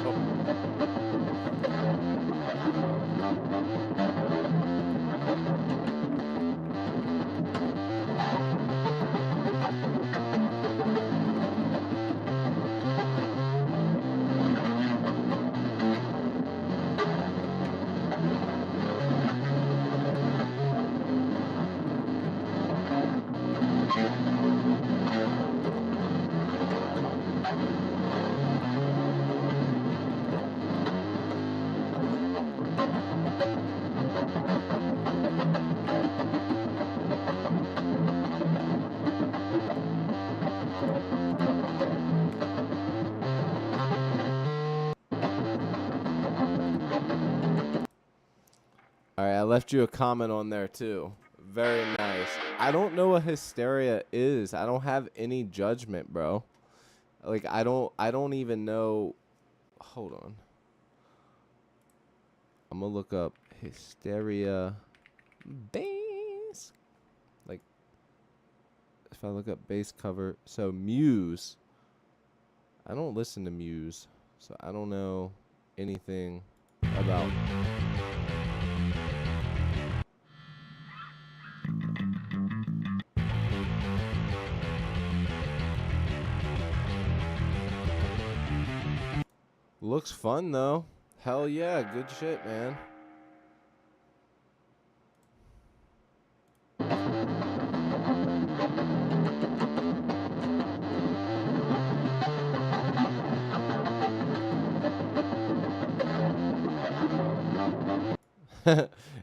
All right, I left you a comment on there too. Very nice. I don't know what hysteria is. I don't have any judgment, bro. Like I don't even know. Hold on. I'm gonna look up hysteria bass. Like if I look up bass cover, so Muse. I don't listen to Muse, so I don't know anything about. Looks fun though. Hell yeah, good shit, man.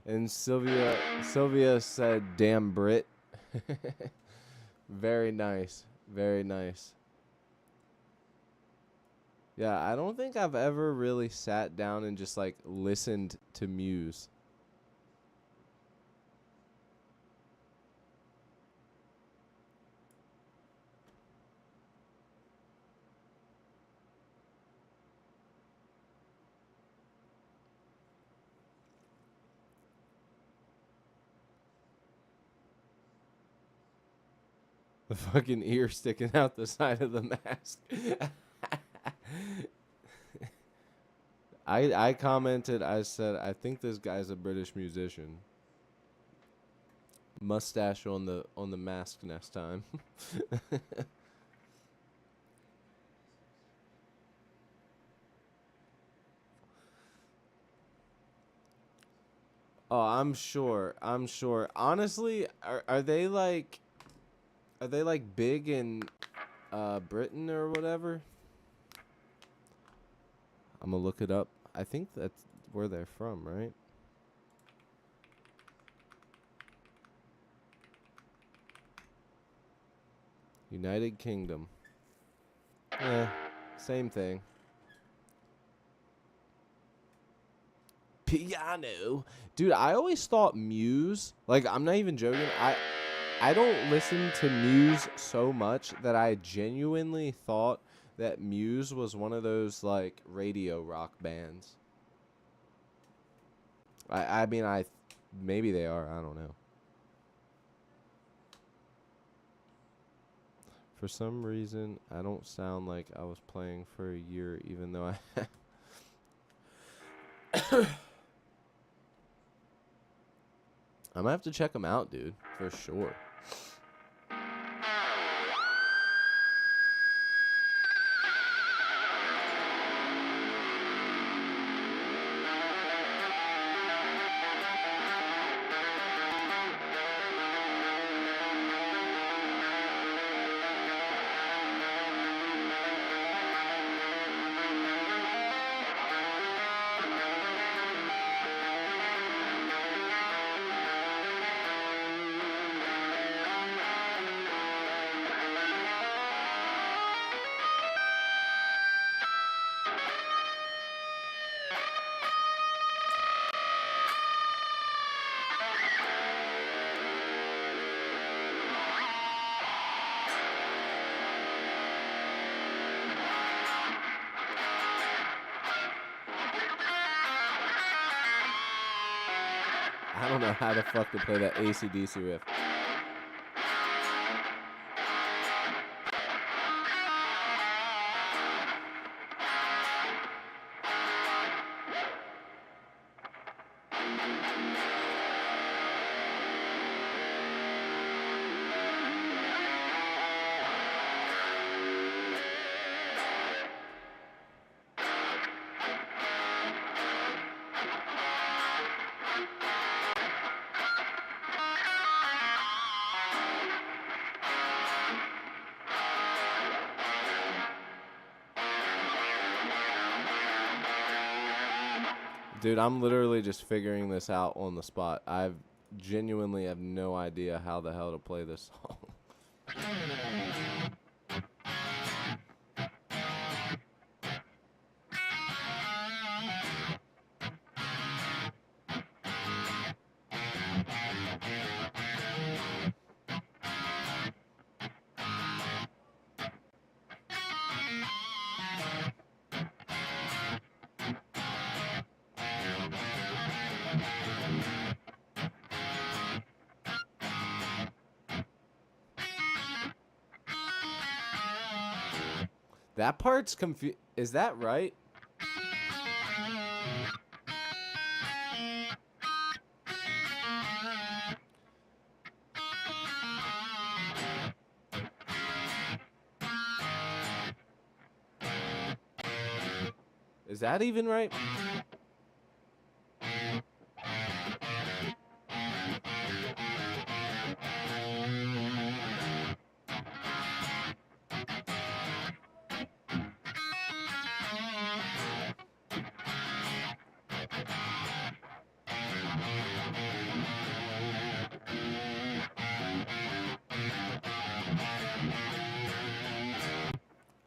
And Sylvia said, "Damn Brit." Very nice. Very nice. Yeah, I don't think I've ever really sat down and just like listened to Muse. The fucking ear sticking out the side of the mask. I commented, I said, I think this guy's a British musician. Mustache on the mask next time. Oh, I'm sure. I'm sure. Honestly, are they like big in Britain or whatever? I'm gonna look it up. I think that's where they're from, right? United Kingdom. Same thing. Piano. Dude, I always thought Muse, like I'm not even joking, I don't listen to Muse so much that I genuinely thought that Muse was one of those like radio rock bands. I mean maybe they are, I don't know. For some reason, I don't sound like I was playing for a year, even though I I'm gonna have to check them out, dude, for sure. I don't know how the fuck to play that AC/DC riff. Dude, I'm literally just figuring this out on the spot. I genuinely have no idea how the hell to play this song. That part's Is that right? Is that even right?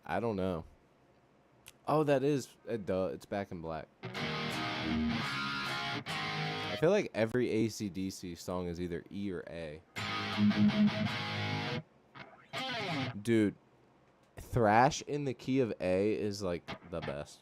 I don't know. Oh, that is duh. It's Back in Black. I feel like every AC/DC song is either E or A. Dude, Thrash in the key of A is like the best.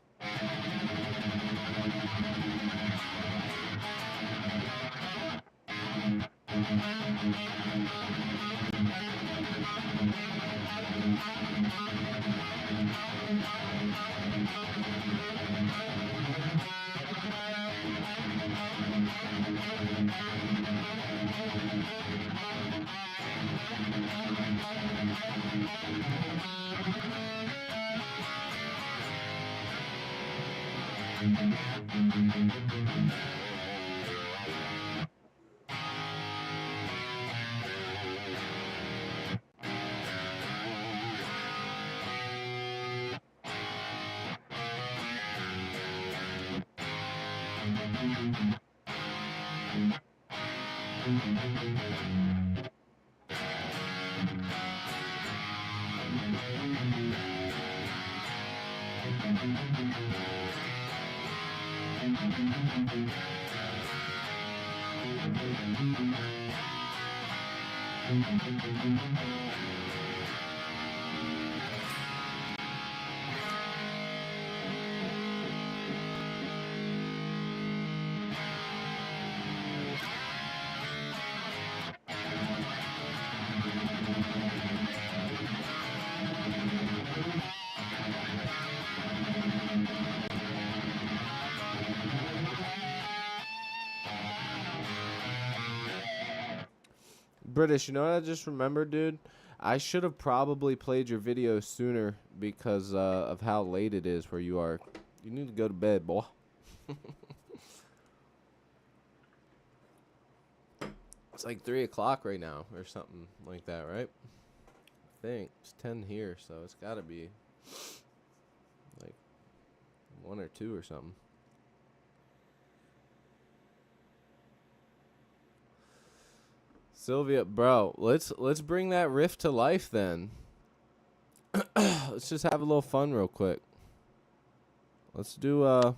British, you know what I just remembered, dude? I should have probably played your video sooner because of how late it is where you are. You need to go to bed, boy. It's like 3 o'clock right now or something like that, right? I think it's 10 here, so it's got to be like 1 or 2 or something. Sylvia, bro, let's bring that riff to life then. Let's just have a little fun real quick. Let's do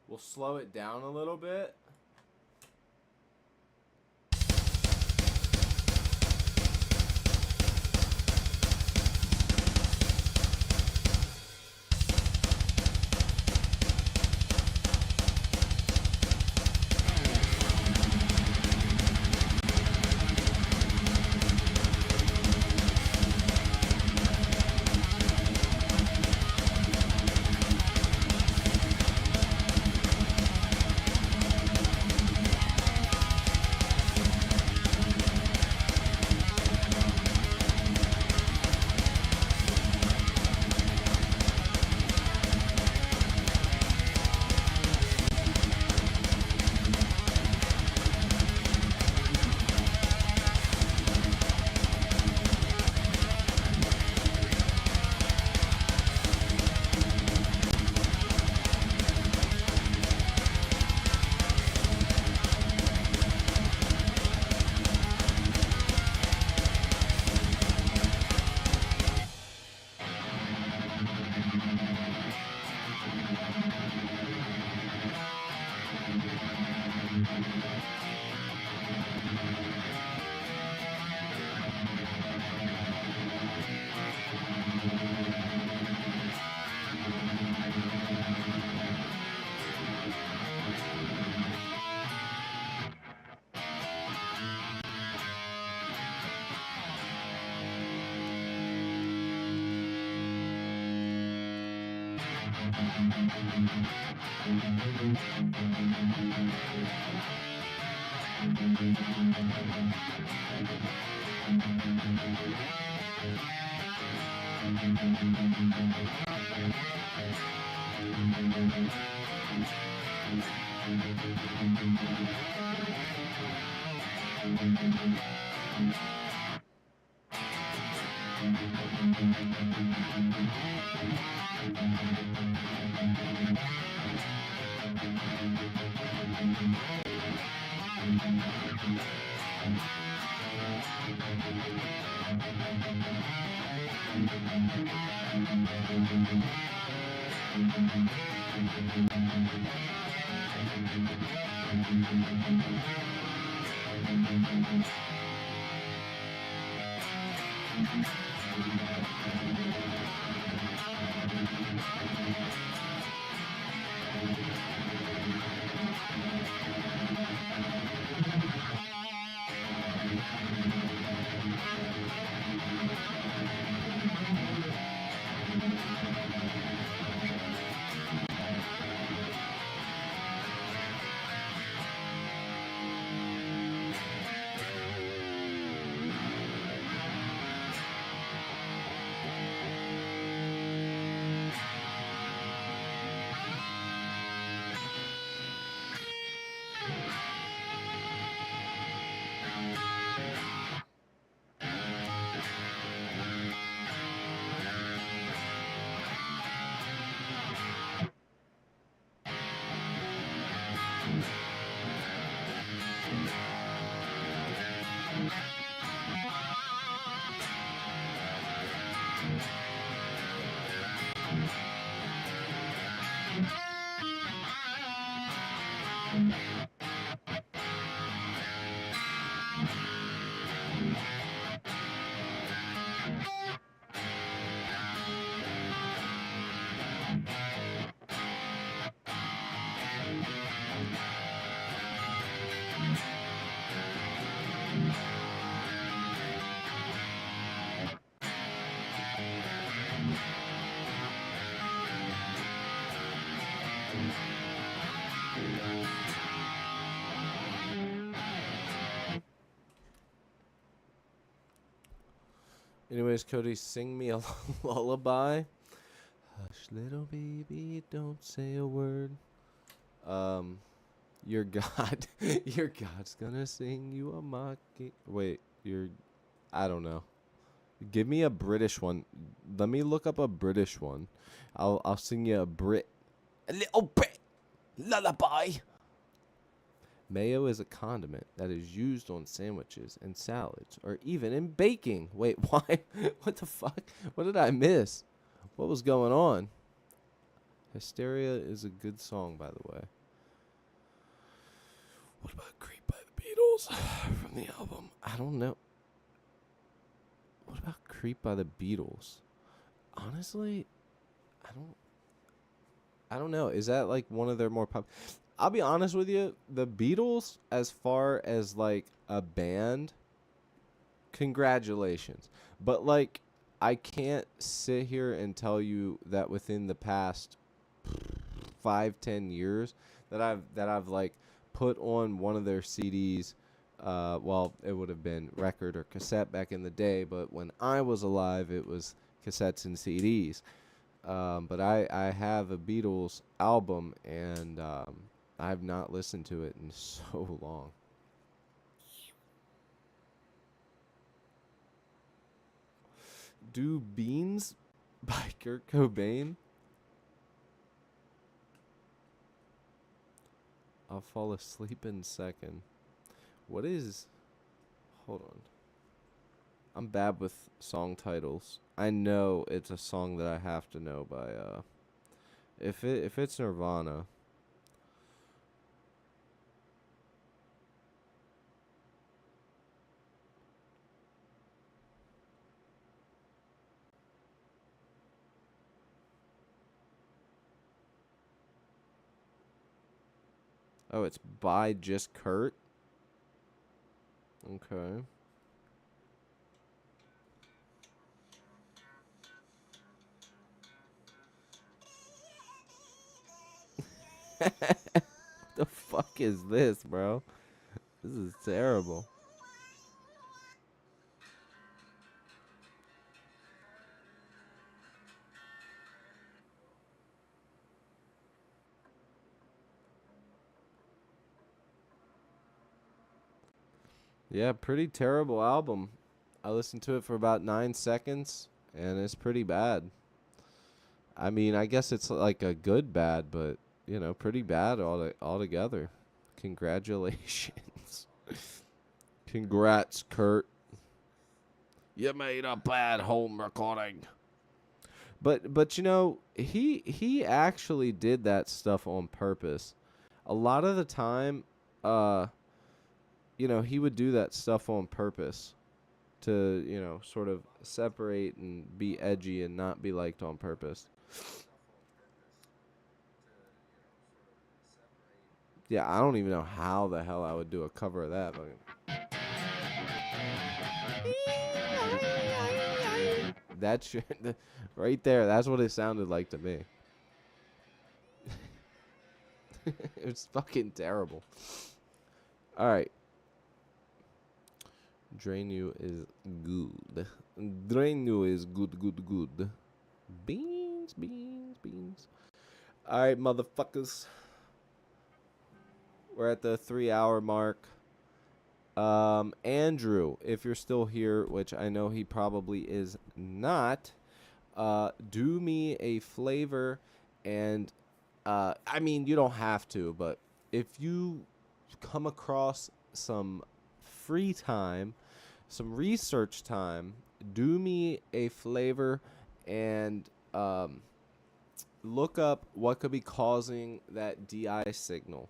We'll slow it down a little bit. Anyways, Cody, sing me a lullaby. Hush, little baby, don't say a word. Your God, your God's gonna sing you a mocking. Wait, I don't know. Give me a British one. Let me look up a British one. I'll sing you a little Brit lullaby. Mayo is a condiment that is used on sandwiches and salads, or even in baking. Wait, why? What the fuck? What did I miss? What was going on? Hysteria is a good song, by the way. What about Creep by the Beatles from the album? I don't know. What about Creep by the Beatles? Honestly, I don't know. Is that like one of their more pop? I'll be honest with you. The Beatles, as far as like a band, congratulations. But like, I can't sit here and tell you that within the past 5-10 years that I've like put on one of their CDs. Well, it would have been record or cassette back in the day, but when I was alive, it was cassettes and CDs. But I have a Beatles album, and I have not listened to it in so long. Do Beans by Kurt Cobain? I'll fall asleep in second. What is... Hold on. I'm bad with song titles. I know it's a song that I have to know by if it's Nirvana. Oh, it's by just Kurt? Okay. The fuck is this, bro? This is terrible. Yeah, pretty terrible album. I listened to it for about 9 seconds, and it's pretty bad. I mean, I guess it's like a good bad, but, you know, pretty bad altogether. Congratulations. Congrats, Kurt. You made a bad home recording. But you know, he actually did that stuff on purpose. A lot of the time, you know, he would do that stuff on purpose to, you know, sort of separate and be edgy and not be liked on purpose. Yeah, I don't even know how the hell I would do a cover of that. But that shit, right there, that's what it sounded like to me. It's fucking terrible. All right. Drain you is good. Drain you is good, good, good. Beans, beans, beans. All right, motherfuckers. We're at the 3-hour mark. Andrew, if you're still here, which I know he probably is not, do me a flavor, and I mean, you don't have to, but if you come across some free time, some research time, do me a flavor and look up what could be causing that DI signal.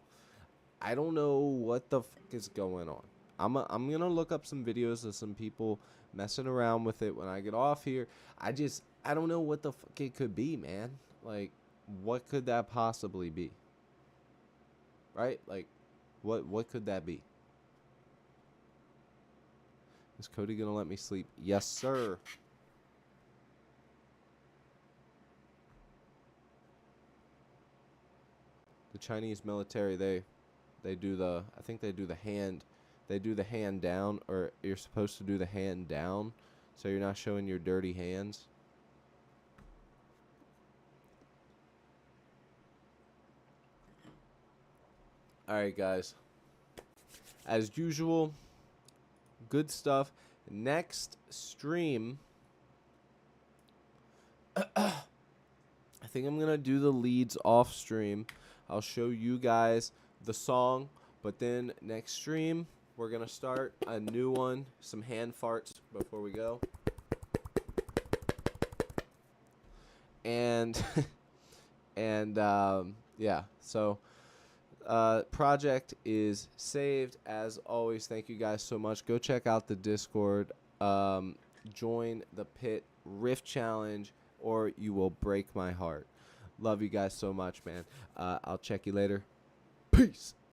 I don't know what the fuck is going on. I'm gonna look up some videos of some people messing around with it when I get off here. I don't know what the fuck it could be, man. Like, what could that possibly be? Right? Like, what could that be? Is Cody gonna let me sleep? Yes, sir. The Chinese military, they do the, I think they do the hand, they do the hand down, or you're supposed to do the hand down so you're not showing your dirty hands. All right, guys. As usual, good stuff. Next stream, I think I'm going to do the leads off stream. I'll show you guys the song, but then next stream, we're going to start a new one. Some hand farts before we go. And, and, yeah, so project is saved. As always, thank you guys so much. Go check out the Discord. Join the Pit Riff Challenge, or you will break my heart. Love you guys so much, man. I'll check you later. Peace.